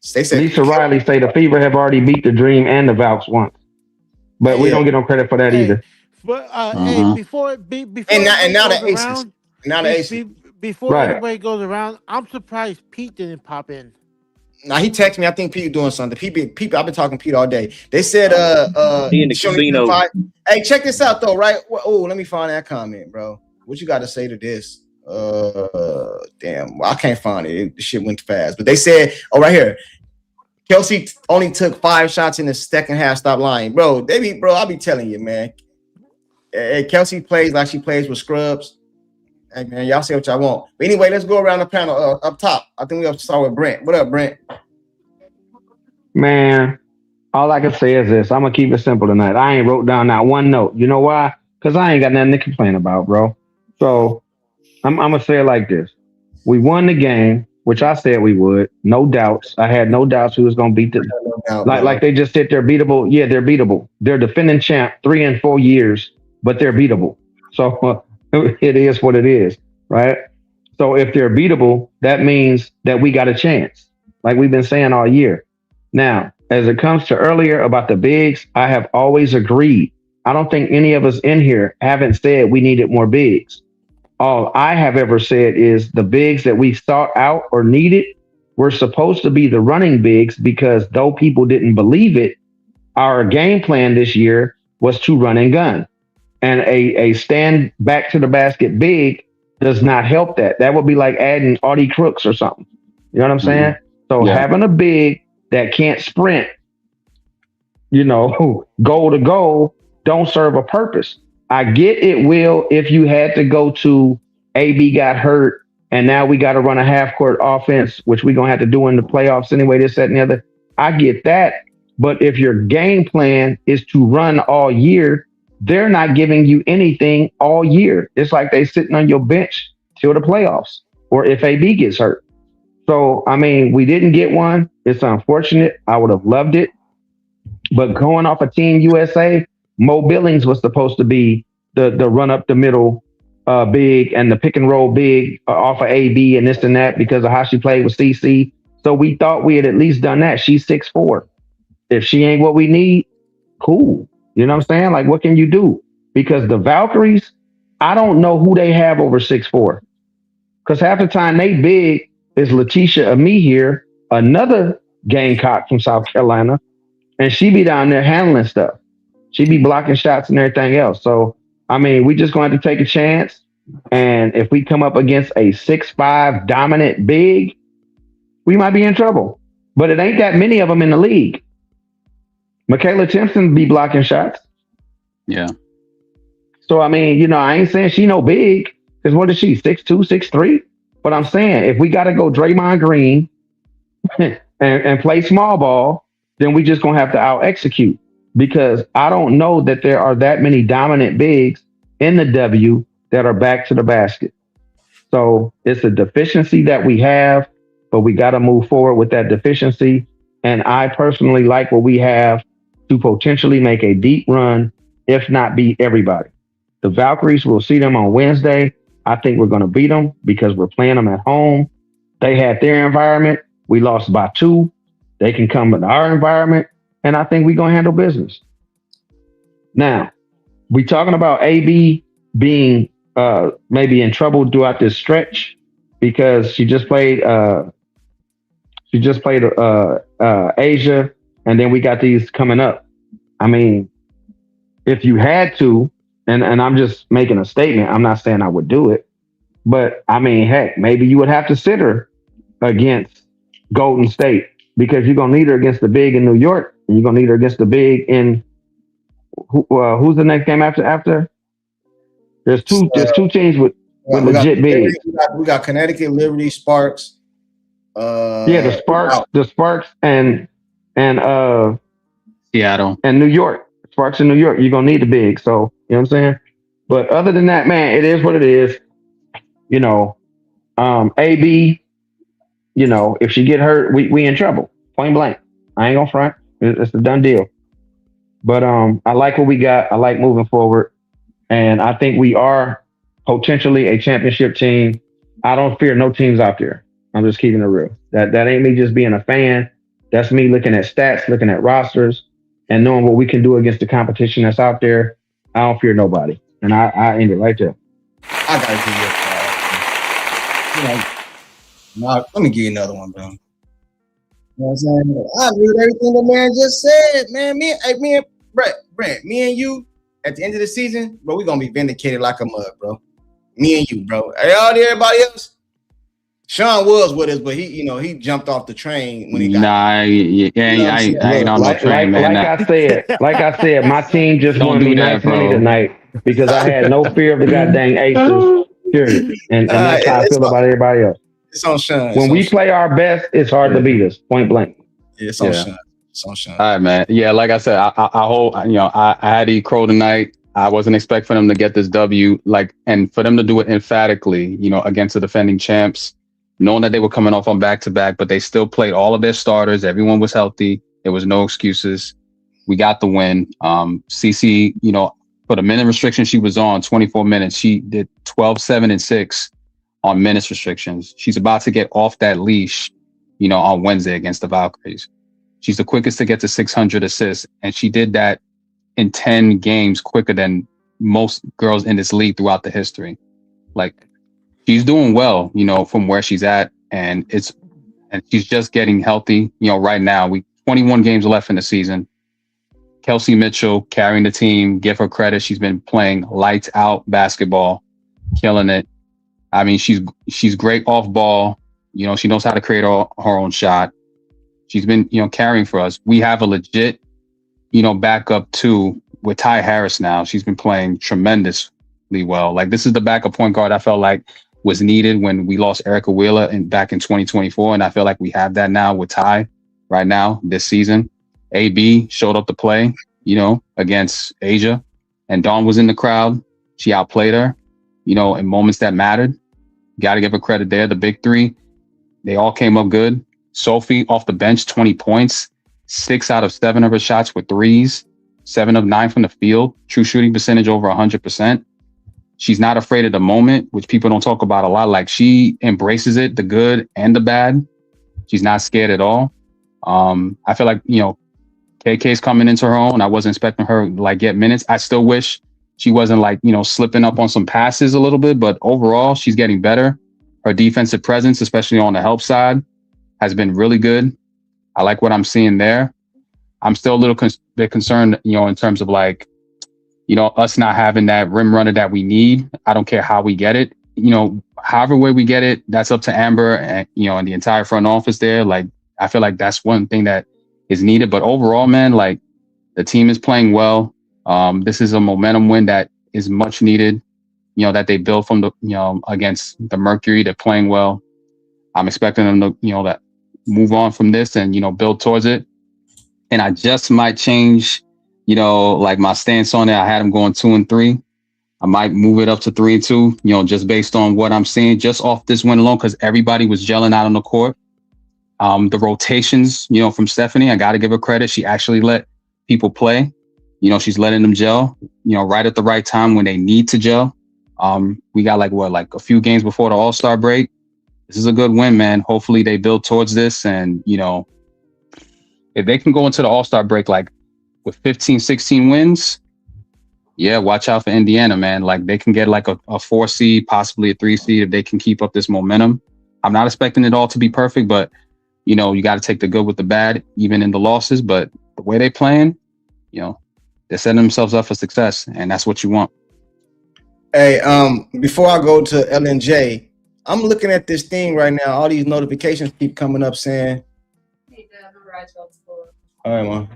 Lisa Riley say the Fever have already beat the Dream and the Vouch once, but we don't get no credit for that either. But hey, before now the Aces, before everybody goes around, I'm surprised Pete didn't pop in. Now he texted me. I think Pete doing something. Pete, I've been talking to Pete all day. They said, he in the casino. Hey, check this out though, right? Oh, let me find that comment, bro. What you got to say to this? Damn, well, I can't find it. The shit went fast. But they said, right here, Kelsey only took 5 shots in the second half. Stop lying, bro. I'll be telling you, man. Hey, Kelsey plays like she plays with scrubs. Hey, man, y'all say what y'all want. But anyway, let's go around the panel up top. I think we have to start with Brent. What up, Brent? Man, all I can say is this. I'm going to keep it simple tonight. I ain't wrote down not one note. You know why? Because I ain't got nothing to complain about, bro. So I'm going to say it like this. We won the game, which I said we would. No doubts. I had no doubts who was going to beat them. Like they just said they're beatable. Yeah, they're beatable. They're defending champ 3 and 4 years, but they're beatable. So it is what it is, right? So if they're beatable, that means that we got a chance, like we've been saying all year. Now, as it comes to earlier about the bigs, I have always agreed. I don't think any of us in here haven't said we needed more bigs. All I have ever said is the bigs that we sought out or needed were supposed to be the running bigs, because though people didn't believe it, our game plan this year was to run and gun. And a stand back to the basket big does not help that. That would be like adding Audie Crooks or something. You know what I'm saying? So having a big that can't sprint, goal to goal, don't serve a purpose. I get it will if you had to go to AB got hurt and now we got to run a half court offense, which we're going to have to do in the playoffs anyway, this, that, and the other. I get that. But if your game plan is to run all year, they're not giving you anything all year. It's like they sitting on your bench till the playoffs or if AB gets hurt. So, I mean, we didn't get one. It's unfortunate. I would have loved it. But going off of Team USA, Mo Billings was supposed to be the run up the middle big and the pick and roll big off of AB and this and that because of how she played with CC. So we thought we had at least done that. She's 6'4". If she ain't what we need, cool. You know what I'm saying? Like, what can you do? Because the Valkyries, I don't know who they have over 6'4". Because half the time they big is Letitia Ami here, another Gamecock from South Carolina, and she be down there handling stuff. She be blocking shots and everything else. So, I mean, we just going to take a chance. And if we come up against a 6'5" dominant big, we might be in trouble. But it ain't that many of them in the league. Michaela Timpson be blocking shots. Yeah. So I mean, I ain't saying she no big. Because what is she? 6'2", 6'3"? But I'm saying if we got to go Draymond Green and play small ball, then we just gonna have to out execute. Because I don't know that there are that many dominant bigs in the W that are back to the basket. So it's a deficiency that we have, but we got to move forward with that deficiency. And I personally like what we have to potentially make a deep run, if not beat everybody. The Valkyries, we'll see them on Wednesday. I think we're going to beat them because we're playing them at home. They had their environment. We lost by 2. They can come in our environment, and I think we're going to handle business. Now, we talking about AB being maybe in trouble throughout this stretch because she just played Asia, and then we got these coming up. I mean, if you had to, and I'm just making a statement, I'm not saying I would do it, but I mean, heck, maybe you would have to sit her against Golden State because you're gonna need her against the big in New York, and you're gonna need her against the big in who's the next game after? There's two teams with legit bigs. We got Connecticut, Liberty, Sparks. The Sparks and Seattle and New York. Sparks in New York. You're gonna need the big. So you know what I'm saying. But other than that, man, it is what it is. AB. If she get hurt, we in trouble. Point blank. I ain't gonna front. It's a done deal. But I like what we got. I like moving forward. And I think we are potentially a championship team. I don't fear no teams out there. I'm just keeping it real. That ain't me just being a fan. That's me looking at stats, looking at rosters, and knowing what we can do against the competition that's out there. I don't fear nobody. And I end it right there. I gotta give you a let me give you another one, bro. You know what I'm saying? I agree with everything the man just said, man. Me and Brent, me and you, at the end of the season, bro, we're gonna be vindicated like a mug, bro. Me and you, bro. Everybody else. Sean was with us, but he jumped off the train when he got. I ain't on no train, man. Like I said, my team just won me nice money tonight because I had no fear of the goddamn aces. Period. And that's how I feel about everybody else. It's on Sean. When we play our best, it's hard to beat us. Point blank. Yeah, it's on Sean. It's on Sean. All right, man. Yeah, like I said, I had to eat crow tonight. I wasn't expecting them to get this W, and for them to do it emphatically, against the defending champs, knowing that they were coming off on back-to-back, but they still played all of their starters. Everyone was healthy. There was no excuses. We got the win. CC, for the minute restriction she was on, 24 minutes, she did 12, 7, and 6 on minutes restrictions. She's about to get off that leash, on Wednesday against the Valkyries. She's the quickest to get to 600 assists, and she did that in 10 games quicker than most girls in this league throughout the history. She's doing well, from where she's at, and she's just getting healthy. Right now, 21 games left in the season. Kelsey Mitchell carrying the team. Give her credit. She's been playing lights out basketball, killing it. I mean, she's great off ball. She knows how to create her own shot. She's been, carrying for us. We have a legit, backup too with Ty Harris now. She's been playing tremendously well. This is the backup point guard I felt like was needed when we lost Erica Wheeler back in 2024. And I feel like we have that now with Ty right now this season. AB showed up to play, against Asia. And Dawn was in the crowd. She outplayed her, in moments that mattered. Got to give her credit there. The big three, they all came up good. Sophie off the bench, 20 points. 6 out of 7 of her shots were threes. 7 of 9 from the field. True shooting percentage over 100%. She's not afraid of the moment, which people don't talk about a lot. She embraces it, the good and the bad. She's not scared at all. I feel like, KK's coming into her own. I wasn't expecting her get minutes. I still wish she wasn't slipping up on some passes a little bit, but overall she's getting better. Her defensive presence, especially on the help side, has been really good. I like what I'm seeing there. I'm still a little bit concerned, in terms of us not having that rim runner that we need. I don't care how we get it. However way we get it, that's up to Amber and, and the entire front office there. I feel like that's one thing that is needed. But overall, man, The team is playing well. This is a momentum win that is much needed. That they built from against the Mercury. They're playing well. I'm expecting them to, that move on from this and, build towards it. And I just might change, like my stance on it. I had them going 2-3. I might move it up to 3-2, just based on what I'm seeing, just off this win alone, because everybody was gelling out on the court. The rotations, from Stephanie, I got to give her credit. She actually let people play. She's letting them gel, right at the right time when they need to gel. We got like a few games before the All-Star break. This is a good win, man. Hopefully they build towards this. And, if they can go into the All-Star break, like with 15, 16 wins, yeah, watch out for Indiana, man. Like they can get like a 4 seed, possibly a 3 seed if they can keep up this momentum. I'm not expecting it all to be perfect, but you got to take the good with the bad, even in the losses. But the way they playing, they're setting themselves up for success, and that's what you want. Hey, before I go to LNJ, I'm looking at this thing right now. All these notifications keep coming up saying, "Hey, Dad, all right, man.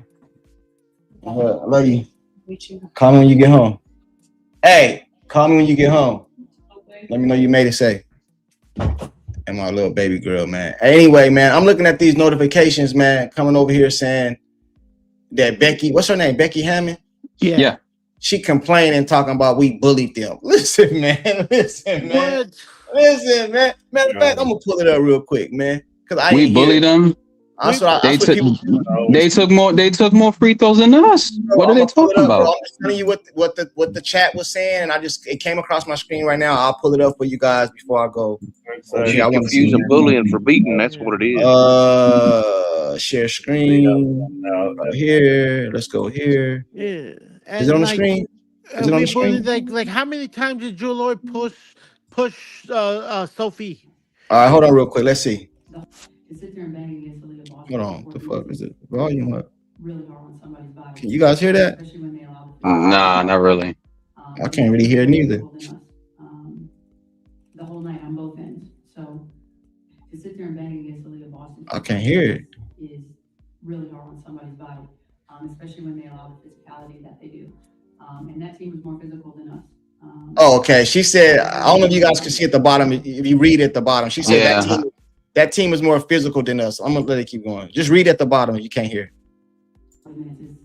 I love you. Call me when you get home. Hey, call me when you get home. Let me know you made it safe." And my little baby girl, man. Anyway, man, I'm looking at these notifications, man, coming over here saying that Becky, what's her name? Becky Hammond? Yeah. She complaining, talking about we bullied them. Listen, man. Listen, man. Matter of fact, I'm gonna pull it up real quick, man. Because we bullied them. They took more free throws than us. What are they talking about? Bro. I'm just telling you what the chat was saying, and it came across my screen right now. I'll pull it up for you guys before I go. You're confusing bullying for beating. That's what it is. Share screen right here. Let's go here. Yeah. Is it on the screen? Is it on the screen? Like how many times did Drew Lloyd push Sophie? All right, hold on real quick. Let's see. Hold on. What the fuck is it? Volume up. Can you guys hear that? Nah, not really. I can't really hear it neither. The whole night on both ends. So to sit there and bang against the League of Boston, I can't hear it. Is really hard on somebody's body, especially when they allow the physicality that they do. And that team was more physical than us. Oh, okay. She said, I don't know if you guys can see at the bottom. If you read at the bottom, she said that team is more physical than us. I'm gonna let it keep going. Just read at the bottom if you can't hear. 40 minutes is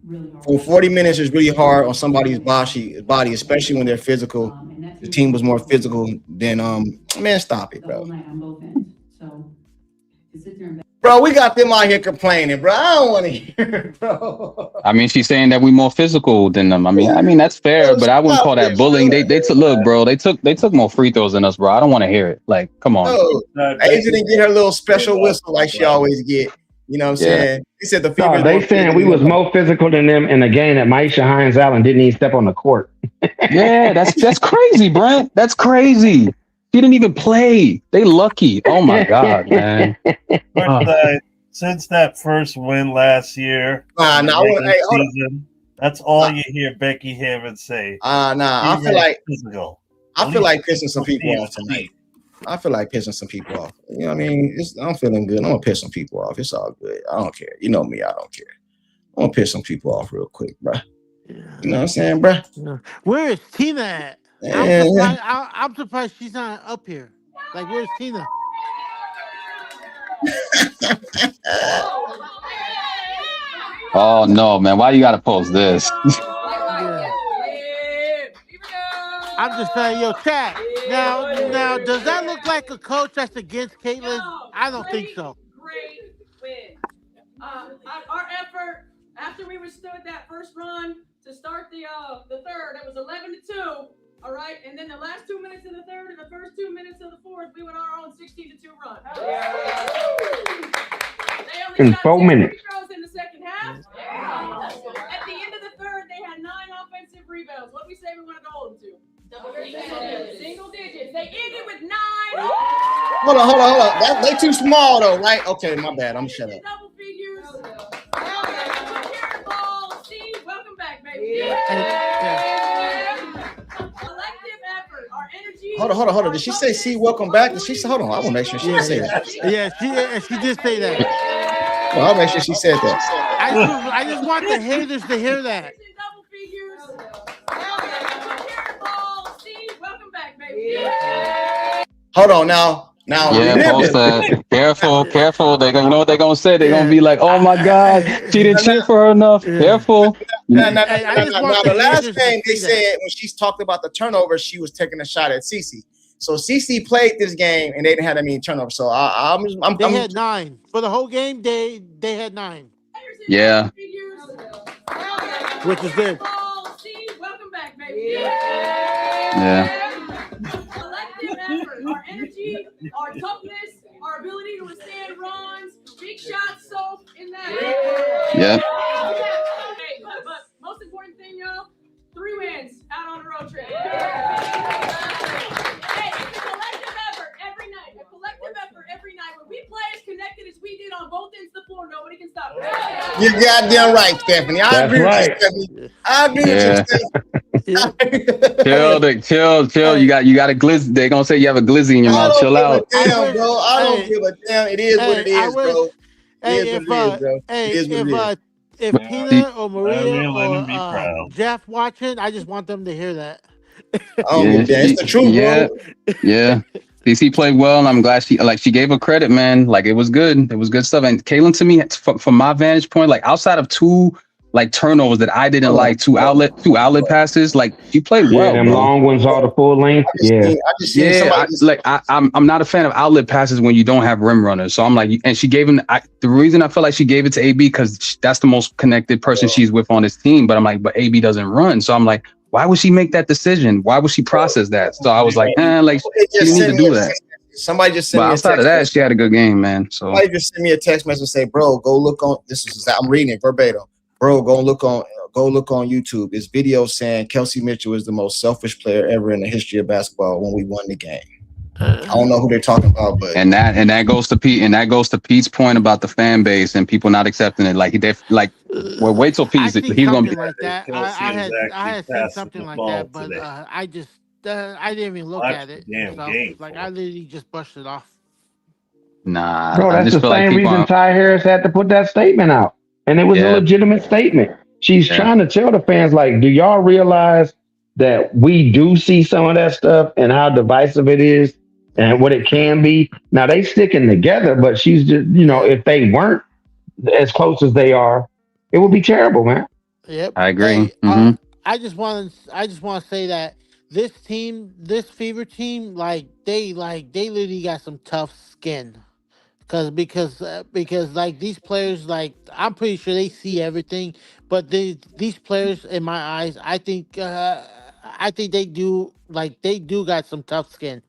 really hard. Well, 40 minutes is really hard on somebody's body, especially when they're physical. The team was more physical than man, stop it, bro. Bro, we got them out here complaining, bro. I don't want to hear it, bro. I mean, she's saying that we more physical than them. I mean that's fair, but I wouldn't call that bullying. They took look, bro. They took more free throws than us, bro. I don't want to hear it. Like, come on. Asia didn't get her little special whistle like she always get. You know what I'm saying? He said the female. They saying we was more physical than them in a game that Maisha Hines Allen didn't even step on the court. Yeah, that's crazy, Brent. That's crazy. He didn't even play. They lucky. Oh my God, man. Since that first win last year, that's all you hear Becky Hammond say. I feel like pissing some people off tonight. I feel like pissing some people off. You know what I mean? I'm feeling good. I'm gonna piss some people off. It's all good. I don't care. You know me. I don't care. I'm gonna piss some people off real quick, bro. You know what I'm saying, bro? Where is Tina at? I'm surprised she's not up here. Like, where's Tina? Oh no, man! Why you gotta post this? I'm just saying, yo, chat. Now, does that look like a coach that's against Caitlin? I don't think so. Great win. Our effort after we withstood that first run to start the third, it was 11-2. All right, and then the last 2 minutes of the third and the first 2 minutes of the fourth, we went on our own 16-2 run. They only in 4 minutes. Throws in the second half. At the end of the third, they had 9 offensive rebounds. What did we say we want to hold them to? Single digits. They ended with 9. Hold on. They too small though, right? Okay, my bad. I'm shut up. Double figures. See, welcome back, baby. Collective effort. Our energy. Hold on. Did she say see welcome back? Did she say hold on? I want to make sure she didn't say that. Yeah, she did say that. Well, I'll make sure she said that. I just want the haters to hear that. Double figures. Welcome back, baby. Hold on now. Yeah, Paul said, careful. They gonna, you know what they're gonna say? They're gonna be like, "Oh my God, she didn't cheer for her enough." Careful. Now, the last game they said when she's talked about the turnover, she was taking a shot at Cece. So Cece played this game and they didn't have that many turnovers. So they had 9 for the whole game. They had 9. Yeah, which is good. Welcome back, baby. Yeah. Collective effort, our energy, our toughness, our ability to withstand runs, big shots, so in that. Yeah. Hey, but most important thing, y'all, 3 wins out on a road trip. Hey, it's a collective effort every night. A collective effort every night. When we play as connected as we did on both ends of the floor, nobody can stop it. You're goddamn right, Stephanie. I agree with you, Stephanie. I agree with you, Stephanie. Chill. You got a glizzy. They gonna say you have a glizzy in your mouth. Chill out. Damn, bro. I don't give a damn. It is what it is, bro. If Tina or Maria or Jeff watching, I just want them to hear that. It's the truth, bro. Yeah. DC played well, and I'm glad she gave her credit, man. Like it was good. It was good stuff. And Kaylin, to me, from my vantage point, like outside of 2 like turnovers that I didn't like, 2 outlet passes, like she played well. Them long ones all the full length. I'm not a fan of outlet passes when you don't have rim runners. So I'm like, and she gave him the reason I feel like she gave it to AB because that's the most connected person she's with on this team. But I'm like, but AB doesn't run. So I'm like, why would she make that decision? Why would she process that? So I was like, she didn't need to do that. Somebody just sent me a text. Outside of that, she had a good game, man. So somebody just sent me a text message and say, bro, go look on this. I'm reading it verbatim. Bro, go look on YouTube. It's video saying Kelsey Mitchell is the most selfish player ever in the history of basketball when we won the game. I don't know who they're talking about, but that goes to Pete, and that goes to Pete's point about the fan base and people not accepting it. Like wait till Pete. He's gonna be like that. I had seen something like that, but I didn't even look at it. Like I literally just brushed it off. Nah, bro, that's the same reason Ty Harris had to put that statement out. And it was a legitimate statement. She's trying to tell the fans, like, do y'all realize that we do see some of that stuff and how divisive it is and what it can be? Now, they sticking together, but she's just, if they weren't as close as they are, it would be terrible, man. Yep. I agree. Hey, I just want to say that this team, this Fever team, they literally got some tough skin. Because like these players, like I'm pretty sure they see everything, but these players in my eyes, I think they do got some tough skin.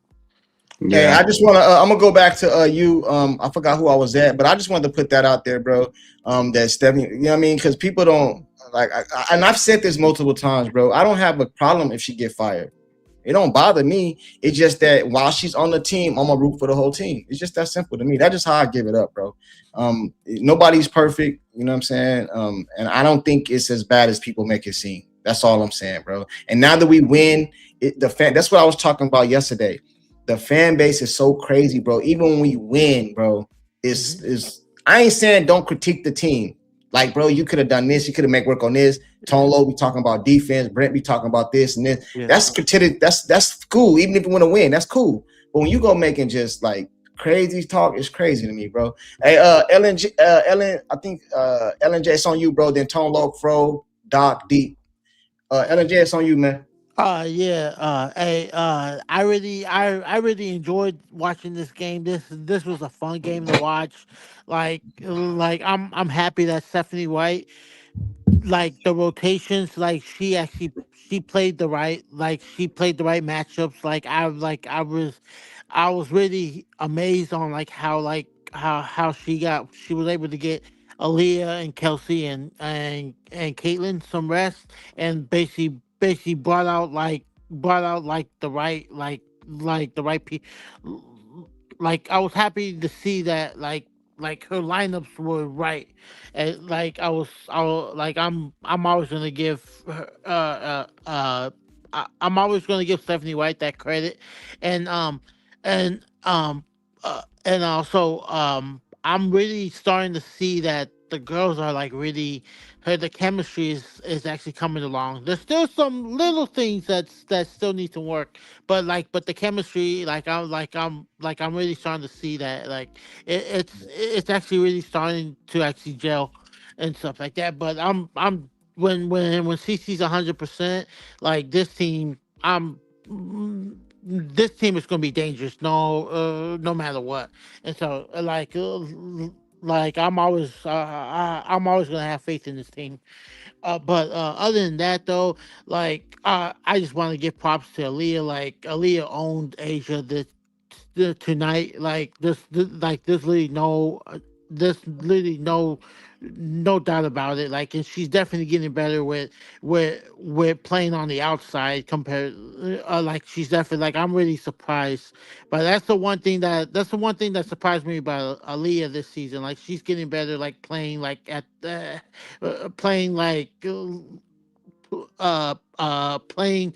Yeah, hey, I just want to. I'm gonna go back to you. I forgot who I was at, but I just wanted to put that out there, bro. That Stephanie, you know what I mean? Because people don't like, and I've said this multiple times, bro. I don't have a problem if she get fired. It don't bother me. It's just that while she's on the team, I'm gonna root for the whole team. It's just that simple to me. That's just how I give it up, bro. Nobody's perfect, you know what I'm saying? And I don't think it's as bad as people make it seem. That's all I'm saying, bro. And now that we win, that's what I was talking about yesterday. The fan base is so crazy, bro. Even when we win, bro, I ain't saying don't critique the team. Like, bro, you could have done this. You could have made work on this. Tone Low be talking about defense. Brent be talking about this and this. Yeah. That's cool. Even if you want to win, that's cool. But when you go making just like crazy talk, it's crazy to me, bro. Hey, Ellen, I think Ellen J, it's on you, bro. Then Tone Low, Fro, Doc, Deep. Ellen J, it's on you, man. Hey, I really enjoyed watching this game. This was a fun game to watch. Like I'm happy that Stephanie White, like the rotations, like she played the right matchups. I was really amazed on how she was able to get Aaliyah and Kelsey and Caitlin some rest and basically brought out the right people. Like I was happy to see that like her lineups were right, and I'm always gonna give her I'm always gonna give Stephanie White that credit, and and also I'm really starting to see that the girls are like really, the chemistry is actually coming along. There's still some little things that still need to work, but the chemistry, I'm really starting to see that it's actually really starting to actually gel and stuff like that. But I'm when CC's 100%, like this team, this team is going to be dangerous, no matter what. And so, I'm always going to have faith in this team. But other than that, though, I just want to give props to Aaliyah. Like Aaliyah owned Asia tonight. There's literally no doubt about it. Like, and she's definitely getting better with playing on the outside compared. Like, she's definitely, like, I'm really surprised. But that's the one thing that surprised me about Aaliyah this season. Like, she's getting better. Like playing like at playing like playing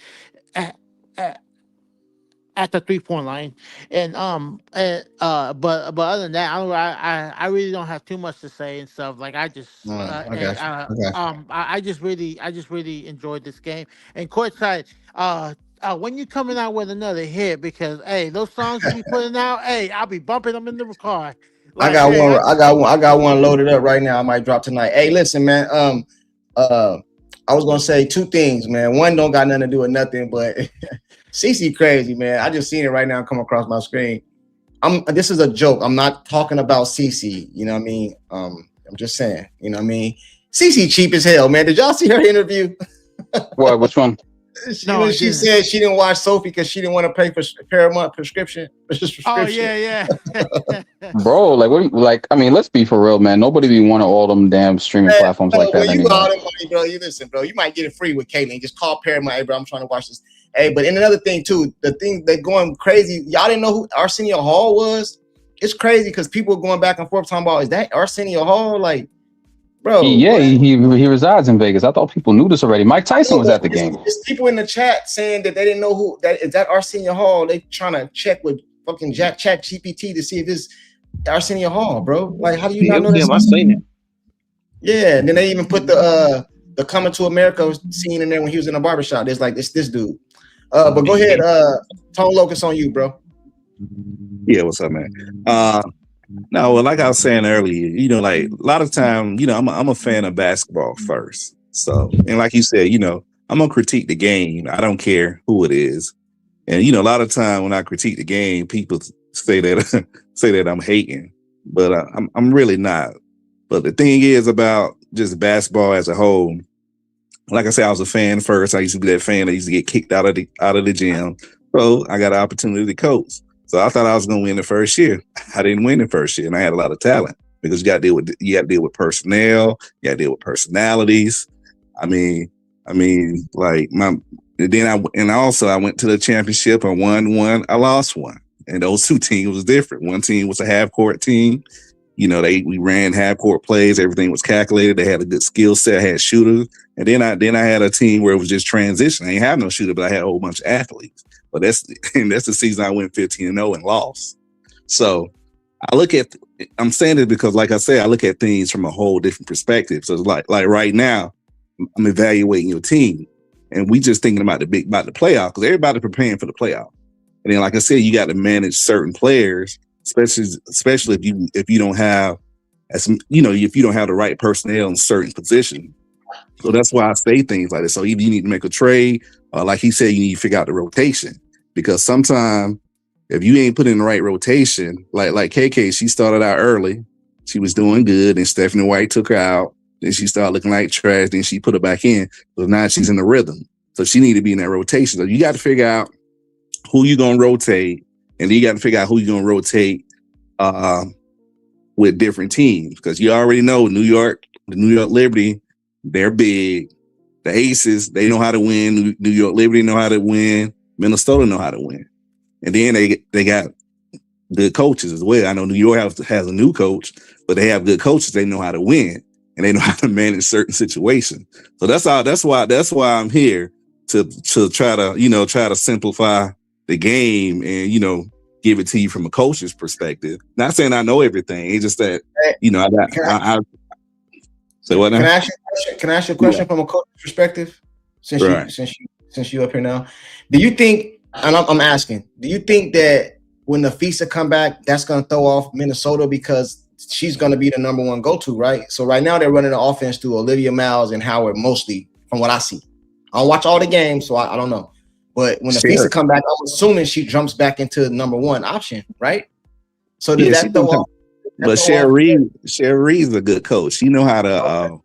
at, at at the 3-point line, but other than that, I really don't have too much to say and stuff. Like I just I got you. I just really enjoyed this game. And Courtside, when you coming out with another hit, because hey, those songs you be putting out, hey, I'll be bumping them in the car. I got one. I got one loaded up right now. I might drop tonight. Hey, listen, man. I was gonna say two things, man. One don't got nothing to do with nothing, but CC crazy, man. I just seen it right now come across my screen. This is a joke. I'm not talking about CC. You know what I mean? I'm just saying. You know what I mean? CC cheap as hell, man. Did y'all see her interview? What? Which one? She said she didn't watch Sophie because she didn't want to pay for Paramount prescription. Oh yeah. Bro, I mean, let's be for real, man. Nobody be wanting all them damn streaming platforms like that anymore. All the money, bro. You listen, bro. You might get it free with Caitlin. Just call Paramount. Hey, bro, I'm trying to watch this. Hey, but in another thing too, the thing they're going crazy. Y'all didn't know who Arsenio Hall was. It's crazy because people are going back and forth talking about, is that Arsenio Hall? Like, bro. He resides in Vegas. I thought people knew this already. Mike Tyson was at the game. There's people in the chat saying that they didn't know who that is. That Arsenio Hall. They trying to check with fucking Chat GPT to see if it's Arsenio Hall, bro. Like, how do you not know that? I seen it. Yeah, and then they even put the Coming to America scene in there when he was in a barbershop. There's like this dude. But go ahead, Tone Locust on you, bro. Yeah, what's up, man? No, well, like I was saying earlier, like a lot of time, I'm a fan of basketball first. So, and like you said, I'm gonna critique the game. I don't care who it is. And a lot of time when I critique the game, people say that I'm hating, but I'm really not. But the thing is about just basketball as a whole. Like I said, I was a fan first. I used to be that fan that used to get kicked out of the gym. So I got an opportunity to coach. So I thought I was going to win the first year. I didn't win the first year, and I had a lot of talent because you got to deal with personnel, you got to deal with personalities. I went to the championship. I won one, I lost one, and those two teams was different. One team was a half court team. We ran half court plays. Everything was calculated. They had a good skill set, had shooters. And then I had a team where it was just transition. I ain't have no shooter, but I had a whole bunch of athletes. But that's the season I went 15-0 and lost. So I'm saying it because, like I said, I look at things from a whole different perspective. So it's like right now, I'm evaluating your team, and we just thinking about the playoff because everybody's preparing for the playoff. And then, like I said, you got to manage certain players, especially if you don't have if you don't have the right personnel in certain positions. So that's why I say things like this. So either you need to make a trade, or like he said, you need to figure out the rotation. Because sometimes if you ain't put in the right rotation, like KK, she started out early. She was doing good, and Stephanie White took her out. Then she started looking like trash. Then she put her back in. So now she's in the rhythm. So she need to be in that rotation. So you got to figure out who you're going to rotate, and then you got to figure out who you're going to rotate with different teams. Because you already know the New York Liberty, they're big. The Aces, they know how to win. New York Liberty know how to win. Minnesota know how to win. And then they got good coaches as well. I know New York has a new coach, but they have good coaches. They know how to win, and they know how to manage certain situations. So that's why I'm here to try to simplify the game and give it to you from a coach's perspective. Not saying I know everything. It's just that So what now? Can I ask you a question? Can I ask you a question from a coach perspective? Since you up here now, do you think? And I'm asking, do you think that when the FISA come back, that's going to throw off Minnesota because she's going to be the number one go-to, right? So right now they're running the offense through Olivia Miles and Howard mostly, from what I see. I don't watch all the games, so I don't know. But when the FISA come back, I'm assuming she jumps back into the number one option, right? So does that throw off? But Sherry Reed's a good coach. She know how to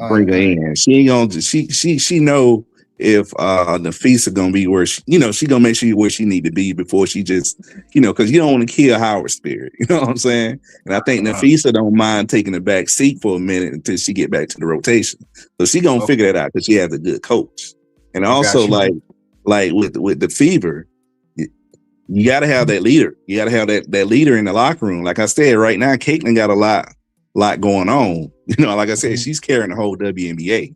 bring her in. She ain't gonna. She know if the FISA gonna be where she gonna make sure where she need to be before she just because you don't want to kill Howard's spirit. You know what I'm saying? And I think the FISA don't mind taking the back seat for a minute until she get back to the rotation. So she gonna figure that out because she has a good coach. And also like with the Fever, you got to have that leader. You got to have that leader in the locker room. Like I said, right now, Caitlin got a lot going on. Like I said, she's carrying the whole WNBA.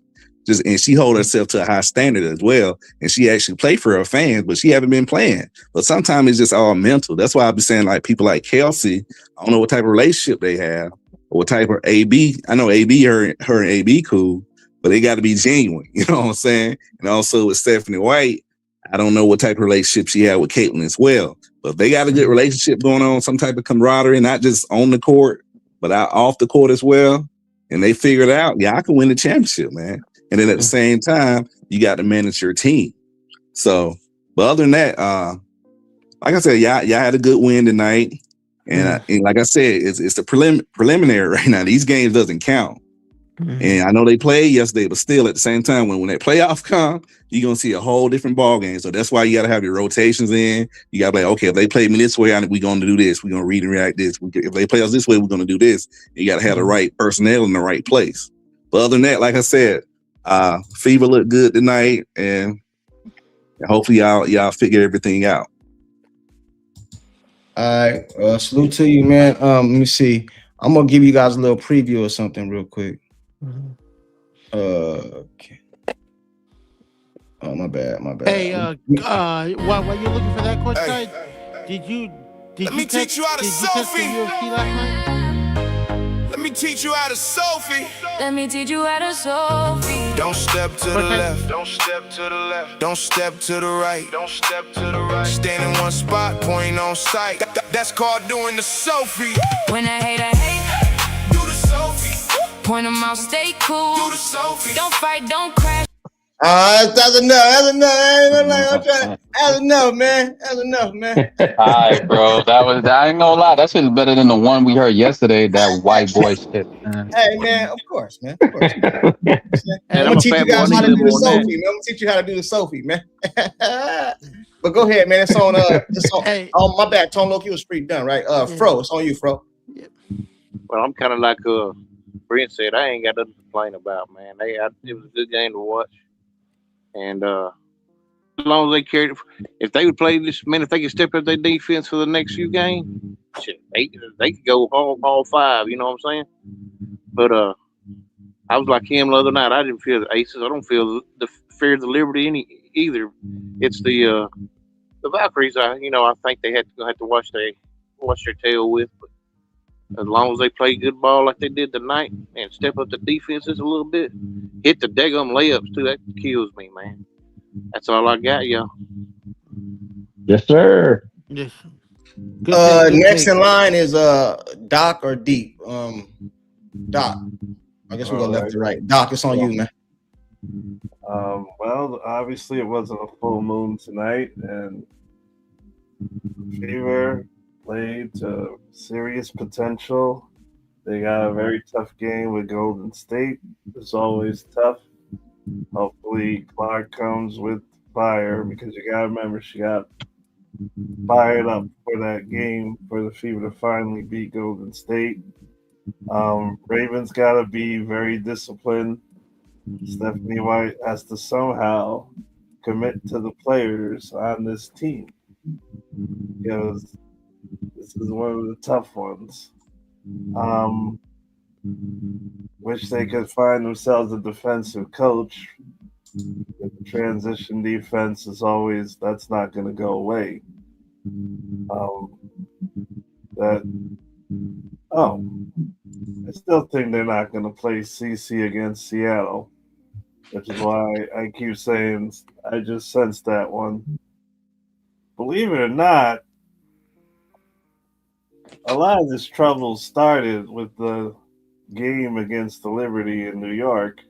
And she hold herself to a high standard as well. And she actually play for her fans, but she haven't been playing. But sometimes it's just all mental. That's why I've been saying like people like Kelsey, I don't know what type of relationship they have or what type of AB. I know AB, her and AB cool, but they got to be genuine. You know what I'm saying? And also with Stephanie White, I don't know what type of relationship she had with Caitlin as well. But if they got a good relationship going on, some type of camaraderie, not just on the court, but off the court as well, and they figured out, I can win the championship, man. And then at the same time, you got to manage your team. So, but other than that, like I said, y'all had a good win tonight. And, like I said, it's the preliminary right now. These games doesn't count. And I know they played yesterday, but still at the same time, when that playoff come, you're going to see a whole different ball game. So that's why you got to have your rotations in. You got to be like, okay, if they play me this way, we're going to do this. We're going to read and react this. If they play us this way, we're going to do this. You got to have the right personnel in the right place. But other than that, like I said, Fever looked good tonight, and hopefully y'all figure everything out. All right. Salute to you, man. Let me see. I'm going to give you guys a little preview or something real quick. Okay. Oh, my bad. Hey, while you're looking for that Courtside, did you text the UFC last night? Let me teach you how to Sophie. Let me teach you how to Sophie. Don't step to the left. Don't step to the left. Don't step to the right. Don't step to the right. Stand in one spot, point on sight. That's called doing the Sophie. When I hate, do the Sophie. Point them out, stay cool. Do the Sophie. Don't fight, don't crash. That's enough, man. That's enough, man. All right, bro. I ain't gonna lie. That shit's better than the one we heard yesterday, that white boy shit, man. Hey, man, of course, man. I'm gonna teach you guys how to do the Sophie, man. I'm gonna teach you how to do the Sophie, man. But go ahead, man. It's on oh, my bad. Tone Loki was pretty done, right? Fro, it's on you, Fro. Well, I'm kind of like Brent said, I ain't got nothing to complain about, man. It was a good game to watch. And as long as they carried, if they would play this, man, if they could step up their defense for the next few games, shit, they could go all five. You know what I'm saying? But I was like him the other night. I didn't feel the aces. I don't feel the fear of the Liberty either. It's the Valkyries. I think they have to watch their tail with. But as long as they play good ball like they did tonight and step up the defenses a little bit, hit the daggum layups too, that kills me, man. That's all I got, y'all. Yes, sir. Yes. Next in line is Doc or Deep. Doc. I guess we'll go left to right. Doc, it's on you, man. Well, obviously it wasn't a full moon tonight, and Fever played to serious potential. They got a very tough game with Golden State. It's always tough. Hopefully Clark comes with fire, because you gotta remember she got fired up for that game for the Fever to finally beat Golden State. Ravens gotta be very disciplined. Stephanie White has to somehow commit to the players on this team, because this is one of the tough ones. Wish they could find themselves a defensive coach. The transition defense is always, that's not going to go away. I still think they're not going to play CC against Seattle, which is why I keep saying I just sensed that one. Believe it or not, a lot of this trouble started with the game against the Liberty in New York.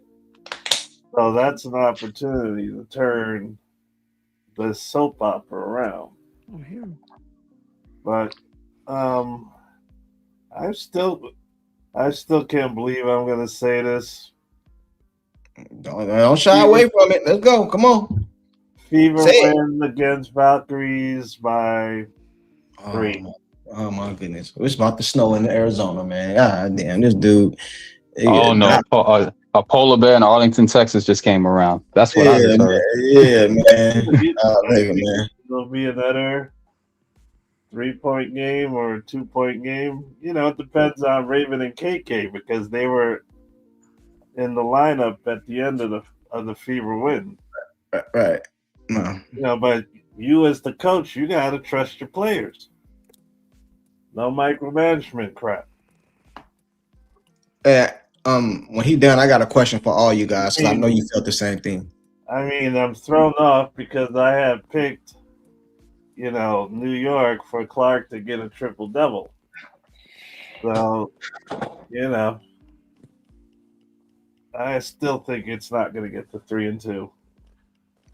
So that's an opportunity to turn the soap opera around. But I still can't believe I'm going to say this. Don't shy away from it. Let's go. Come on. Fever wins against Valkyries by 3. Oh my goodness. It's about to snow in Arizona, man. God damn, this dude. Oh no. A polar bear in Arlington, Texas just came around. That's what I just heard. Yeah, man. Man. It'll be another 3-point game or a 2-point game. You know, it depends on Raven and KK because they were in the lineup at the end of the Fever win. Right. No. You know, but you as the coach, you got to trust your players. No micromanagement crap. When he done, I got a question for all you guys because I know you felt the same thing. I mean, I'm thrown off because I had picked, New York for Clark to get a triple-double. So, I still think it's not going to get to 3-2.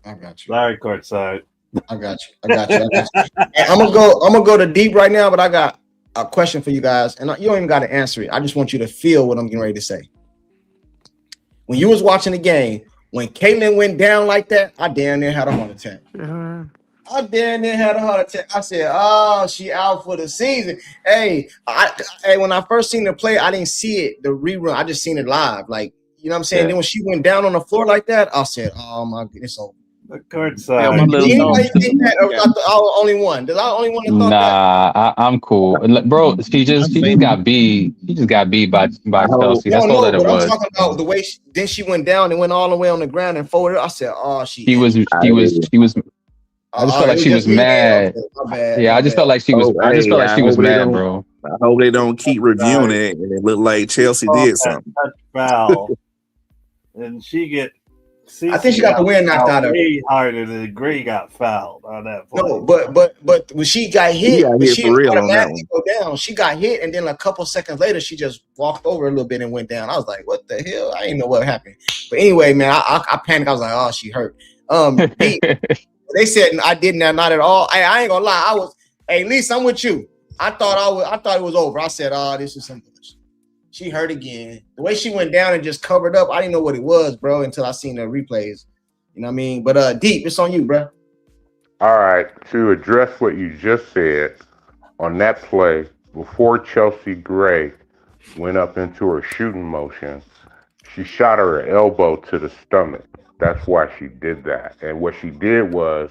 I got you. Sorry, Courtside. I got you. And I'm gonna go to deep right now, but I got a question for you guys, and you don't even got to answer it. I just want you to feel what I'm getting ready to say. When you was watching the game, when Caitlin went down like that, I damn near had a heart attack. I said, "Oh, she out for the season." Hey, when I first seen her play, I didn't see it, the rerun. I just seen it live, like you know what I'm saying. Yeah. Then when she went down on the floor like that, I said, "Oh my goodness!" So the Courtside. Anybody think that, or was I the only one? Did I the only one that thought that? I'm cool, bro. She just got beat. She just got beat by Chelsea. That's all that it was. I'm talking about the way she went down and went all the way on the ground and folded. I said, "Oh, she was." I just felt like she was mad. Yeah, I just felt like she was. I just felt like she was mad, bro. I hope they don't keep reviewing it and it looked like Chelsea did something. Foul, and she get. I think she got the wind knocked out of her. Way harder than Gray got fouled on that play. No, but when she got hit, she didn't automatically go down. She got hit, and then a couple seconds later, she just walked over a little bit and went down. I was like, "What the hell?" I didn't know what happened. But anyway, man, I panicked. I was like, "Oh, she hurt." They said I didn't. Not at all. I ain't gonna lie. I was. Hey, Lisa, I'm with you. I thought it was over. I said, "Oh, this is something." She hurt again. The way she went down and just covered up, I didn't know what it was, bro, until I seen the replays. You know what I mean? But Deep, it's on you, bro. All right. To address what you just said on that play, before Chelsea Gray went up into her shooting motion, she shot her elbow to the stomach. That's why she did that. And what she did was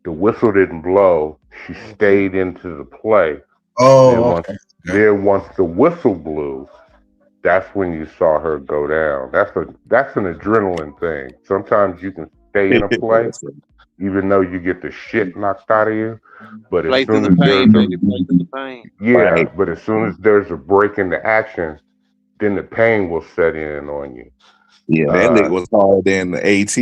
the whistle didn't blow. She stayed into the play. Oh, Then once the whistle blew, that's when you saw her go down. That's an adrenaline thing. Sometimes you can stay in a play, even though you get the shit knocked out of you. But as soon as but as soon as there's a break in the action, then the pain will set in on you. Yeah, that lick was harder than the ATs.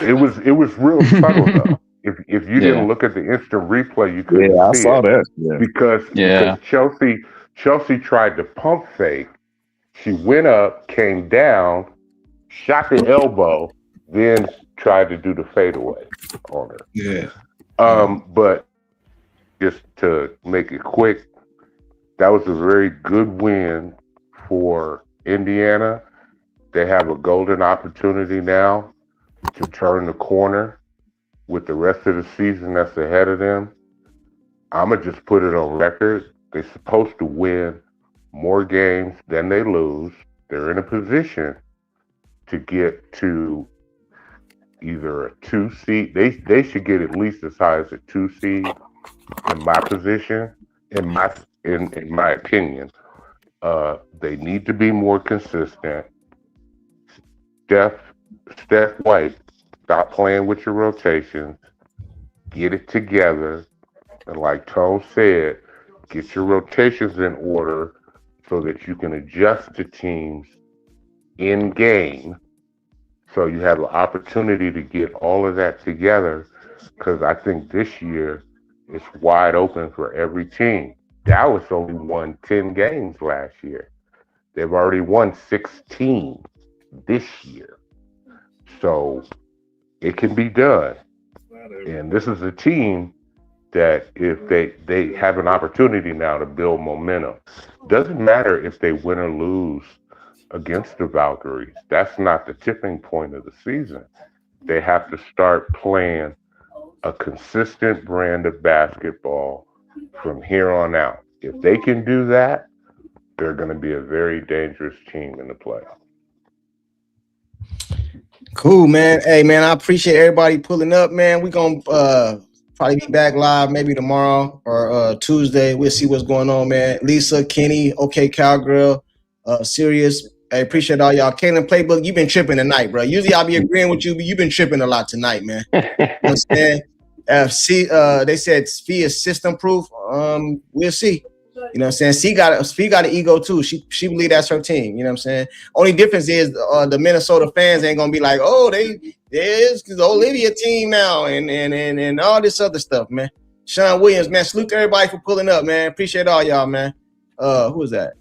It was real subtle though. If you didn't look at the instant replay, you couldn't see I saw it. that. Because Chelsea tried to pump fake. She went up, came down, shot the elbow, then tried to do the fadeaway on her. Yeah. But just to make it quick, that was a very good win for Indiana. They have a golden opportunity now to turn the corner with the rest of the season that's ahead of them. I'm going to just put it on record. They're supposed to win more games than they lose. They're in a position to get to either a 2 seed. They should get at least as high as a 2 seed in my position, in my opinion. They need to be more consistent. Steph White, stop playing with your rotations. Get it together. And like Tone said, get your rotations in order so that you can adjust to teams in game. So you have the opportunity to get all of that together, because I think this year it's wide open for every team. Dallas only won 10 games last year. They've already won 16 this year. So it can be done. And this is a team that if they have an opportunity now to build momentum. Doesn't matter if they win or lose against the Valkyries. That's not the tipping point of the season. They have to start playing a consistent brand of basketball from here on out. If they can do that, they're going to be a very dangerous team in the playoffs. Cool, man. Hey, man, I appreciate everybody pulling up, man. We're going to probably be back live maybe tomorrow or Tuesday. We'll see what's going on, man. Lisa, Kenny, OK Cowgirl, Sirius. I appreciate all y'all. Kaylin Playbook, you've been tripping tonight, bro. Usually I'll be agreeing with you, but you've been tripping a lot tonight, man. You know what I'm saying? They said Sfee is system proof. We'll see. You know what I'm saying? Sfee got an ego too. She believe that's her team. You know what I'm saying? Only difference is the Minnesota fans ain't gonna be like, oh, there's the Olivia team now and all this other stuff, man. Sean Williams, man. Salute to everybody for pulling up, man. Appreciate all y'all, man. Who is that?